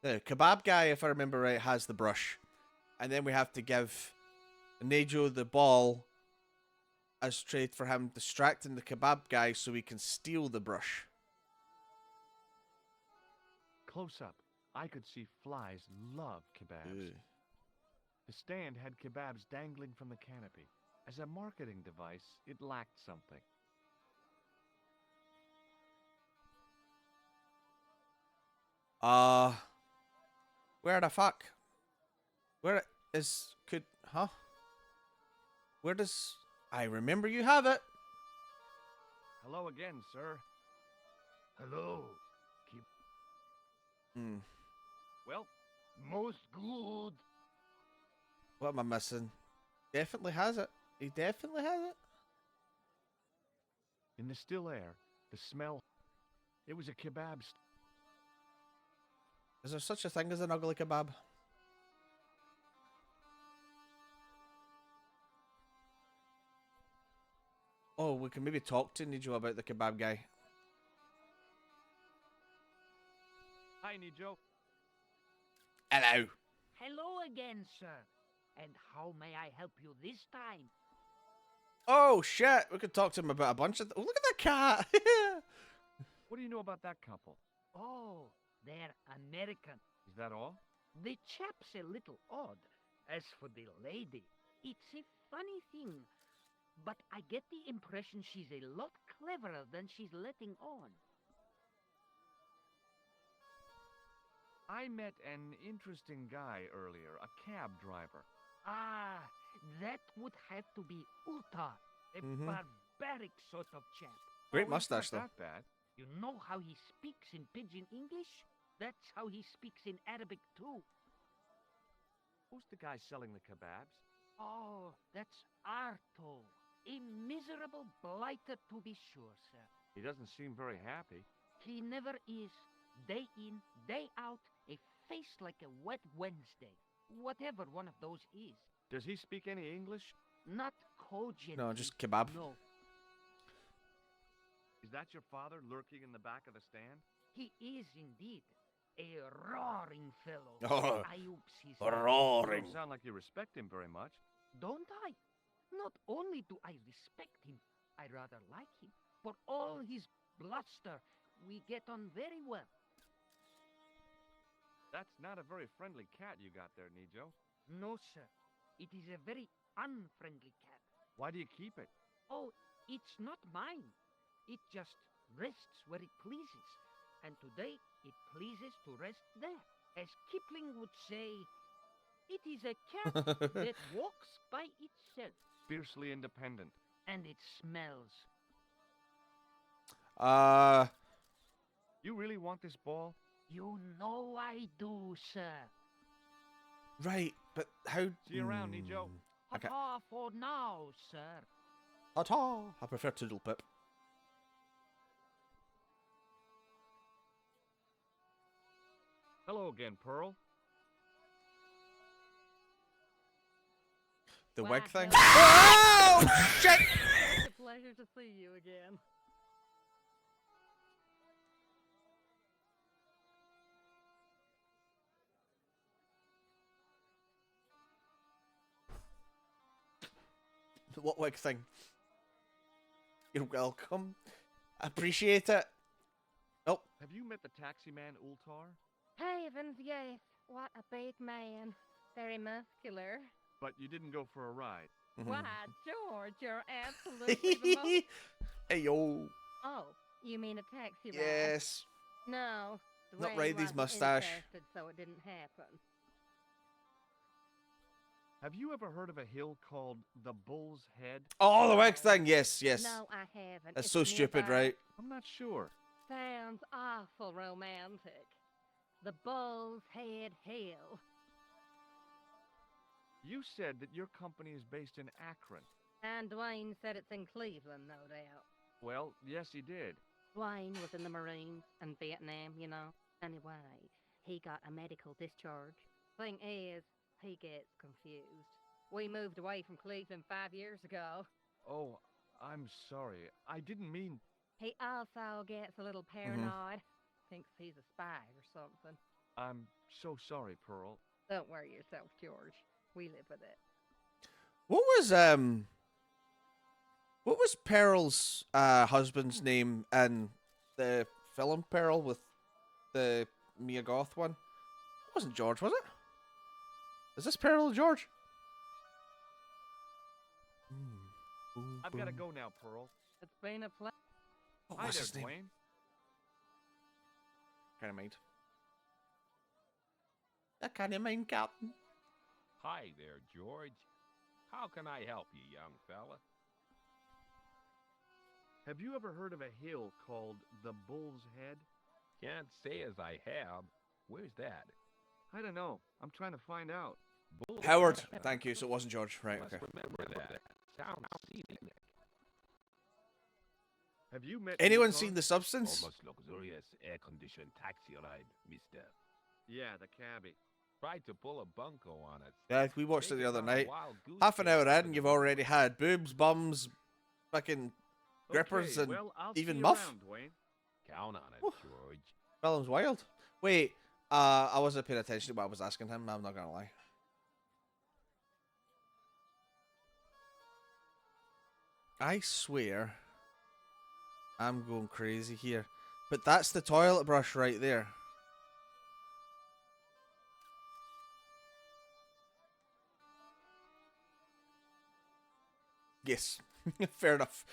The kebab guy, if I remember right, has the brush. And then we have to give Nejo the ball as trade for him distracting the kebab guy so we can steal the brush. Close up, I could see flies love kebabs. Ew. The stand had kebabs dangling from the canopy. As a marketing device, it lacked something. Where the fuck? Where is could huh? Where does I remember you have it? Hello again, sir. Hello. Well, most good. What am I missing? Definitely has it. He definitely has it. In the still air, the smell. It was a kebab. Is there such a thing as an ugly kebab? Oh, we can maybe talk to Nijo about the kebab guy. Hi, Nijo. Hello. Hello again, sir. And how may I help you this time? Oh shit, we could talk to him about a bunch of. Oh, look at that cat. What do you know about that couple? Oh, they're American. Is that all? The chap's a little odd. As for the lady, it's a funny thing. But I get the impression she's a lot cleverer than she's letting on. I met an interesting guy earlier, a cab driver. Ah, that would have to be Ultar, a barbaric sort of chap. Great Oh, mustache, it's though. not that bad. You know how he speaks in Pidgin English? That's how he speaks in Arabic too. Who's the guy selling the kebabs? Oh, that's Arto. A miserable blighter to be sure, sir. He doesn't seem very happy. He never is. Day in, day out, a face like a wet Wednesday. Whatever one of those is. Does he speak any English? Not cogent. No, just kebab. No. Is that your father lurking in the back of the stand? He is indeed a roaring fellow. Oh, Ayoops, he You said. roaring. don't sound like you respect him very much. Don't I? Not only do I respect him, I rather like him. For all his bluster, we get on very well. That's not a very friendly cat you got there, Nijo. No, sir. It is a very unfriendly cat. Why do you keep it? Oh, it's not mine. It just rests where it pleases. And today, it pleases to rest there. As Kipling would say, it is a cat that walks by itself. Fiercely independent. And it smells. You really want this ball? You know I do, sir. Right, but how? See you around, Nijo. Okay. Ta-ta for now, sir. Ta-ta. I prefer Toodle Pip. Hello again, Pearl. The Wow, wig thing. hello. Oh shit! It's a pleasure to see you again. what wig thing? You're welcome. I appreciate it. Oh. Have you met the taxi man, Ultar? Heavens, yes. What a big man. Very muscular. But you didn't go for a ride. Why, George, you're absolutely the most... Hey, yo. Oh, you mean a taxi ride? Yes. No. Not Dwayne ride his wasn't mustache. interested, so it didn't happen. Have you ever heard of a hill called the Bull's Head? Oh, the wig thing. Yes, yes. No, I haven't. That's Is so it stupid, nearby? right? I'm not sure. Sounds awful romantic. The Bull's Head Hill. You said that your company is based in Akron. And Dwayne said it's in Cleveland, no doubt. Well, yes, he did. Dwayne was in the Marines and Vietnam, you know. Anyway, he got a medical discharge. Thing is, he gets confused. We moved away from Cleveland 5 years ago. Oh, I'm sorry. I didn't mean... He also gets a little paranoid. Thinks he's a spy or something. I'm so sorry, Pearl. Don't worry yourself, George. We live with it. What was Pearl's husband's name in the film Pearl with the Mia Goth one? It wasn't George, was it? Is this Pearl or George? I've got to go now, Pearl. It's been a pleasure. What Hi was there, his name? Dwayne. Kind of mind. I kind of mind, Captain. Hi there, George. How can I help you, young fella? Have you ever heard of a hill called the Bull's Head? Can't say as I have. Where's that? I don't know. I'm trying to find out. Howard, thank you. So it wasn't George, right? Must Okay. remember that. Sounds scenic. Have you met Anyone Ultar? seen The Substance? Almost luxurious air-conditioned taxi ride, mister. Yeah, the cabbie. Tried to pull a bunco on us. Yeah, we watched it the Take other on a night. wild goose Half an hour chase in, with you've a- already had boobs, bums, fucking grippers, Okay, and well, I'll even see you Muff. around, Dwayne. Count on it, Whew. George. Film's wild. Wait, I wasn't paying attention to what I was asking him. I'm not gonna lie. I swear, I'm going crazy here, but that's the toilet brush right there. Yes, fair enough.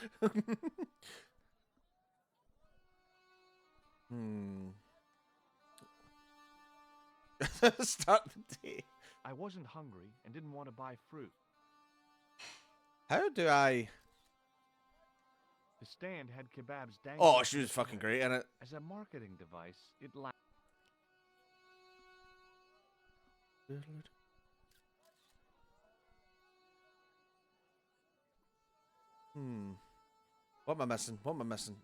Start the day. I wasn't hungry and didn't want to buy fruit. How do I? The stand had kebabs dangling. Oh, she from was the fucking ceiling. great in it. As a marketing device, it lacked. What am I missing? What am I missing?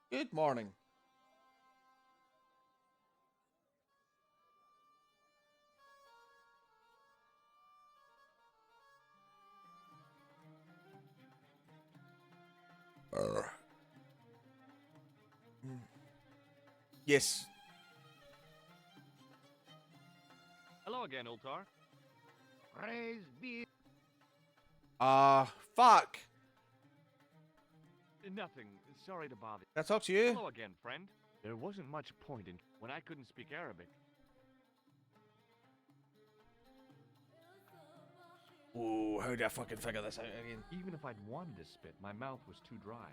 Good morning. Yes. Hello again, Ultar. Praise be. Fuck. Nothing. Sorry to bother. Can I talk to you? Hello again, friend. There wasn't much point in when I couldn't speak Arabic. Ooh, how do I fucking figure this out again? Even if I'd wanted to spit, my mouth was too dry.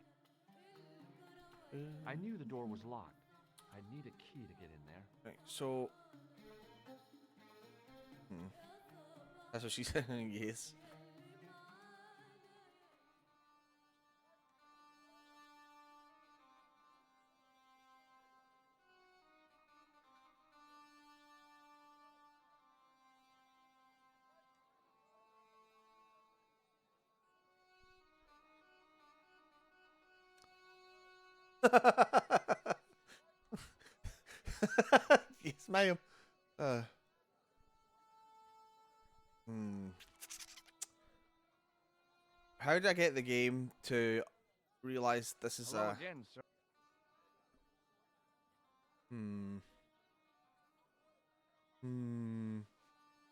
I knew the door was locked. I'd need a key to get in there. Right, so... That's what she said. Yes. Yes, ma'am. How did I get the game to realize this is Hello a... again, sir.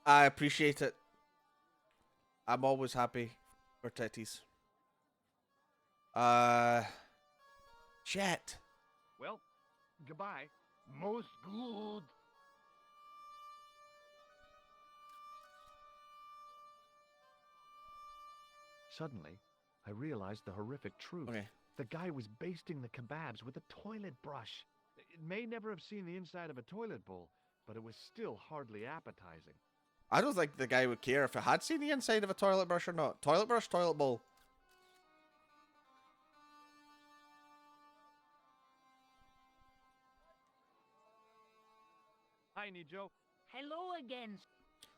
I appreciate it. I'm always happy for titties. Shit. Well, goodbye. Most good. Suddenly, I realized the horrific truth. Okay. The guy was basting the kebabs with a toilet brush. It may never have seen the inside of a toilet bowl, but it was still hardly appetizing. I don't think the guy would care if it had seen the inside of a toilet brush or not. Toilet brush, toilet bowl. Hi, Nijo. Hello again.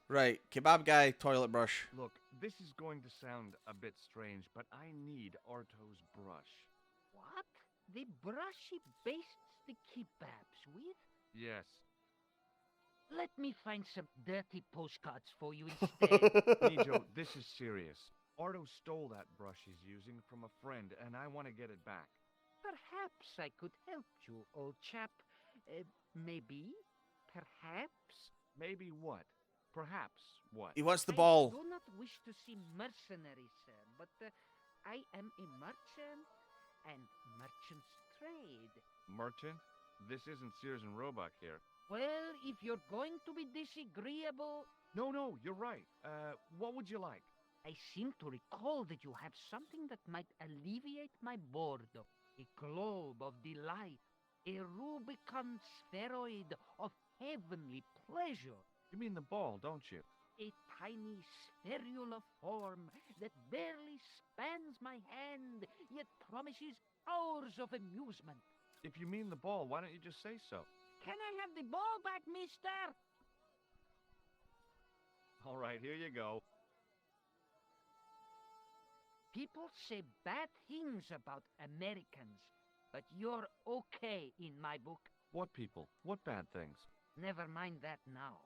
Right, kebab guy, toilet brush. Look, this is going to sound a bit strange, but I need Arto's brush. What? The brush he bastes the kebabs with? Yes. Let me find some dirty postcards for you instead. Nijo, this is serious. Arto stole that brush he's using from a friend, and I want to get it back. Perhaps I could help you, old chap. Maybe? Perhaps? Maybe what? Perhaps what? He wants the I ball. do not wish to seem mercenary, sir, but I am a merchant, and merchants trade. Merchant? This isn't Sears and Roebuck here. Well, if you're going to be disagreeable... No, you're right. What would you like? I seem to recall that you have something that might alleviate my boredom. A globe of delight. A Rubicon spheroid of heavenly pleasure. You mean the ball, don't you? A tiny spherule of form that barely spans my hand, yet promises hours of amusement. If you mean the ball, why don't you just say so? Can I have the ball back, mister? All right, here you go. People say bad things about Americans, but you're okay in my book. What people? What bad things? Never mind that now.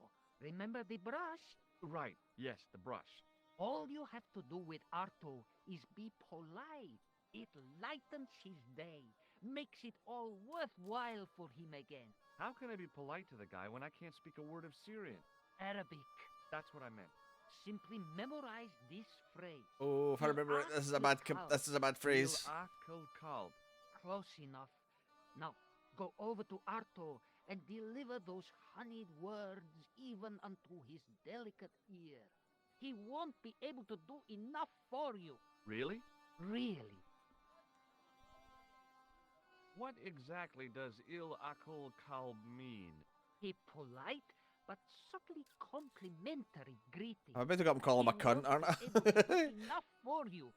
Remember the brush? Right, yes, the brush. All you have to do with Arto is be polite. It lightens his day, makes it all worthwhile for him again. How can I be polite to the guy when I can't speak a word of Syrian? Arabic. That's what I meant. Simply memorize this phrase. Oh, if I remember it, this is a bad phrase. Il kalb. Close enough. Now, go over to Arto and deliver those honeyed words even unto his delicate ear. He won't be able to do enough for you. Really? Really. What exactly does il akul kalb mean? A polite but subtly complimentary greeting. I bet I got him calling him a cunt, aren't I? Enough for you.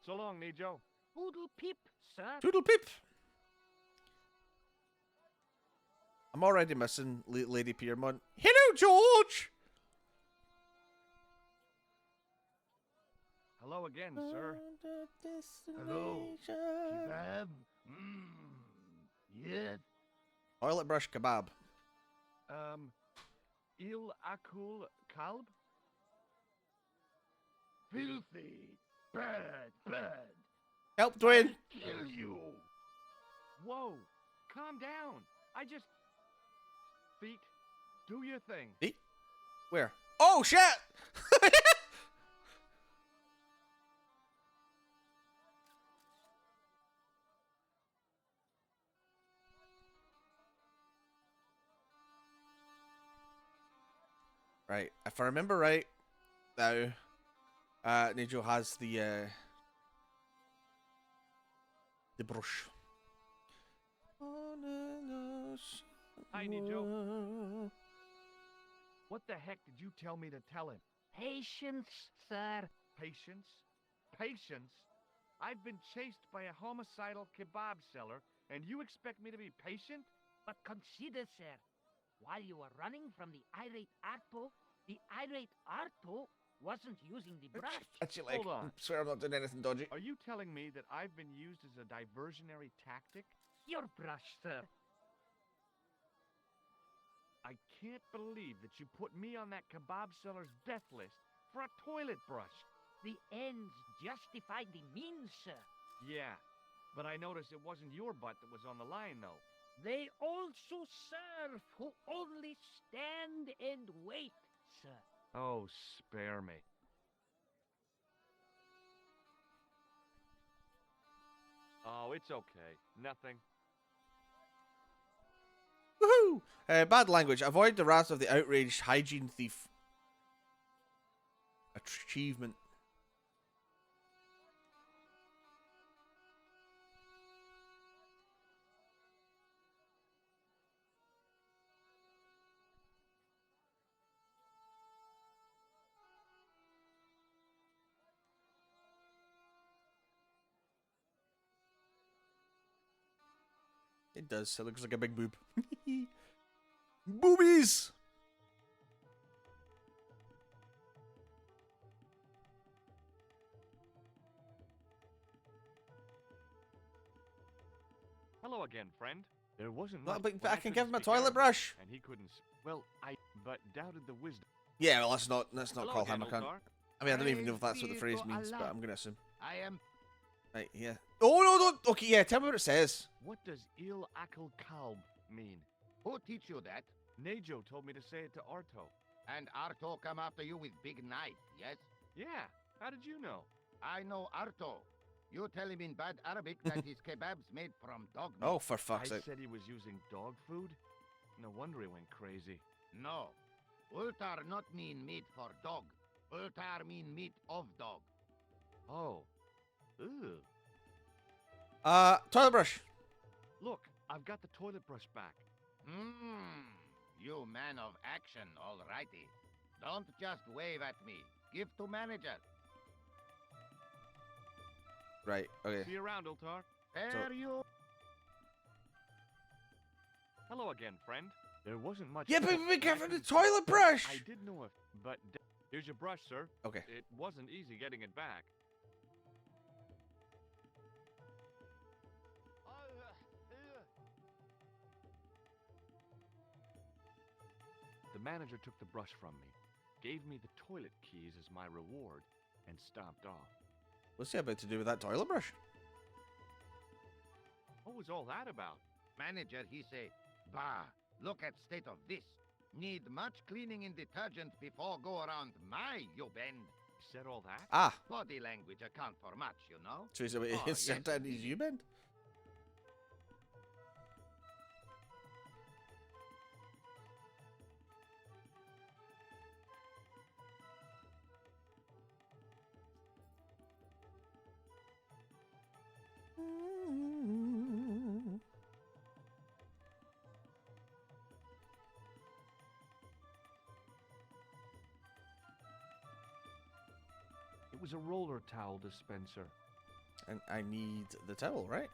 So long, Nijo. Poodle pip, sir. Toodle pip. I'm already missing Lady Piermont. Hello, George. Hello again, sir. Hello. Kebab? Yes. Toilet brush kebab. Il akul kalb? Filthy. Bad. Help, Dwayne. Kill you. Whoa, calm down. I just... Feet, do your thing. Feet? Where? Oh, shit! Right, if I remember right, now, Nijo has the brush. Hi, Nijo. What the heck did you tell me to tell him? Patience, sir. Patience? Patience? I've been chased by a homicidal kebab seller, and you expect me to be patient? But consider, sir, while you were running from the irate Arto wasn't using the brush. Actually, Hold on. I swear I'm not doing anything dodgy. Are you telling me that I've been used as a diversionary tactic? Your brush, sir. I can't believe that you put me on that kebab seller's death list for a toilet brush. The ends justify the means, sir. Yeah, but I noticed it wasn't your butt that was on the line, though. They also serve who only stand and wait, sir. Oh, spare me. Oh, it's okay. Nothing. Woohoo! Bad language. Avoid the wrath of the outraged hygiene thief. Achievement. It does. It looks like a big boob. Boobies! Hello again, friend. There wasn't Well, much. but I can give him a speak toilet Arabic, brush. And he couldn't. Well, but doubted the wisdom. Yeah, well, let's not Hello call him a again, cunt. Ultar. I mean, I don't even know if that's Praise what the be phrase to means, but Allah. I'm gonna assume. I am. Right, yeah. Oh no, don't. Okay, yeah. Tell me what it says. What does Il Akal Kalb mean? Who teach you that? Nejo told me to say it to Arto. And Arto come after you with big knife, yes? Yeah. How did you know? I know Arto. You tell him in bad Arabic that his kebabs made from dog meat. Oh, for fuck's I sake. said he was using dog food? No wonder he went crazy. No. Ultar not mean meat for dog. Ultar mean meat of dog. Oh. Ew. Toilet brush. Look, I've got the toilet brush back. You man of action, all righty. Don't just wave at me. Give to manager. Right. Okay. See you around, Ultar. There you. Hello again, friend. There wasn't much. Yeah, but else, we and I give him the couldn't- toilet brush. I did know it, but here's your brush, sir. Okay. It wasn't easy getting it back. The manager took the brush from me, gave me the toilet keys as my reward, and stomped off. What's he about to do with that toilet brush? What was all that about? Manager, he say, bah, look at state of this. Need much cleaning in detergent before go around my, you bend. He said all that? Ah. Body language account for much, you know? So he's about Oh, to sit down his U-bend? It was a roller towel dispenser. And I need the towel, right?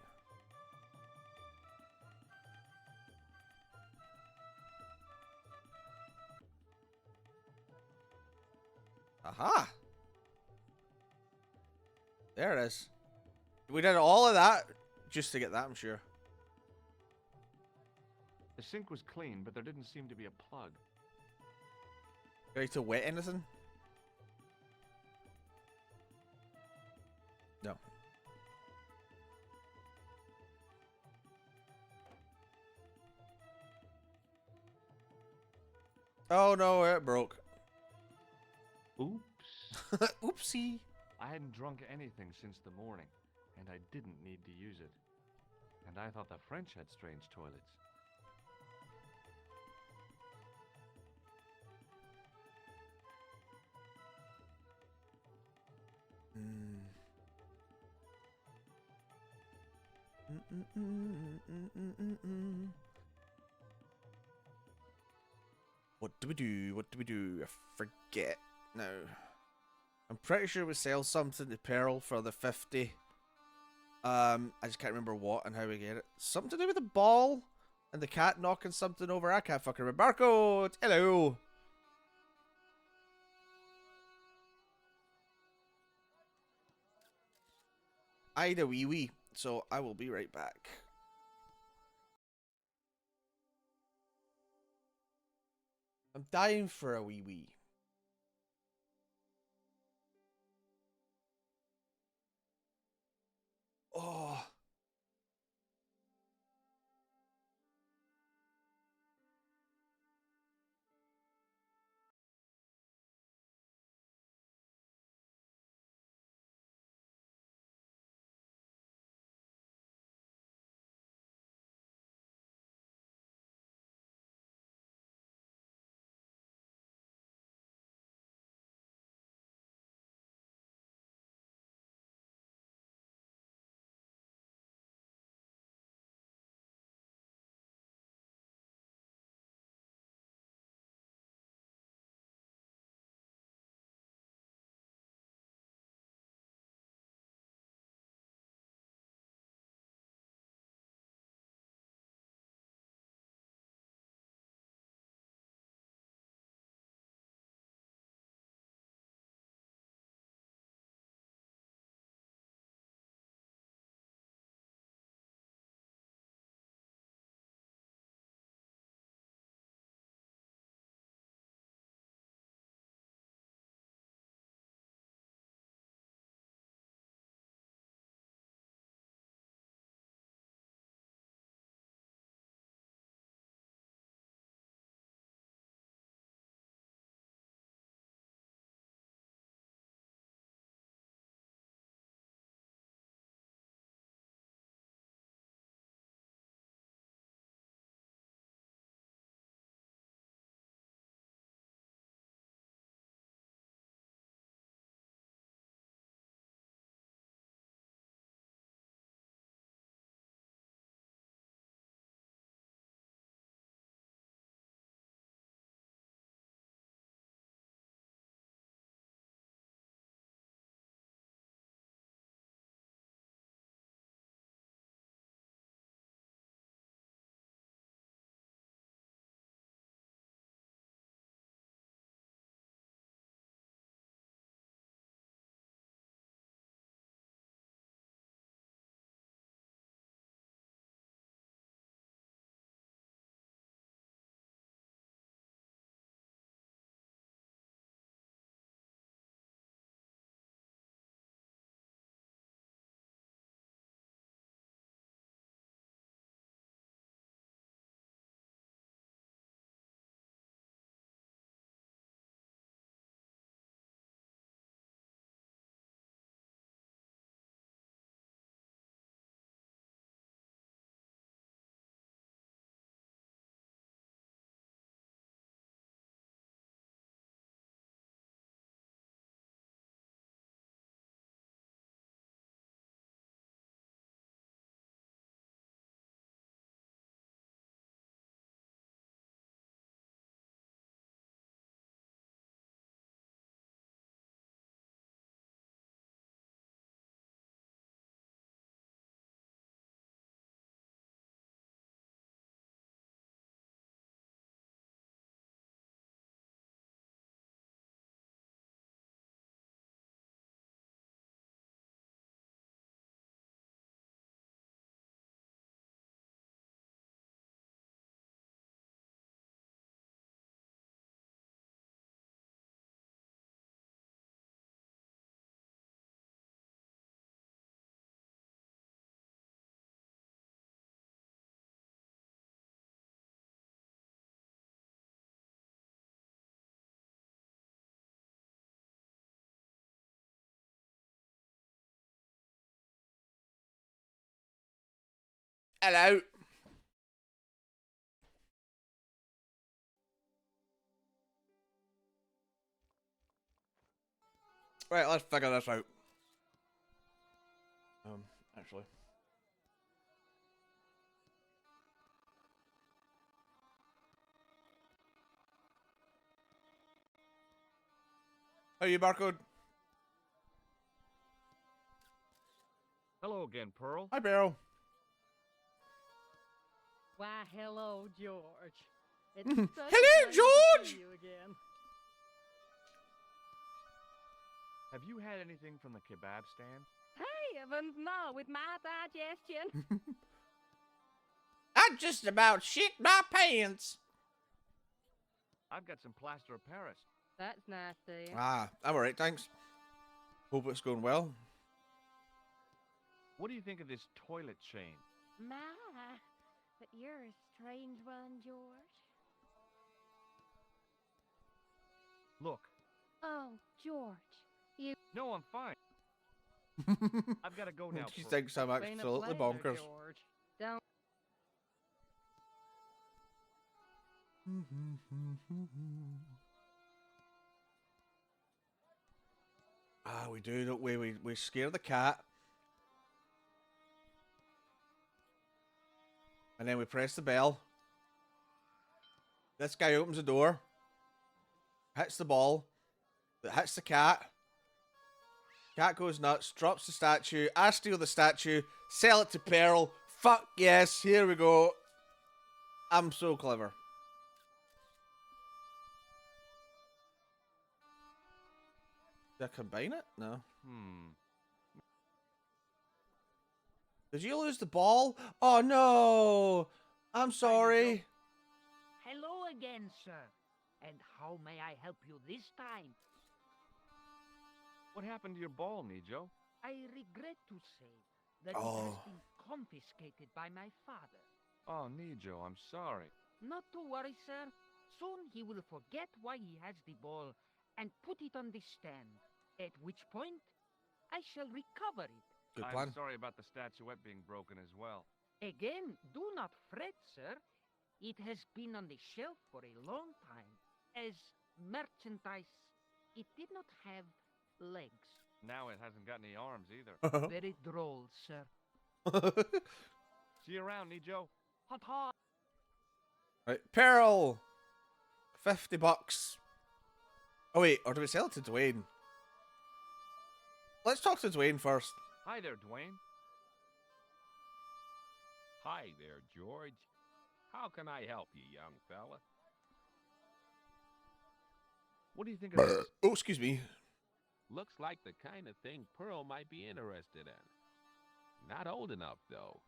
Aha! There it is. We did all of that just to get that, I'm sure. The sink was clean, but there didn't seem to be a plug. Ready to wet anything? No. Oh no, it broke. Oops. Oopsie. I hadn't drunk anything since the morning, and I didn't need to use it. And I thought the French had strange toilets. What do we do? What do we do? I forget now. I'm pretty sure we sell something to Pearl for the 50. I just can't remember what and how we get it. Something to do with the ball and the cat knocking something over. I can't fucking remember. Barcode! Hello! I had a wee wee, so I will be right back. I'm dying for a wee wee. Oh. Hello. Right, let's figure this out. Actually. How are you, Barcode? Hello again, Pearl. Hi, Beryl. Why, hello, George. It's Mhm. such Hello, a pleasure to George! see you again. Have you had anything from the kebab stand? Heavens, no, with my digestion. I just about shit my pants. I've got some plaster of Paris. That's nice, dear. Ah, I'm alright, thanks. Hope it's going well. What do you think of this toilet chain? My, but you're a strange one, George. Look. Oh, George, you... No, I'm fine. I've got to go now. She thinks I'm Been a absolutely pleasure, bonkers. George. Don't... Ah, we do, don't we? We scare the cat. And then we press the bell. This guy opens the door. Hits the ball. That hits the cat. Cat goes nuts. Drops the statue. I steal the statue. Sell it to Pearl. Fuck yes. Here we go. I'm so clever. Did I combine it? No. Did you lose the ball? Oh no! I'm sorry. Hello again, sir. And how may I help you this time? What happened to your ball, Nijo? I regret to say that it has been confiscated by my father. Oh, Nijo, I'm sorry. Not to worry, sir. Soon he will forget why he has the ball and put it on the stand, at which point I shall recover it. Good plan. I'm sorry about the statuette being broken as well. Again, do not fret, sir. It has been on the shelf for a long time. As merchandise, it did not have legs. Now it hasn't got any arms either. Very droll, sir. See you around, Nijo. Ha-ha. Right, Pearl! $50. Oh wait, or do we sell it to Dwayne? Let's talk to Dwayne first. Hi there, Dwayne. Hi there, George. How can I help you, young fella? What do you think of this? Oh, excuse me. Looks like the kind of thing Pearl might be interested in. Not old enough, though.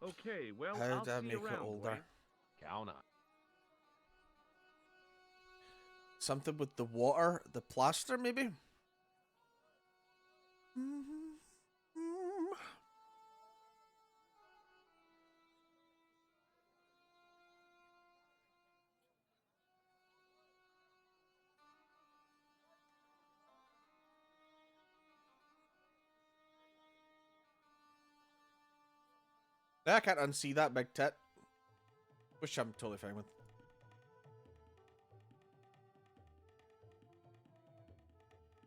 Okay, well, How I'll do I see make you it around, older? Dwayne. Count on. Something with the water, the plaster, maybe? I can't unsee that big tit. Which I'm totally fine with.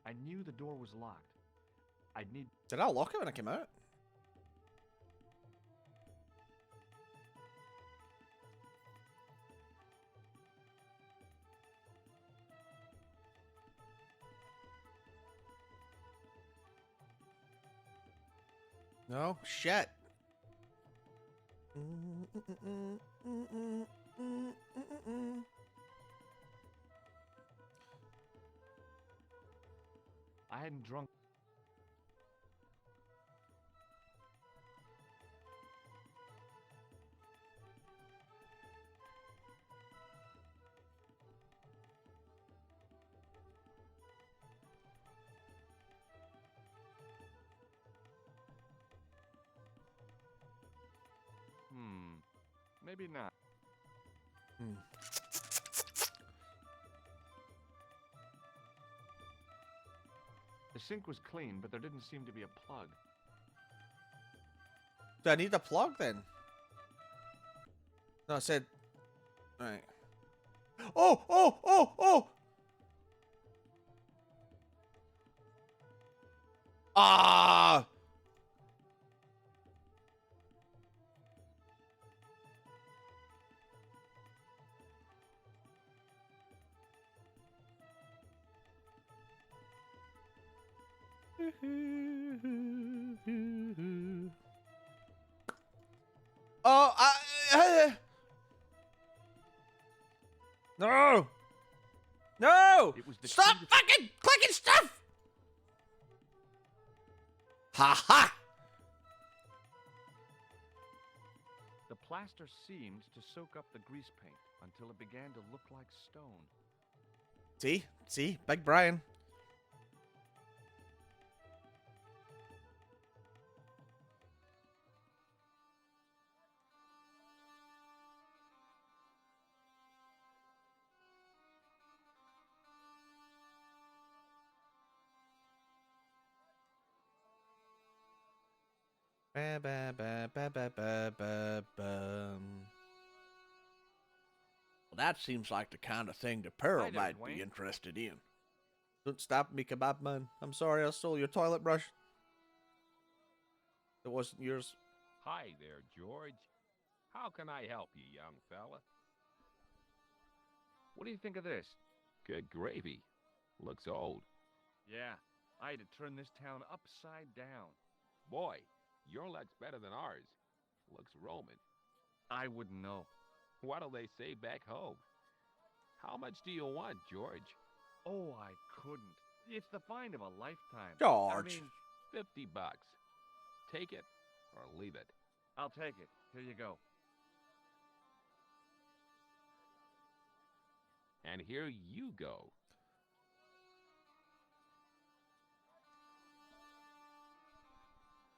I knew the door was locked. I'd need... Did I lock it when I came out? No? Shit. I hadn't drunk... Maybe not. The sink was clean, but there didn't seem to be a plug. Do I need a plug then? No, I said... Alright. Oh! Oh! Oh! Oh! Ah! Oh, no! No! Stop fucking clicking stuff! Ha ha! The plaster seemed to soak up the grease paint until it began to look like stone. See, Big Brian. Ba, ba, ba, ba, ba, ba, ba, bum. Well, that seems like the kind of thing the Pearl Hi there, might Dwayne. be interested in. Don't stop me, kebab man. I'm sorry I stole your toilet brush. It wasn't yours. Hi there, George. How can I help you, young fella? What do you think of this? Good gravy. Looks old. Yeah, I had to turn this town upside down. Boy, your luck's better than ours. Looks Roman. I wouldn't know. What do they say back home? How much do you want, George? Oh, I couldn't. It's the find of a lifetime. George. I mean, $50. Take it or leave it. I'll take it. Here you go. And here you go.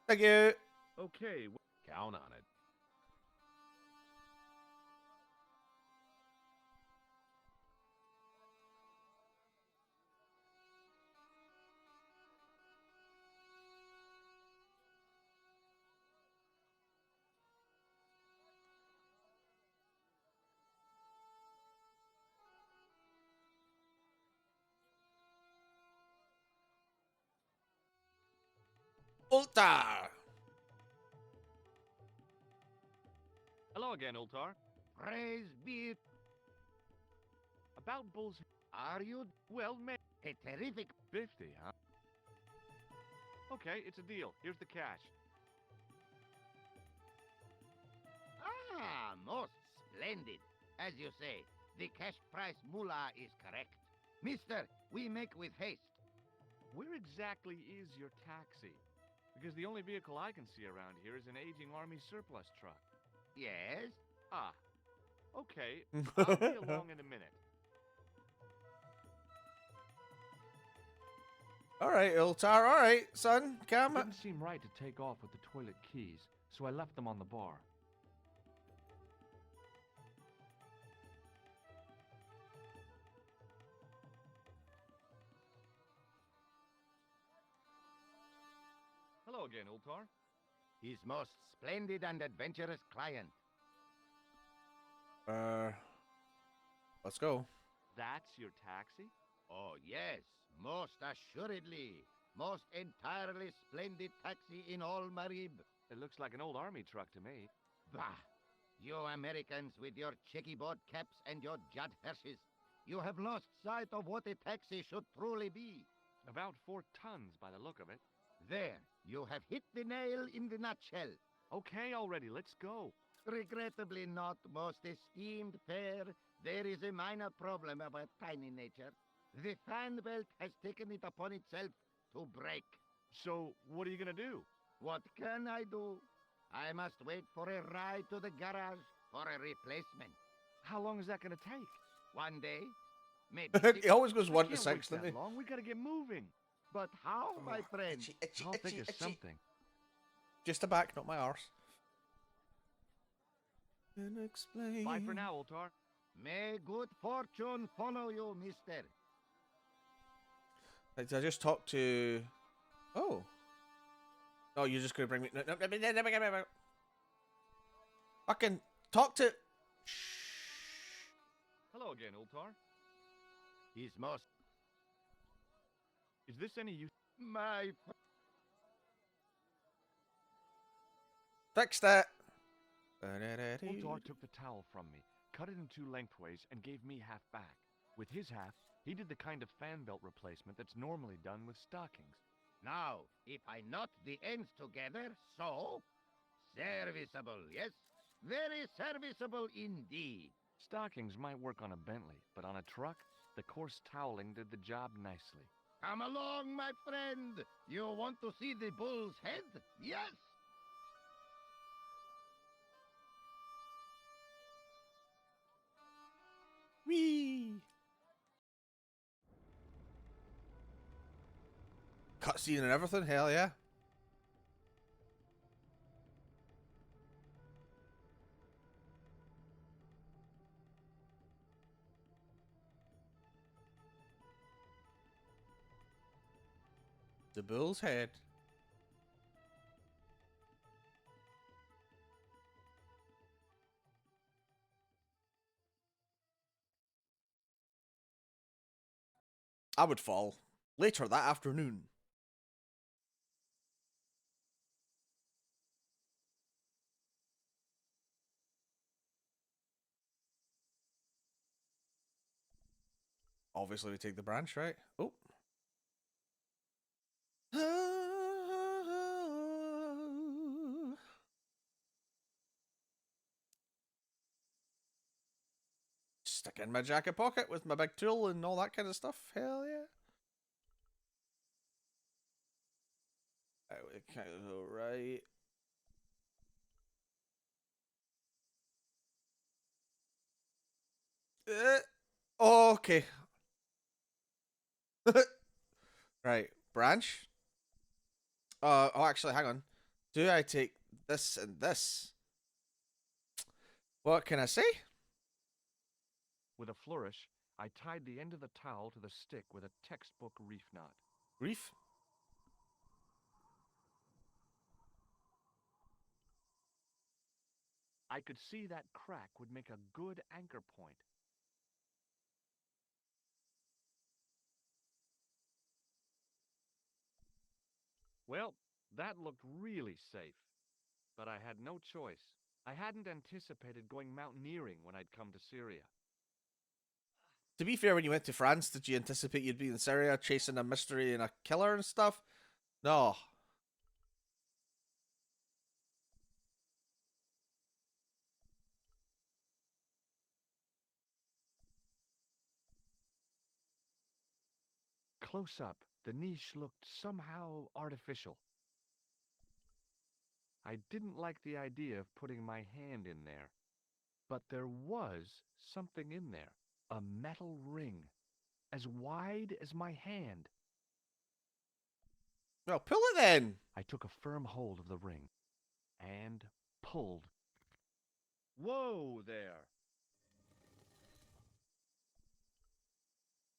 Thank you. Okay. Count on it. Ulta. Hello again, Ultar. Praise be. About Bull's... Are you Well, a terrific 50, huh? Okay, it's a deal. Here's the cash. Ah, most splendid. As you say, the cash price moolah is correct. Mister, we make with haste. Where exactly is your taxi? Because the only vehicle I can see around here is an aging army surplus truck. Yes? Ah, okay. I'll be along in a minute. All right, Ultar. All right, son. Come. Didn't seem right to take off with the toilet keys, so I left them on the bar. Hello again, Ultar. His most splendid and adventurous client. Let's go. That's your taxi? Oh, yes, most assuredly. Most entirely splendid taxi in all Marib. It looks like an old army truck to me. Bah! You Americans with your checkerboard caps and your Judd Hershes. You have lost sight of what a taxi should truly be. About 4 tons by the look of it. There, you have hit the nail in the nutshell. Okay, already, let's go. Regrettably not, most esteemed pair. There is a minor problem of a tiny nature. The fan belt has taken it upon itself to break. So, what are you gonna do? What can I do? I must wait for a ride to the garage for a replacement. How long is that gonna take? One day? Maybe He always goes We 1 to can't 6, wait doesn't he? that long. We gotta get moving. But how, my friend? I'll think of something. Just the back, not my arse. And explain. Bye for now, Ultar. May good fortune follow you, mister. Like, did I just talk to... Oh. Oh, you're just going to bring me... No. Fucking talk to... Hello again, Ultar. His most... Is this any use? My... Fix that. Ultar took the towel from me, cut it in 2 lengthways, and gave me half back. With his half, he did the kind of fan belt replacement that's normally done with stockings. Now, if I knot the ends together, so... Serviceable, yes? Very serviceable indeed. Stockings might work on a Bentley, but on a truck, the coarse toweling did the job nicely. Come along, my friend. You want to see the bull's head? Yes? Whee! cutscene and everything. Hell yeah. The bull's head. I would fall. Later that afternoon. Obviously we take the branch, right? Oh. Stick in my jacket pocket with my big tool and all that kind of stuff. Hell yeah. We kind of go right. Okay. Right. Branch. Oh, actually, hang on. Do I take this and this? What can I say? With a flourish, I tied the end of the towel to the stick with a textbook reef knot. Reef? I could see that crack would make a good anchor point. Well, that looked really safe. But I had no choice. I hadn't anticipated going mountaineering when I'd come to Syria. To be fair, when you went to France, did you anticipate you'd be in Syria chasing a mystery and a killer and stuff? No. Close up, the niche looked somehow artificial. I didn't like the idea of putting my hand in there. But there was something in there. A metal ring, as wide as my hand. Well, pull it then. I took a firm hold of the ring and pulled. Whoa there!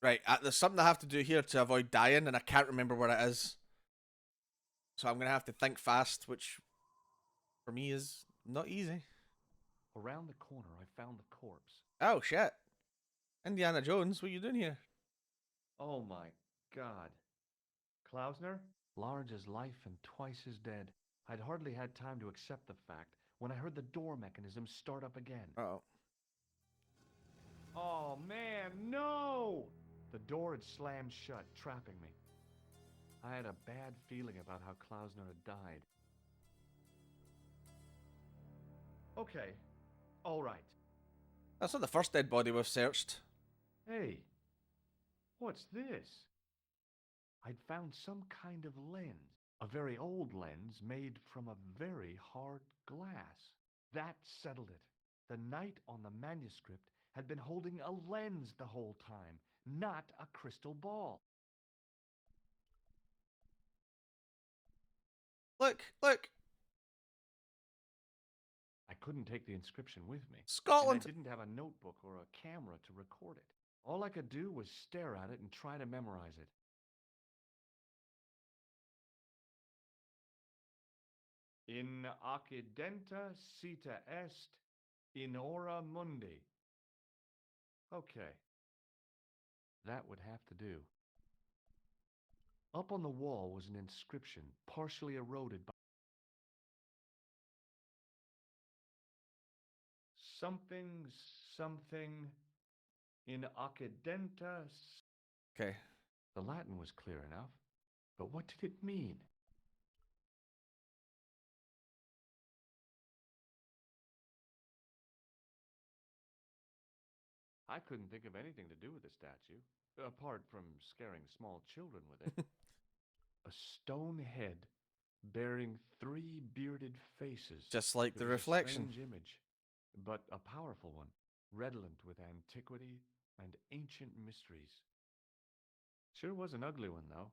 Right, there's something I have to do here to avoid dying, and I can't remember where it is. So I'm going to have to think fast, which for me is not easy. Around the corner, I found the corpse. Oh, shit. Indiana Jones, what are you doing here? Oh my God. Klausner? Large as life and twice as dead. I'd hardly had time to accept the fact when I heard the door mechanism start up again. Uh-oh. Oh man, no! The door had slammed shut, trapping me. I had a bad feeling about how Klausner had died. Okay, all right. That's not the first dead body we've searched. Hey, what's this? I'd found some kind of lens. A very old lens made from a very hard glass. That settled it. The knight on the manuscript had been holding a lens the whole time, not a crystal ball. Look, look. I couldn't take the inscription with me. Scotland. And I didn't have a notebook or a camera to record it. All I could do was stare at it and try to memorize it. In accidenta cita est in ora mundi. Okay. That would have to do. Up on the wall was an inscription, partially eroded by something in accidenta. Okay. The Latin was clear enough, but what did it mean? I couldn't think of anything to do with the statue, apart from scaring small children with it. A stone head bearing 3 bearded faces. Just like It the was reflection. A strange image, but a powerful one, redolent with antiquity and ancient mysteries. Sure was an ugly one, though.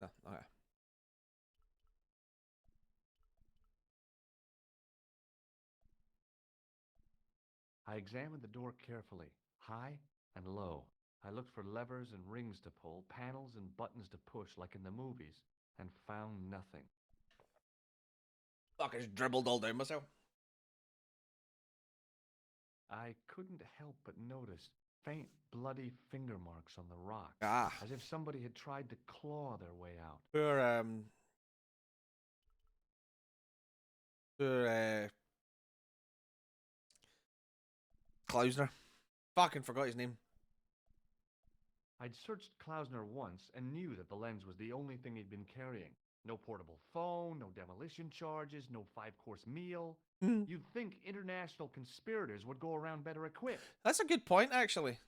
No, okay. I examined the door carefully, high and low. I looked for levers and rings to pull, panels and buttons to push like in the movies, and found nothing. Fuck, I just dribbled all down myself. I couldn't help but notice faint bloody finger marks on the rocks, as if somebody had tried to claw their way out. Poor Klausner. Fucking forgot his name. I'd searched Klausner once and knew that the lens was the only thing he'd been carrying. No portable phone, no demolition charges, no 5-course meal. You'd think international conspirators would go around better equipped. That's a good point, actually.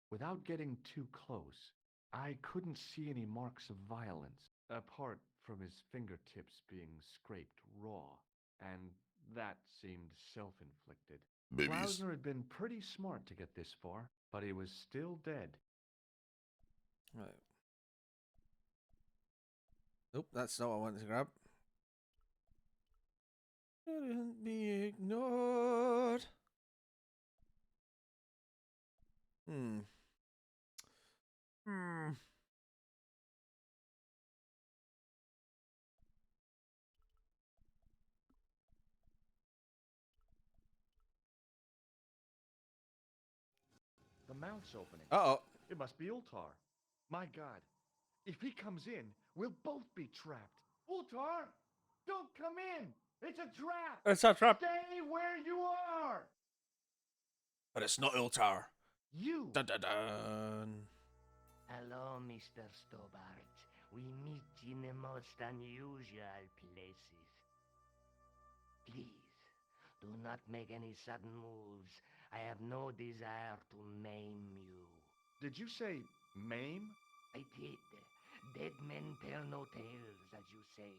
Without getting too close, I couldn't see any marks of violence, apart from his fingertips being scraped raw, and that seemed self-inflicted. Klausner had been pretty smart to get this far, but he was still dead. Right. Nope, that's not what I wanted to grab. Couldn't be ignored. The mount's opening. Uh-oh. It must be Ultar. My God, if he comes in, we'll both be trapped. Ultar! Don't come in! It's a trap! It's a trap! Stay where you are! But it's not Ultar. You! Dun dun dun. Hello, Mr. Stobart. We meet in the most unusual places. Please, do not make any sudden moves. I have no desire to maim you. Did you say maim? I did. Dead men tell no tales, as you say.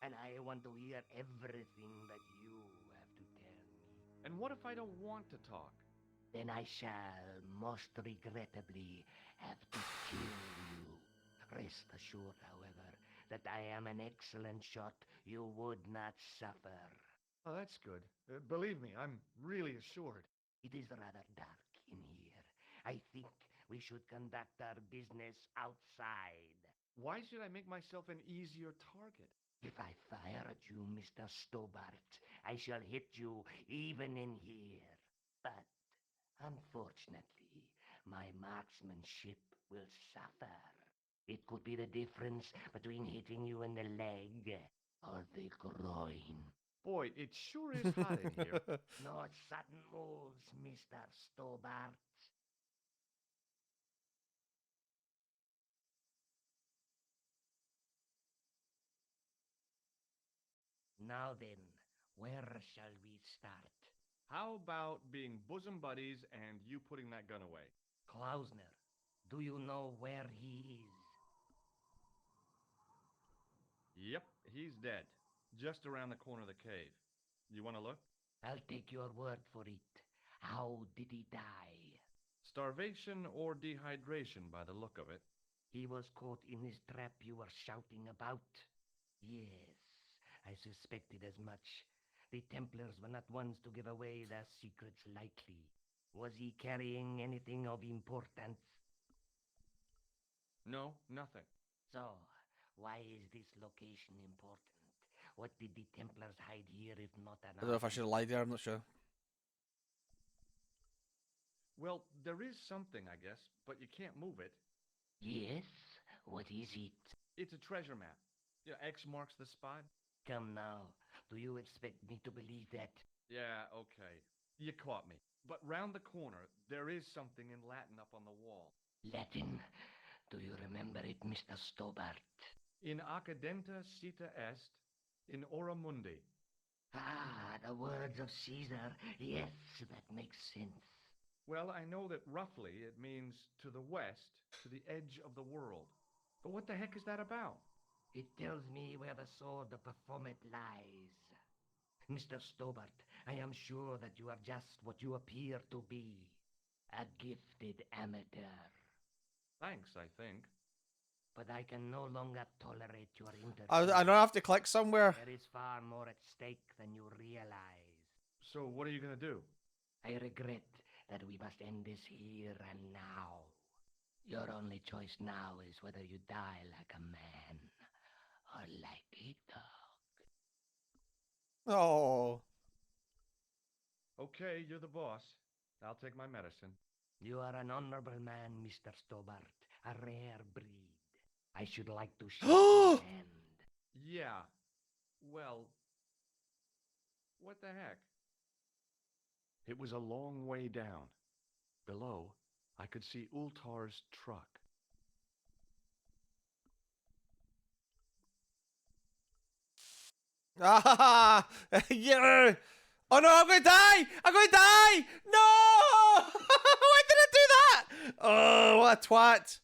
And I want to hear everything that you have to tell me. And what if I don't want to talk? Then I shall, most regrettably, have to kill you. Rest assured, however, that I am an excellent shot you would not suffer. Oh, that's good. Believe me, I'm really assured. It is rather dark in here. I think we should conduct our business outside. Why should I make myself an easier target? If I fire at you, Mr. Stobart, I shall hit you even in here. But, unfortunately, my marksmanship will suffer. It could be the difference between hitting you in the leg or the groin. Boy, it sure is hot in here. No sudden moves, Mr. Stobart. Now then, where shall we start? How about being bosom buddies and you putting that gun away? Klausner, do you know where he is? Yep, he's dead. Just around the corner of the cave. You want to look? I'll take your word for it. How did he die? Starvation or dehydration by the look of it. He was caught in this trap you were shouting about? Yes, I suspected as much. The Templars were not ones to give away their secrets lightly. Was he carrying anything of importance? No, nothing. So, why is this location important? What did the Templars hide here if not an I don't know if I should have lied there, I'm not sure. Well, there is something, I guess, but you can't move it. Yes? What is it? It's a treasure map. Yeah, X marks the spot. Come now. Do you expect me to believe that? Yeah, okay. You caught me. But round the corner, there is something in Latin up on the wall. Latin? Do you remember it, Mr. Stobart? In accidenta cita est, in ora mundi. Ah, the words of Caesar. Yes, that makes sense. Well, I know that roughly it means to the west, to the edge of the world. But what the heck is that about? It tells me where the sword of Baphomet lies. Mr. Stobart, I am sure that you are just what you appear to be. A gifted amateur. Thanks, I think. but I can no longer tolerate your interference. I don't have to click somewhere. There is far more at stake than you realize. So what are you gonna do? I regret that we must end this here and now. Your only choice now is whether you die like a man or like a dog. Oh. Okay, you're the boss. I'll take my medicine. You are an honorable man, Mr. Stobart. A rare breed. I should like to shake your hand. Yeah. Well, what the heck? It was a long way down. Below, I could see Ultar's truck. Ah, yeah. Oh no, I'm gonna die! I'm gonna die! No! Why did I do that? Oh, what a twat.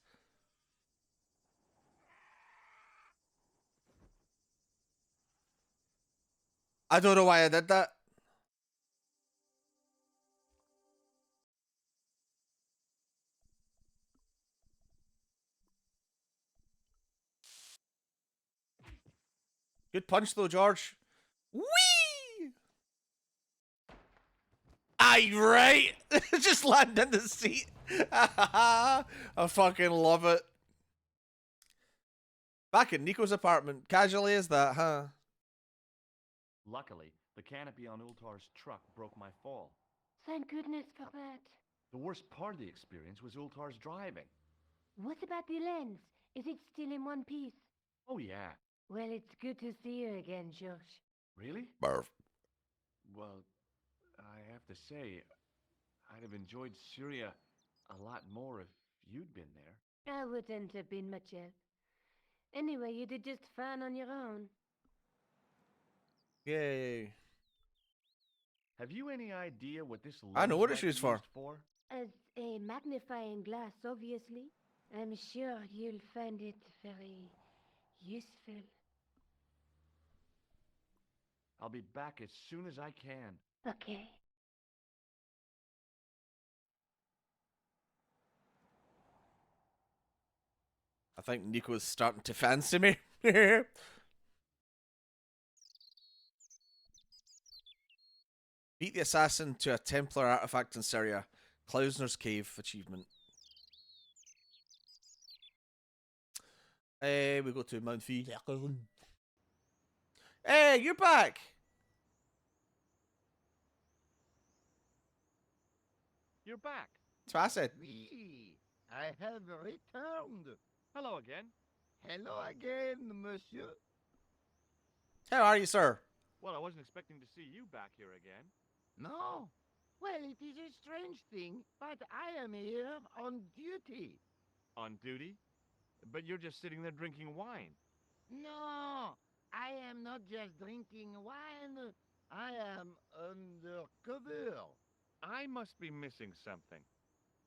I don't know why I did that. Good punch though, George. Whee! Aye, right. Just land in the seat. I fucking love it. Back in Nico's apartment. Casually as that, huh? Luckily, the canopy on Ultar's truck broke my fall. Thank goodness for that. The worst part of the experience was Ultar's driving. What about the lens? Is it still in one piece? Oh yeah. Well, it's good to see you again, Josh. Really? Barf. Well, I have to say, I'd have enjoyed Syria a lot more if you'd been there. I wouldn't have been much help. Anyway, you did just fine on your own. Yay. Have you any idea what this I know what lens it's might used be for. As a magnifying glass, obviously. I'm sure you'll find it very useful. I'll be back as soon as I can. Okay. I think Nico's starting to fancy me. Beat the assassin to a Templar artifact in Syria. Klausner's Cave achievement. Hey, we go to Mount Feed. Hey, you're back! You're back. That's what I said. Oui, I have returned. Hello again. Hello again, monsieur. How are you, sir? Well, I wasn't expecting to see you back here again. No? Well, it is a strange thing, but I am here on duty. On duty? But you're just sitting there drinking wine. No, I am not just drinking wine. I am undercover. I must be missing something.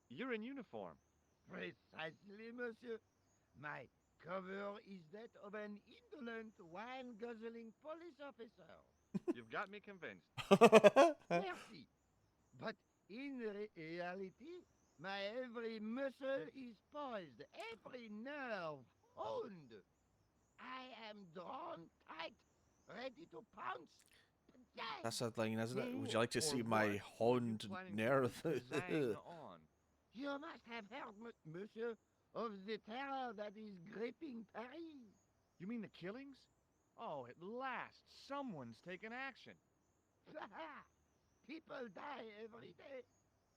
You're in uniform. Precisely, monsieur. My cover is that of an indolent, wine-guzzling police officer. You've got me convinced. Merci. But in reality, my every muscle is poised, every nerve honed. I am drawn tight, ready to pounce. That's a line, isn't it? Would Who you like to or see what my are you honed planning to nerve? zang on? You must have heard, monsieur, of the terror that is gripping Paris. You mean the killings? Oh, at last, someone's taken action. People die every day.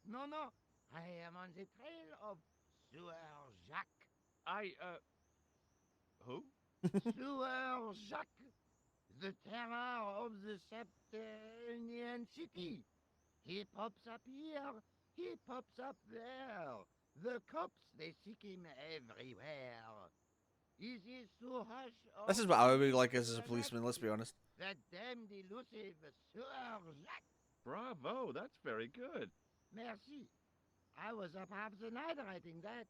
No, I am on the trail of Sewer Jacques. Who? Sewer Jacques, the terror of the subterranean city. He pops up here, he pops up there. The cops, they seek him everywhere. Is he so hush? This is what I would be like as a policeman, let's be honest. That damned elusive Sewer Jacques. Bravo, that's very good. Merci. I was up half the night writing that.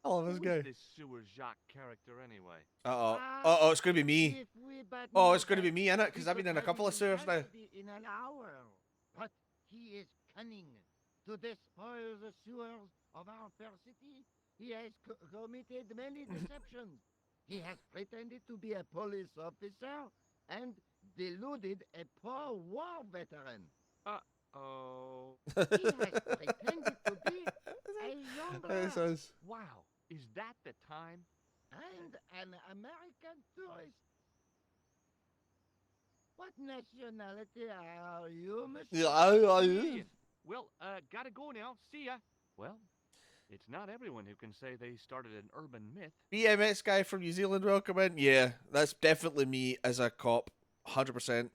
I love this Who guy. is this Sewer Jacques character anyway? Uh-oh. Uh-oh, it's going to be me. If we but Oh, knew it's going to be that, me, innit? Because we I've been could in a have couple of him sewers now. custody in an hour. But he is cunning to despoil the sewers of our fair city He has committed many deceptions. He has pretended to be a police officer and deluded a poor war veteran. Uh-oh. He has pretended to be a jongleur. Wow, is that the time? And an American tourist. What nationality are you, monsieur? Canadian. Well, gotta go now. See ya. Well, it's not everyone who can say they started an urban myth. BMX guy from New Zealand, welcome in. Yeah, that's definitely me as a cop. 100%.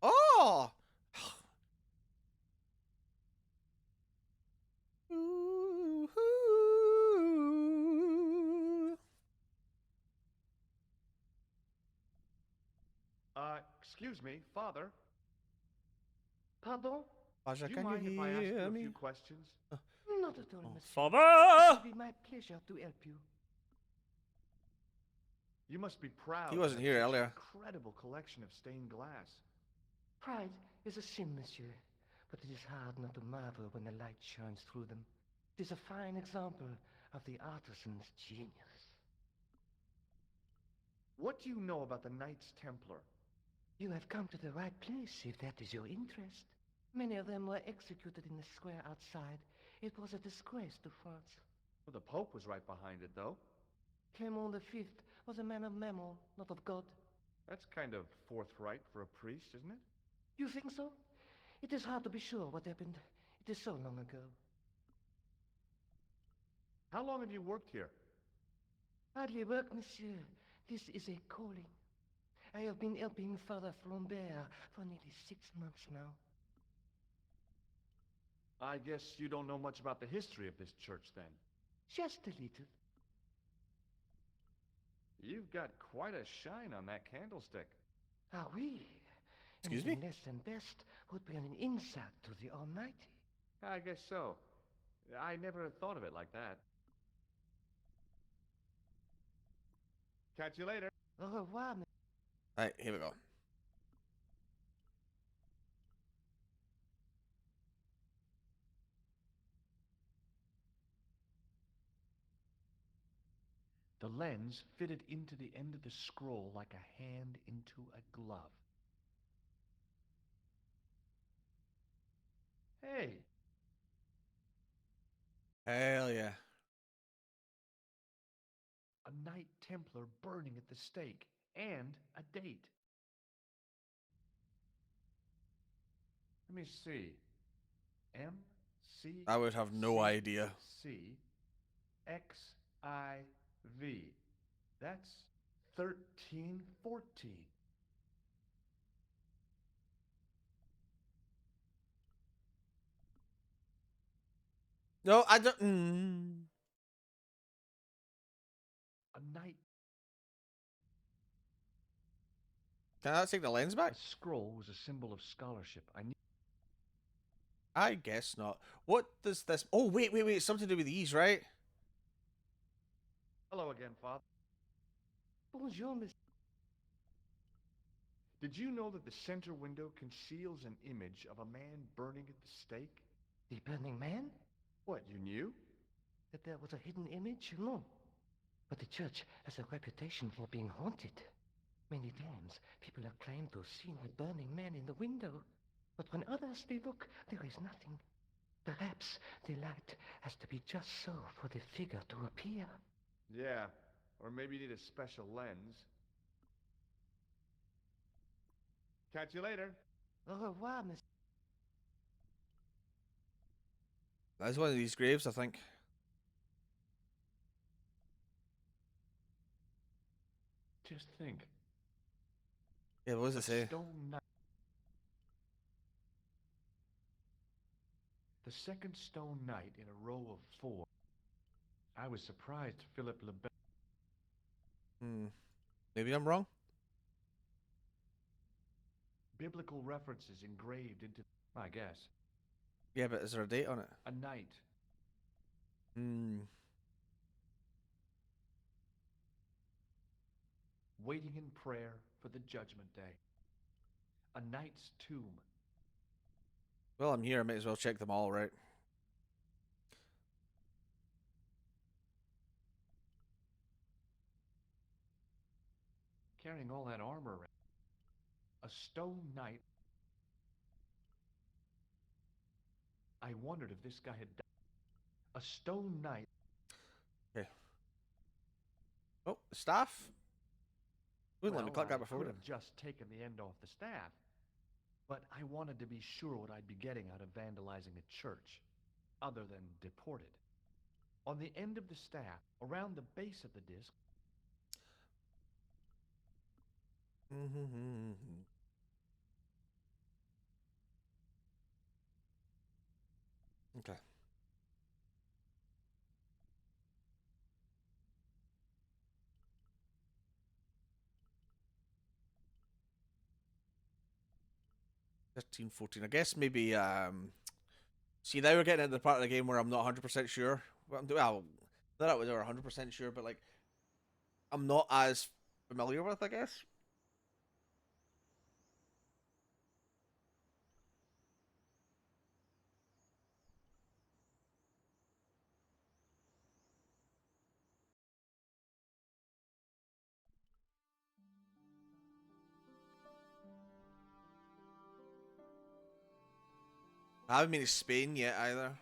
Oh! Excuse me, Father. Pardon? Pasha, Do you can mind you if I ask you hear a me? few questions? Not at all, monsieur. Father! It will be my pleasure to help you. You must be proud He to wasn't have here such earlier. an incredible collection of stained glass. Pride is a sin, monsieur, but it is hard not to marvel when the light shines through them. It is a fine example of the artisan's genius. What do you know about the Knights Templar? You have come to the right place, if that is your interest. Many of them were executed in the square outside. It was a disgrace to France. Well, the Pope was right behind it, though. Clement V was a man of mammon, not of God. That's kind of forthright for a priest, isn't it? You think so? It is hard to be sure what happened. It is so long ago. How long have you worked here? Hardly work, monsieur. This is a calling. I have been helping Father Flambert for nearly 6 months now. I guess you don't know much about the history of this church, then. Just a little. You've got quite a shine on that candlestick. Ah, oui. Excuse Anything me? less than best would be an insult to the Almighty. I guess so. I never thought of it like that. Catch you later. Au revoir, Right, here we go. The lens fitted into the end of the scroll like a hand into a glove. Hey! Hell yeah. A Knight Templar burning at the stake. And a date. Let me see. M-C... I would have no idea. C... X-I-V. That's 1314. No, I don't. A Knight... Can I take the lens back? A scroll was a symbol of scholarship. I guess not. What does this... Oh, wait. Something to do with these, right? Hello again, Father. Bonjour, monsieur. Did you know that the center window conceals an image of a man burning at the stake? The burning man? What, you knew? That there was a hidden image? No. But the church has a reputation for being haunted. Many times, people have claimed to have seen a burning man in the window. But when others they look, there is nothing. Perhaps the light has to be just so for the figure to appear. Yeah, or maybe you need a special lens. Catch you later. Au revoir, monsieur. That's one of these graves, I think. Just think. Yeah, what does it say? The second stone knight in a row of 4. I was surprised Philip Lebel... Maybe I'm wrong? biblical references engraved into, I guess. Yeah, but is there a date on it? A night. Waiting in prayer for the judgment day. A knight's tomb. Well, I'm here. I might as well check them all, right? Carrying all that armor around. A stone knight. I wondered if this guy had died. A stone knight. Okay. Oh, staff? We didn't let me click that before. I could have just taken the end off the staff, but I wanted to be sure what I'd be getting out of vandalizing a church, other than deported. On the end of the staff, around the base of the disc. Okay. $13, $14. I guess maybe see, now we're getting into the part of the game where I'm not 100% sure what I'm doing. Well, not that was 100% sure, but like I'm not as familiar with, I guess. I haven't been to Spain yet either.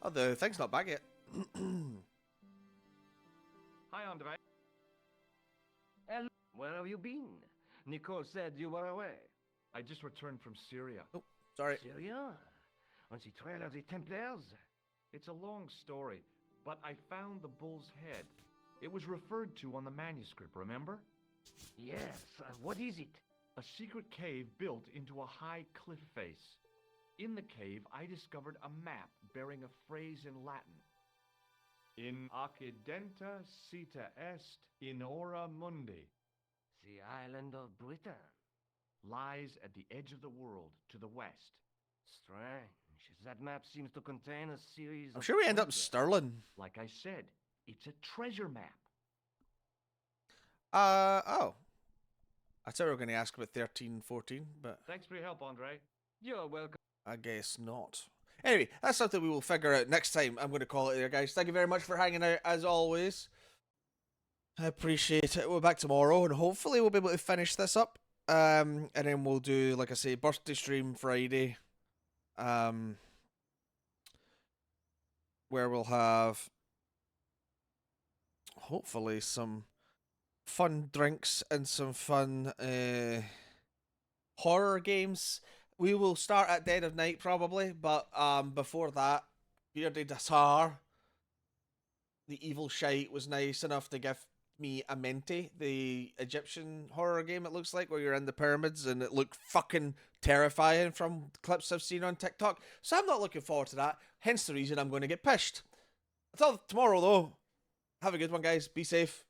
Oh, the thing's not back yet. Hi, Andre. Hello. Where have you been? Nicole said you were away. I just returned from Syria. Oh, sorry. Syria? On the trail of the Templars? It's a long story, but I found the bull's head. It was referred to on the manuscript, remember? Yes. What is it? A secret cave built into a high cliff face. In the cave, I discovered a map bearing a phrase in Latin. In accidenta cita est in ora mundi. The island of Britain. Lies at the edge of the world, to the west. Strange. That map seems to contain a series I'm sure we end up Stirling. Like I said, it's a treasure map. Oh. I thought we were going to ask about 13, 14, but... Thanks for your help, Andre. You're welcome. I guess not. Anyway, that's something we will figure out next time. I'm going to call it there, guys. Thank you very much for hanging out, as always. I appreciate it. We'll be back tomorrow, and hopefully we'll be able to finish this up. And then we'll do, like I say, birthday stream Friday. Where we'll have, hopefully, some fun drinks and some fun horror games. We will start at dead of night probably, but before that, Pierre de Dassar, the evil shite, was nice enough to give me Amente, the Egyptian horror game, it looks like, where you're in the pyramids, and it looked fucking terrifying from clips I've seen on TikTok. So I'm not looking forward to that, hence the reason I'm going to get pished. Until tomorrow though, have a good one, guys. Be safe.